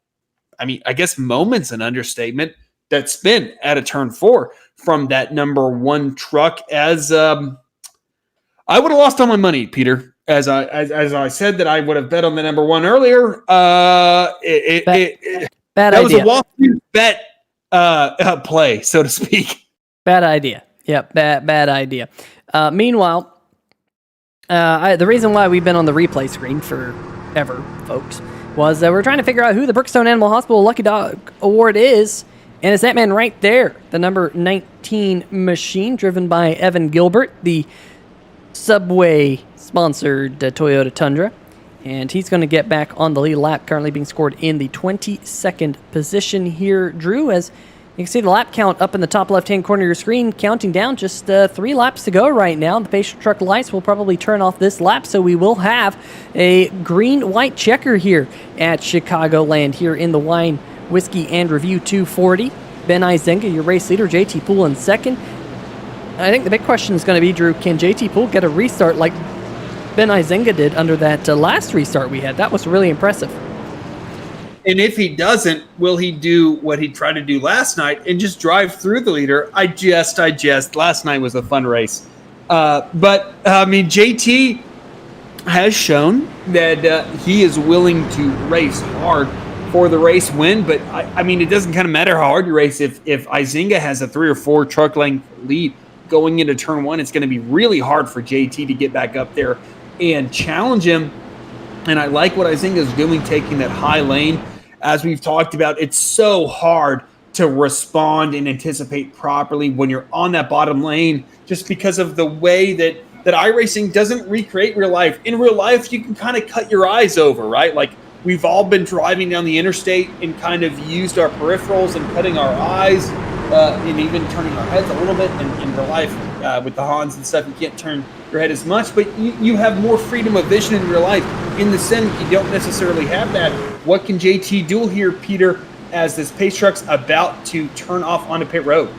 I guess moment's an understatement, that spin at a turn 4 from that number 1 truck, as I would have lost all my money, Peter. As I said that I would have bet on the number 1 earlier. Bad idea. Was a walk-through bet play, so to speak. Bad idea. Yep, bad idea. Meanwhile, the reason why we've been on the replay screen forever, folks, was we're trying to figure out who the Brookstone Animal Hospital Lucky Dog Award is, and it's that man right there, the number 19 machine, driven by Evan Gilbert, the Subway-sponsored Toyota Tundra. And he's going to get back on the lead lap, currently being scored in the 22nd position here, Drew, as you can see the lap count up in the top left-hand corner of your screen, counting down just 3 laps to go right now. The pace truck lights will probably turn off this lap, so we will have a green-white checker here at Chicagoland here in the Whine Whiskey and Review 240. Ben Izenga, your race leader, JT Poole in second. I think the big question is going to be, Drew, can JT Poole get a restart like Ben Izenga did under that last restart we had? That was really impressive. And if he doesn't, will he do what he tried to do last night and just drive through the leader? I jest. Last night was a fun race. But JT has shown that he is willing to race hard for the race win. But, it doesn't kind of matter how hard you race. If Izenga has a 3 or 4 truck length lead going into turn 1, it's going to be really hard for JT to get back up there and challenge him. And I like what Izenga is doing, taking that high lane. As we've talked about, it's so hard to respond and anticipate properly when you're on that bottom lane, just because of the way that iRacing doesn't recreate real life. In real life, you can kind of cut your eyes over, right? Like, we've all been driving down the interstate and kind of used our peripherals and cutting our eyes and even turning our heads a little bit. In real life, with the Hans and stuff, you can't turn your head as much, but you have more freedom of vision in real life. In the sim, you don't necessarily have that. What can JT do here, Peter, as this pace truck's about to turn off onto pit road?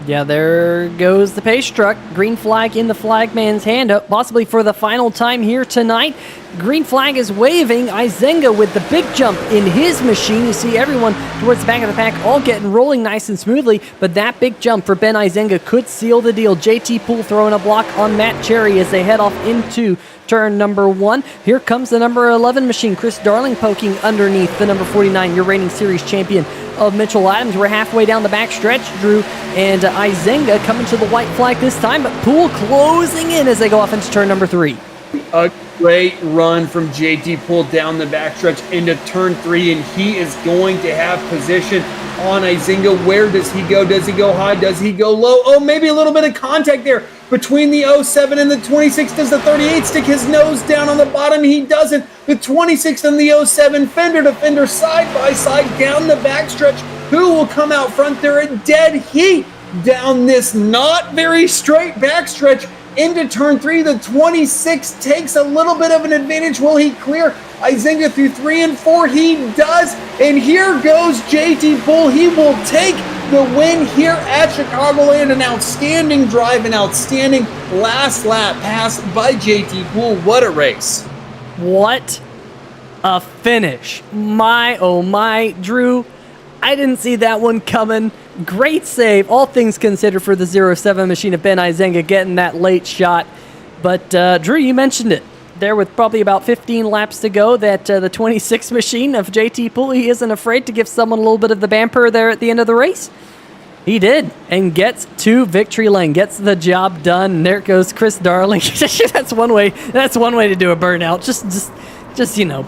Yeah, there goes the pace truck. Green flag in the flagman's hand, possibly for the final time here tonight. Green flag is waving. Izenga with the big jump in his machine. You see everyone towards the back of the pack all getting rolling nice and smoothly, but that big jump for Ben Izenga could seal the deal. JT Poole throwing a block on Matt Cherry as they head off into turn number 1. Here comes the number 11 machine. Chris Darling poking underneath the number 49, your reigning series champion of Mitchell Adams. We're halfway down the back stretch, Drew, and Izenga coming to the white flag this time, but Poole closing in as they go off into turn number 3. A great run from JT Poole down the backstretch into turn 3, and he is going to have position on Izenga. Where does he go? Does he go high? Does he go low? Oh, maybe a little bit of contact there between the 07 and the 26. Does the 38 stick his nose down on the bottom? He doesn't. The 26 and the 07, fender to fender, side by side down the backstretch. Who will come out front there in dead heat? down this not very straight backstretch into turn 3. The 26 takes a little bit of an advantage. Will he clear Izenga through 3 and 4? He does. And here goes JT Bull. He will take the win here at Chicagoland. An outstanding drive, an outstanding last lap pass by JT Bull. What a race. What a finish. My, oh my, Drew. I didn't see that one coming. Great save, all things considered, for the 07 machine of Ben Izenga getting that late shot. But, Drew, you mentioned it. There with probably about 15 laps to go, that the 26 machine of JT Poole, he isn't afraid to give someone a little bit of the bamper there at the end of the race. He did, and gets to victory lane, gets the job done. And there goes Chris Darling. That's one way to do a burnout. Just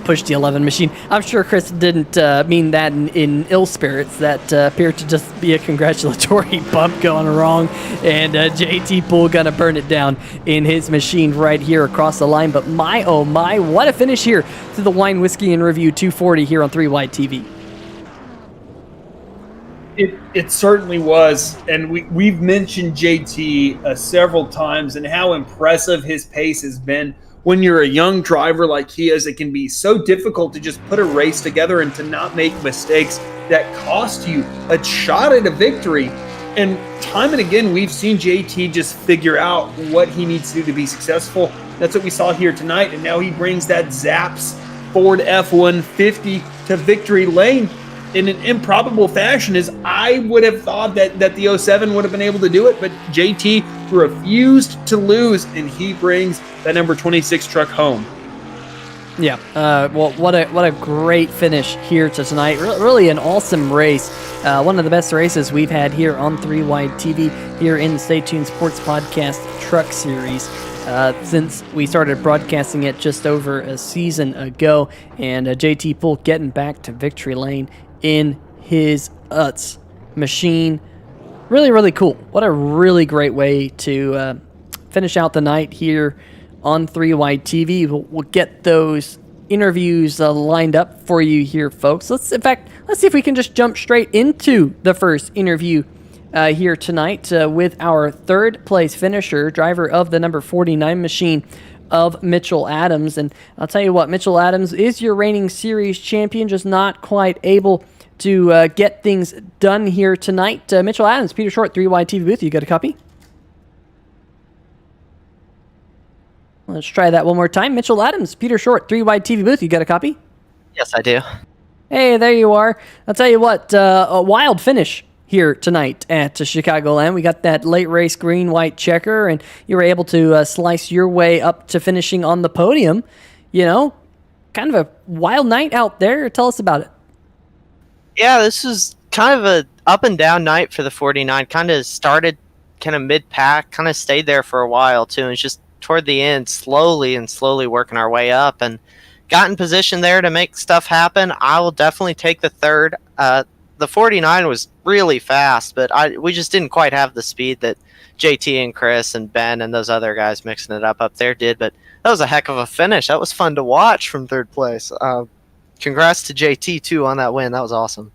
push the 11 machine. I'm sure Chris didn't mean that in ill spirits. That appeared to just be a congratulatory bump going wrong, and JT Poole gonna burn it down in his machine right here across the line. But my, oh my, what a finish here to the Whine Whiskey and Review 240 here on 3 Wide TV. It certainly was, and we've mentioned JT several times and how impressive his pace has been. When you're a young driver like he is, it can be so difficult to just put a race together and to not make mistakes that cost you a shot at a victory. And time and again, we've seen JT just figure out what he needs to do to be successful. That's what we saw here tonight, and now he brings that Zapp's Ford F-150 to victory lane in an improbable fashion, as I would have thought that the 07 would have been able to do it, but JT refused to lose, and he brings that number 26 truck home. Yeah, well, what a great finish here to tonight. Really an awesome race. One of the best races we've had here on 3 Wide TV, here in the Stay Tuned Sports Podcast Truck Series. Since we started broadcasting it just over a season ago, and JT Poole getting back to victory lane in his Utz machine. Really, really cool. What a really great way to finish out the night here on 3 Wide TV. We'll get those interviews lined up for you here, folks. Let's see if we can just jump straight into the first interview here tonight with our third place finisher, driver of the number 49 machine of Mitchell Adams. And I'll tell you what, Mitchell Adams is your reigning series champion, just not quite able to get things done here tonight. Mitchell Adams, Peter Short, 3 Wide TV booth. You got a copy? Let's try that one more time. Mitchell Adams, Peter Short, 3 Wide TV booth. You got a copy? Yes, I do. Hey, there you are. I'll tell you what, a wild finish here tonight at Chicagoland. We got that late race green-white checker, and you were able to slice your way up to finishing on the podium. You know, kind of a wild night out there. Tell us about it. Yeah, this was kind of a up and down night for the 49. Kind of started kind of mid-pack, kind of stayed there for a while too, and just toward the end slowly working our way up and got in position there to make stuff happen. I will definitely take the third. The 49 was really fast, but we just didn't quite have the speed that JT and Chris and Ben and those other guys mixing it up there did. But that was a heck of a finish. That was fun to watch from third place. Congrats to JT too on that win. That was awesome.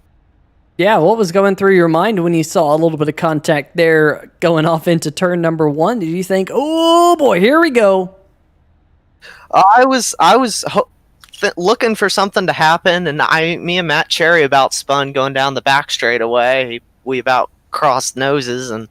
Yeah, what was going through your mind when you saw a little bit of contact there going off into turn number 1? Did you think, oh boy, here we go? I was looking for something to happen, and me and Matt Cherry about spun going down the back straightaway. We about crossed noses, and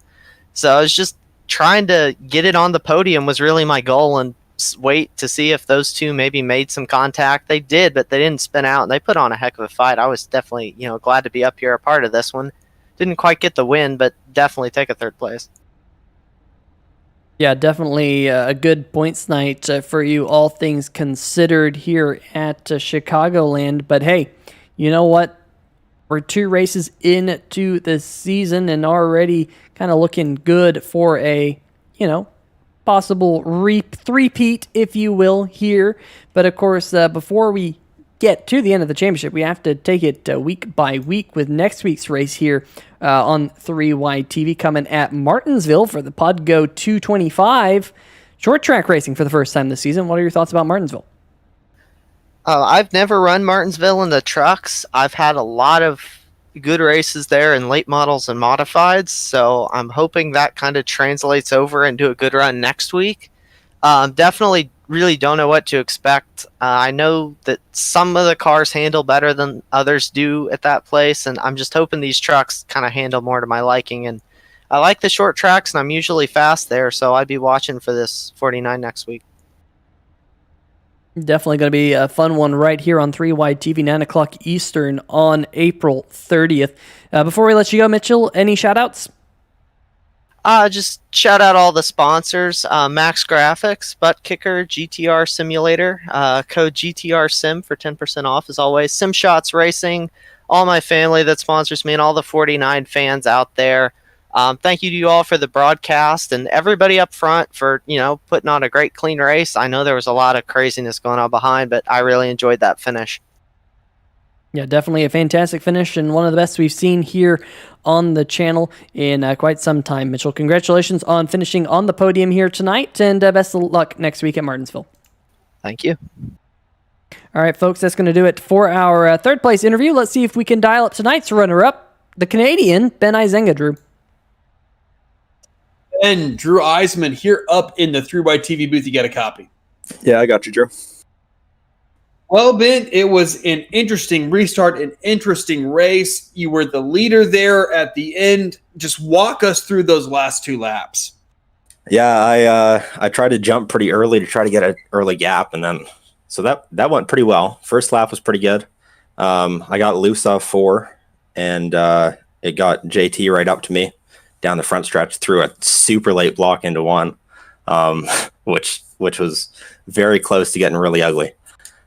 so I was just trying to get it on the podium was really my goal, and wait to see if those two maybe made some contact. They did, but they didn't spin out, and they put on a heck of a fight. I was definitely glad to be up here a part of this one. Didn't quite get the win, but definitely take a third place. Yeah, definitely a good points night for you, all things considered, here at Chicagoland. But hey, you know what? We're 2 races into the season and already kind of looking good for a, possible three-peat, if you will, here. But of course, before we get to the end of the championship, we have to take it week by week with next week's race here on 3 Wide TV, coming at Martinsville for the Podgo 225 short track racing for the first time this season. What are your thoughts about Martinsville? I've never run Martinsville in the trucks. I've had a lot of good races there in late models and modifieds, so I'm hoping that kind of translates over into a good run next week. Definitely really don't know what to expect. I know that some of the cars handle better than others do at that place, and I'm just hoping these trucks kind of handle more to my liking. And I like the short tracks, and I'm usually fast there, so I'd be watching for this 49 next week. Definitely going to be a fun one right here on 3 Wide TV, 9 o'clock Eastern on April 30th. Before we let you go, Mitchell, any shout-outs? Just shout out all the sponsors, MaxGrafix, Buttkicker, GTR Simulator, code GTR Sim for 10% off as always, SimShots Racing, all my family that sponsors me, and all the 49 fans out there. Thank you to you all for the broadcast, and everybody up front for, putting on a great clean race. I know there was a lot of craziness going on behind, but I really enjoyed that finish. Yeah, definitely a fantastic finish and one of the best we've seen here on the channel in quite some time. Mitchell, congratulations on finishing on the podium here tonight, and best of luck next week at Martinsville. Thank you. All right, folks, that's going to do it for our third place interview. Let's see if we can dial up tonight's runner-up, the Canadian Ben Izenga, Drew. And Drew Eisman here up in the 3 TV booth. You got a copy. Yeah, I got you, Drew. Well, Ben, it was an interesting restart, an interesting race. You were the leader there at the end. Just walk us through those last 2 laps. Yeah, I tried to jump pretty early to try to get an early gap, and then so that went pretty well. First lap was pretty good. I got loose off 4, and it got JT right up to me down the front stretch, threw a super late block into 1, which was very close to getting really ugly.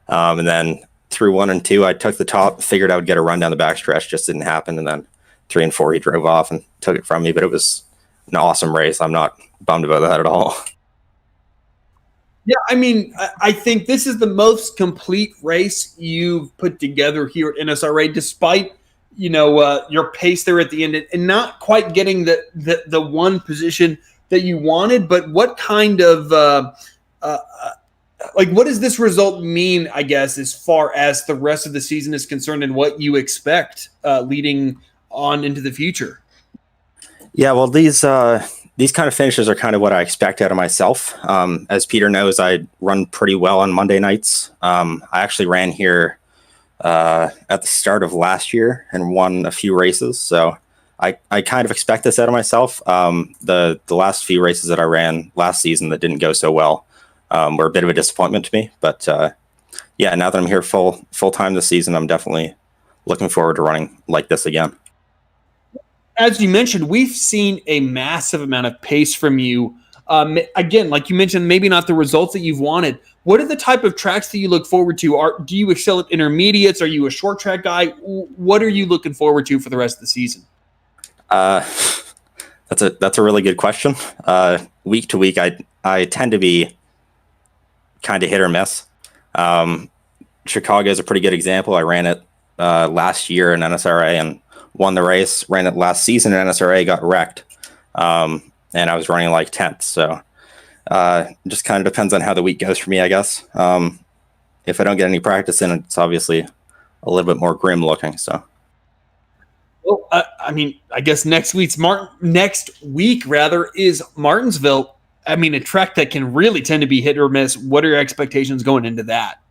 And then through 1 and 2, I took the top, figured I would get a run down the back stretch, just didn't happen. And then 3 and 4, he drove off and took it from me, but it was an awesome race. I'm not bummed about that at all. Yeah, I mean, I think this is the most complete race you've put together here at NSRA, despite, your pace there at the end and not quite getting the one position that you wanted. But what kind of what does this result mean, I guess, as far as the rest of the season is concerned and what you expect leading on into the future? Yeah, well, these kind of finishes are kind of what I expect out of myself. As Peter knows, I run pretty well on Monday nights. I actually ran here at the start of last year and won a few races. So I kind of expect this out of myself. The last few races that I ran last season that didn't go so well were a bit of a disappointment to me. But yeah, now that I'm here full time this season, I'm definitely looking forward to running like this again. As you mentioned, we've seen a massive amount of pace from you. Again, like you mentioned, maybe not the results that you've wanted. What are the type of tracks that you look forward to? Do you excel at intermediates? Are you a short track guy? What are you looking forward to for the rest of the season? That's a really good question. Week to week, I tend to be kind of hit or miss. Chicago is a pretty good example. I ran it last year in NSRA and won the race. Ran it last season in NSRA, got wrecked, and I was running like 10th. So just kind of depends on how the week goes for me, I guess. If I don't get any practice in, it's obviously a little bit more grim looking. So. Well, I mean, I guess next week is Martinsville. I mean, a track that can really tend to be hit or miss. What are your expectations going into that?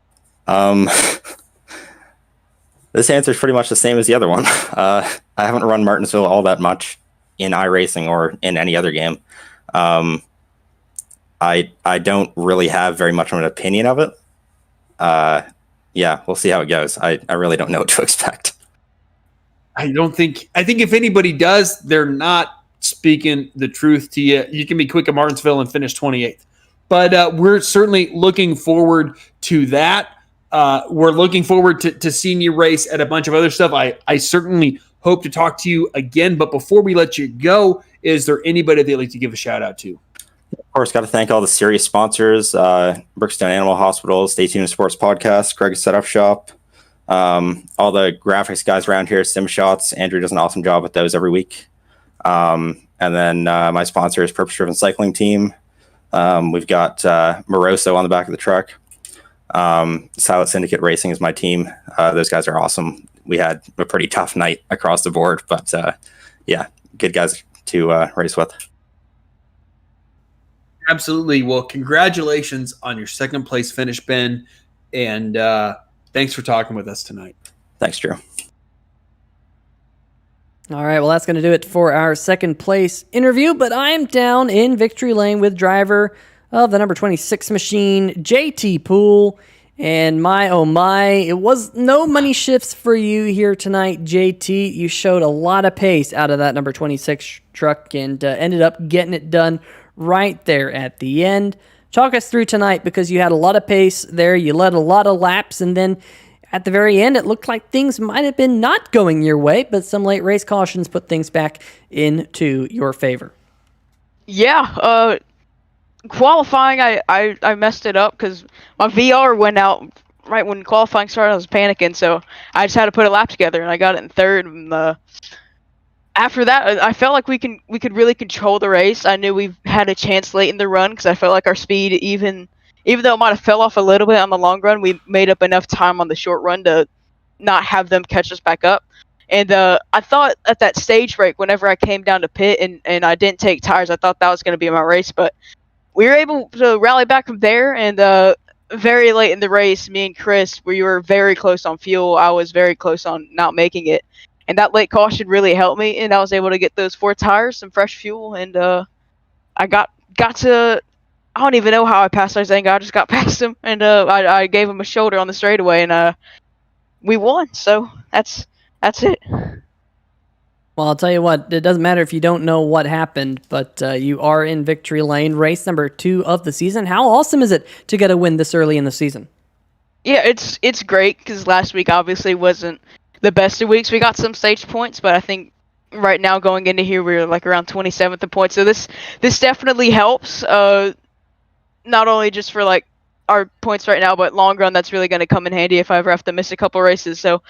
This answer is pretty much the same as the other one. I haven't run Martinsville all that much in iRacing or in any other game. I don't really have very much of an opinion of it. Yeah, we'll see how it goes. I really don't know what to expect. I think if anybody does, they're not speaking the truth to you. You can be quick at Martinsville and finish 28th. But we're certainly looking forward to that. We're looking forward to seeing you race at a bunch of other stuff. I certainly hope to talk to you again. But before we let you go, is there anybody that you'd like to give a shout out to? Of course, got to thank all the serious sponsors, Brookstone Animal Hospital, Stay Tuned Sports Podcast, Greg's Setup Shop, all the graphics guys around here, SimShots. Andrew does an awesome job with those every week. And then my sponsor is Purpose Driven Cycling Team. We've got Moroso on the back of the truck. Silent Syndicate Racing is my team. Those guys are awesome. we had a pretty tough night across the board. But yeah, good guys to race with. Absolutely. Well, congratulations on your second place finish, Ben. And thanks for talking with us tonight. Thanks, Drew. All right, well, that's going to do it for our second place interview, but I'm down in victory lane with driver of the number 26 machine, JT Poole. And my, oh my, it was no money shifts for you here tonight, JT. You showed a lot of pace out of that number 26 truck and ended up getting it done right there at the end. Talk us through tonight, because you had a lot of pace there. You led a lot of laps, and then at the very end, it looked like things might have been not going your way, but some late race cautions put things back into your favor. Yeah, qualifying, I messed it up because my VR went out right when qualifying started. I was panicking, so I just had to put a lap together, and I got it in third. And after that, I felt like we could really control the race. I knew we had a chance late in the run because I felt like our speed, even though it might have fell off a little bit on the long run, we made up enough time on the short run to not have them catch us back up. And I thought at that stage break, whenever I came down to pit and I didn't take tires, I thought that was going to be my race. But we were able to rally back from there. And very late in the race, me and Chris, we were very close on fuel. I was very close on not making it. And that late caution really helped me. And I was able to get those 4 tires, some fresh fuel. And I got to... I don't even know how I passed Isanga. I just got past him, and I gave him a shoulder on the straightaway, and we won. So that's it. Well, I'll tell you what, it doesn't matter if you don't know what happened, but you are in victory lane, race number 2 of the season. How awesome is it to get a win this early in the season? Yeah, it's great, because last week obviously wasn't the best of weeks. We got some stage points, but I think right now going into here we're like around 27th in points. So this definitely helps. Not only just for like our points right now, but long run, that's really going to come in handy if I ever have to miss a couple races. So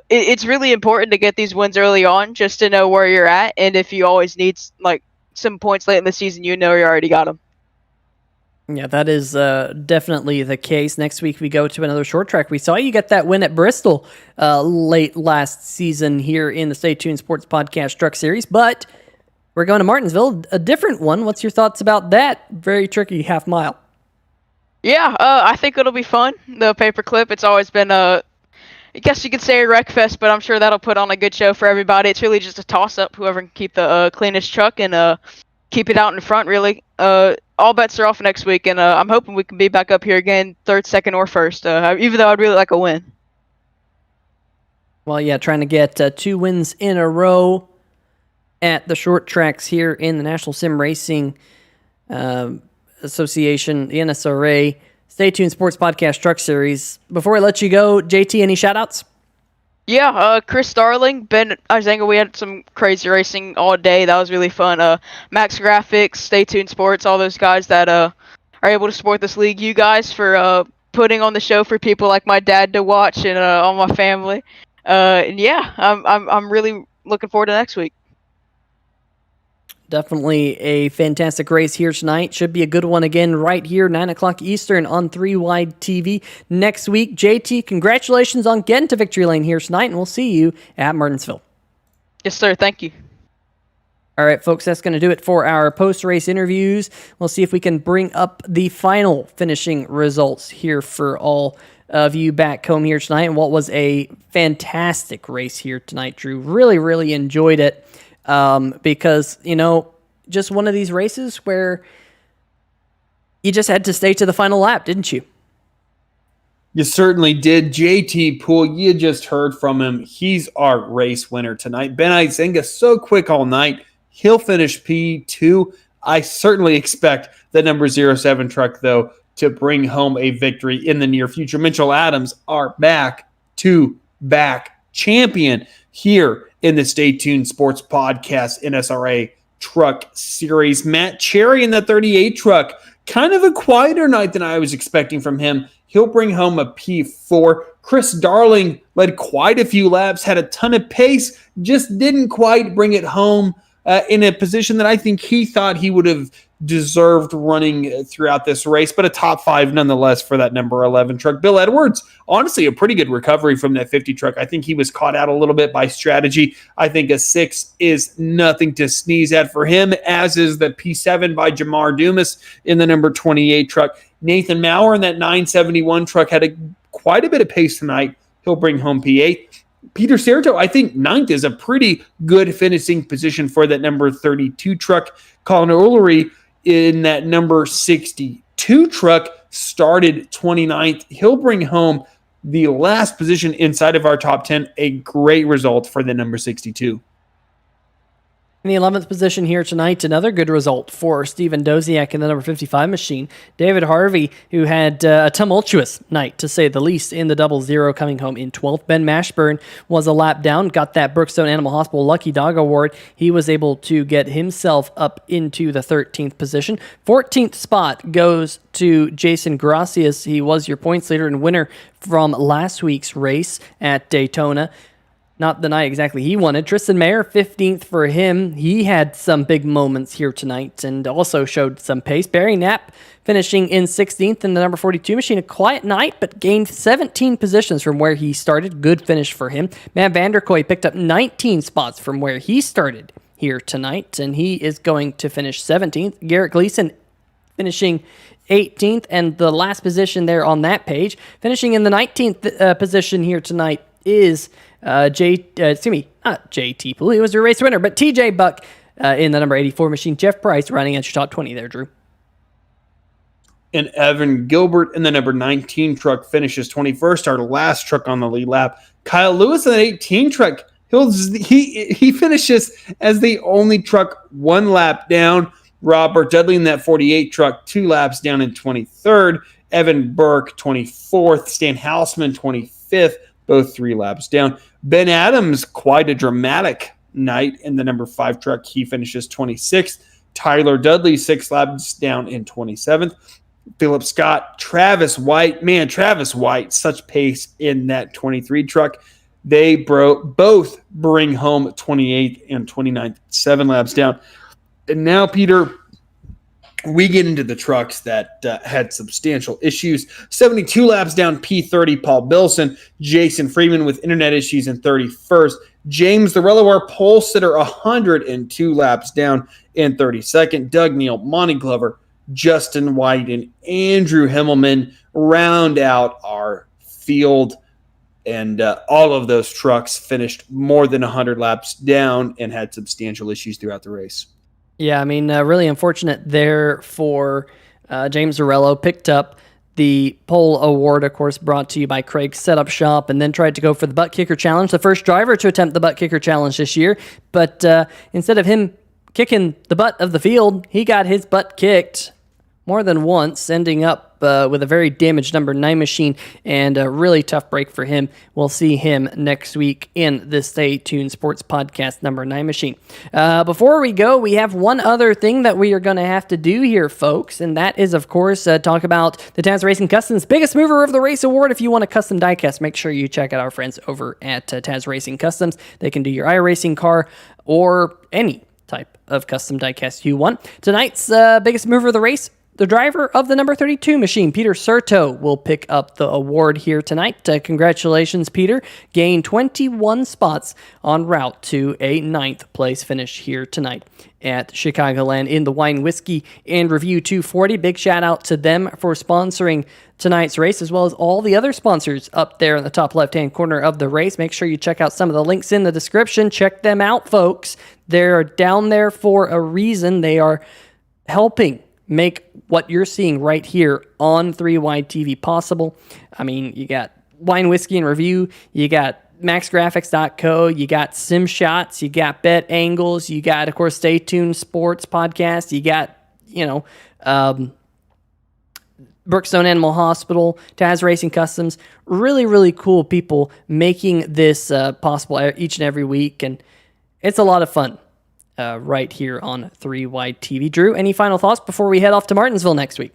it's really important to get these wins early on, just to know where you're at. And if you always need like some points late in the season, you know you already got them. Yeah, that is definitely the case. Next week we go to another short track. We saw you get that win at Bristol late last season here in the Stay Tuned Sports Podcast Truck Series, but we're going to Martinsville, a different one. What's your thoughts about that very tricky half mile? Yeah, I think it'll be fun. The paperclip, it's always been I guess you could say a wreck fest, but I'm sure that'll put on a good show for everybody. It's really just a toss-up, whoever can keep the cleanest truck and keep it out in front, really. All bets are off next week, and I'm hoping we can be back up here again, third, second, or first, even though I'd really like a win. Well, yeah, trying to get 2 wins in a row at the short tracks here in the National Sim Racing Association, the NSRA. Stay Tuned Sports Podcast Truck Series. Before I let you go, JT, any shout-outs? Yeah, Chris Darling, Ben Isanga, we had some crazy racing all day. That was really fun. MaxGrafix, Stay Tuned Sports, all those guys that are able to support this league. You guys for putting on the show for people like my dad to watch and all my family. And yeah, I'm really looking forward to next week. Definitely a fantastic race here tonight. Should be a good one again right here, 9 o'clock Eastern on 3 Wide TV next week. JT, congratulations on getting to victory lane here tonight, and we'll see you at Martinsville. Yes, sir. Thank you. All right, folks, that's going to do it for our post-race interviews. We'll see if we can bring up the final finishing results here for all of you back home here tonight. And what was a fantastic race here tonight, Drew. Really, really enjoyed it. Because, just one of these races where you just had to stay to the final lap, didn't you? You certainly did. JT Poole, you just heard from him. He's our race winner tonight. Ben Isanga, so quick all night. He'll finish P2. I certainly expect the number 07 truck, though, to bring home a victory in the near future. Mitchell Adams, our back-to-back champion here in the Stay Tuned Sports Podcast NSRA Truck Series. Matt Cherry in the 38 truck. Kind of a quieter night than I was expecting from him. He'll bring home a P4. Chris Darling led quite a few laps, had a ton of pace, just didn't quite bring it home. in a position that I think he thought he would have deserved running throughout this race, but a top 5 nonetheless for that number 11 truck. Bill Edwards, honestly, a pretty good recovery from that 50 truck. I think he was caught out a little bit by strategy. I think a 6 is nothing to sneeze at for him, as is the P7 by Jamar Dumas in the number 28 truck. Nathan Maurer in that 971 truck had quite a bit of pace tonight. He'll bring home P8. Peter Certo, I think 9th is a pretty good finishing position for that number 32 truck. Colin O'Leary in that number 62 truck started 29th. He'll bring home the last position inside of our top 10. A great result for the number 62. In the 11th position here tonight, another good result for Steven Doziak in the number 55 machine. David Harvey, who had a tumultuous night, to say the least, in the 00, coming home in 12th. Ben Mashburn was a lap down, got that Brookstone Animal Hospital Lucky Dog Award. He was able to get himself up into the 13th position. 14th spot goes to Jason Gracias. He was your points leader and winner from last week's race at Daytona. Not the night exactly he wanted. Tristan Mayer, 15th for him. He had some big moments here tonight and also showed some pace. Barry Knapp finishing in 16th in the number 42 machine. A quiet night, but gained 17 positions from where he started. Good finish for him. Matt Vanderkoy picked up 19 spots from where he started here tonight, and he is going to finish 17th. Garrett Gleason finishing 18th, and the last position there on that page, finishing in the 19th position here tonight, is not JT Poole. He was your race winner, but TJ Buck in the number 84 machine. Jeff Price running at your top 20 there, Drew. And Evan Gilbert in the number 19 truck finishes 21st, our last truck on the lead lap. Kyle Lewis in the 18 truck, he finishes as the only truck 1 lap down. Robert Dudley in that 48 truck, 2 laps down in 23rd. Evan Burke, 24th. Stan Hausman, 25th. Both 3 laps down. Ben Adams, quite a dramatic night in the number 5 truck. He finishes 26th. Tyler Dudley, 6 laps down in 27th. Philip Scott, Travis White. Man, Travis White, such pace in that 23 truck. They both bring home 28th and 29th, 7 laps down. And now, Peter, we get into the trucks that had substantial issues. 72 laps down, P30, Paul Bilson. Jason Freeman with internet issues in 31st. James the Relaware pole sitter, 102 laps down in 32nd. Doug Neal, Monty Glover, Justin White, and Andrew Himmelman round out our field. And all of those trucks finished more than 100 laps down and had substantial issues throughout the race. Yeah, I mean, really unfortunate there for James Zarello. Picked up the pole award, of course, brought to you by Craig's Setup Shop, and then tried to go for the Buttkicker Challenge, the first driver to attempt the Buttkicker Challenge this year. But instead of him kicking the butt of the field, he got his butt kicked more than once, ending up with a very damaged number 9 machine, and a really tough break for him. We'll see him next week in the Stay Tuned Sports Podcast number 9 machine. Before we go, we have one other thing that we are going to have to do here, folks, and that is, of course, talk about the Taz Racing Customs Biggest Mover of the Race Award. If you want a custom diecast, make sure you check out our friends over at Taz Racing Customs. They can do your iRacing car or any type of custom diecast you want. Tonight's Biggest Mover of the Race, the driver of the number 32 machine, Peter Certo, will pick up the award here tonight. Congratulations, Peter. Gained 21 spots en route to a 9th place finish here tonight at Chicagoland in the Whine Whiskey and Review 240. Big shout out to them for sponsoring tonight's race, as well as all the other sponsors up there in the top left-hand corner of the race. Make sure you check out some of the links in the description. Check them out, folks. They're down there for a reason. They are helping make what you're seeing right here on 3Wide TV possible. I mean, you got Whine Whiskey and Review, you got MaxGrafix.co, you got SimShots, you got Bet Angles, you got, of course, Stay Tuned Sports Podcast, you got, Brookstone Animal Hospital, Taz Racing Customs. Really, really cool people making this possible each and every week, and it's a lot of fun. Right here on 3Wide TV. Drew, any final thoughts before we head off to Martinsville next week?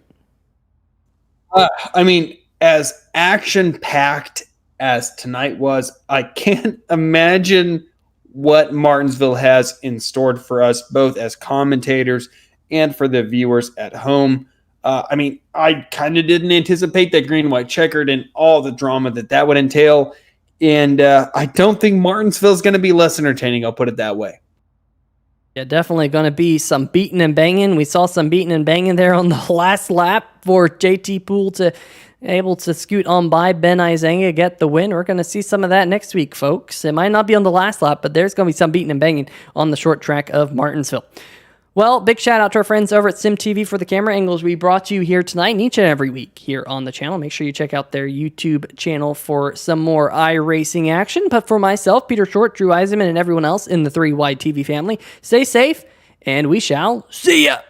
I mean, as action-packed as tonight was, I can't imagine what Martinsville has in store for us, both as commentators and for the viewers at home. I mean, I kind of didn't anticipate that green, white, checkered and all the drama that would entail. And I don't think Martinsville is going to be less entertaining. I'll put it that way. Yeah, definitely going to be some beating and banging. We saw some beating and banging there on the last lap for JT Poole to able to scoot on by Ben Izanga, get the win. We're going to see some of that next week, folks. It might not be on the last lap, but there's going to be some beating and banging on the short track of Martinsville. Well, big shout out to our friends over at SimTV for the camera angles we brought you here tonight and each and every week here on the channel. Make sure you check out their YouTube channel for some more iRacing action. But for myself, Peter Short, Drew Eisenman, and everyone else in the 3 Wide TV family, stay safe, and we shall see ya!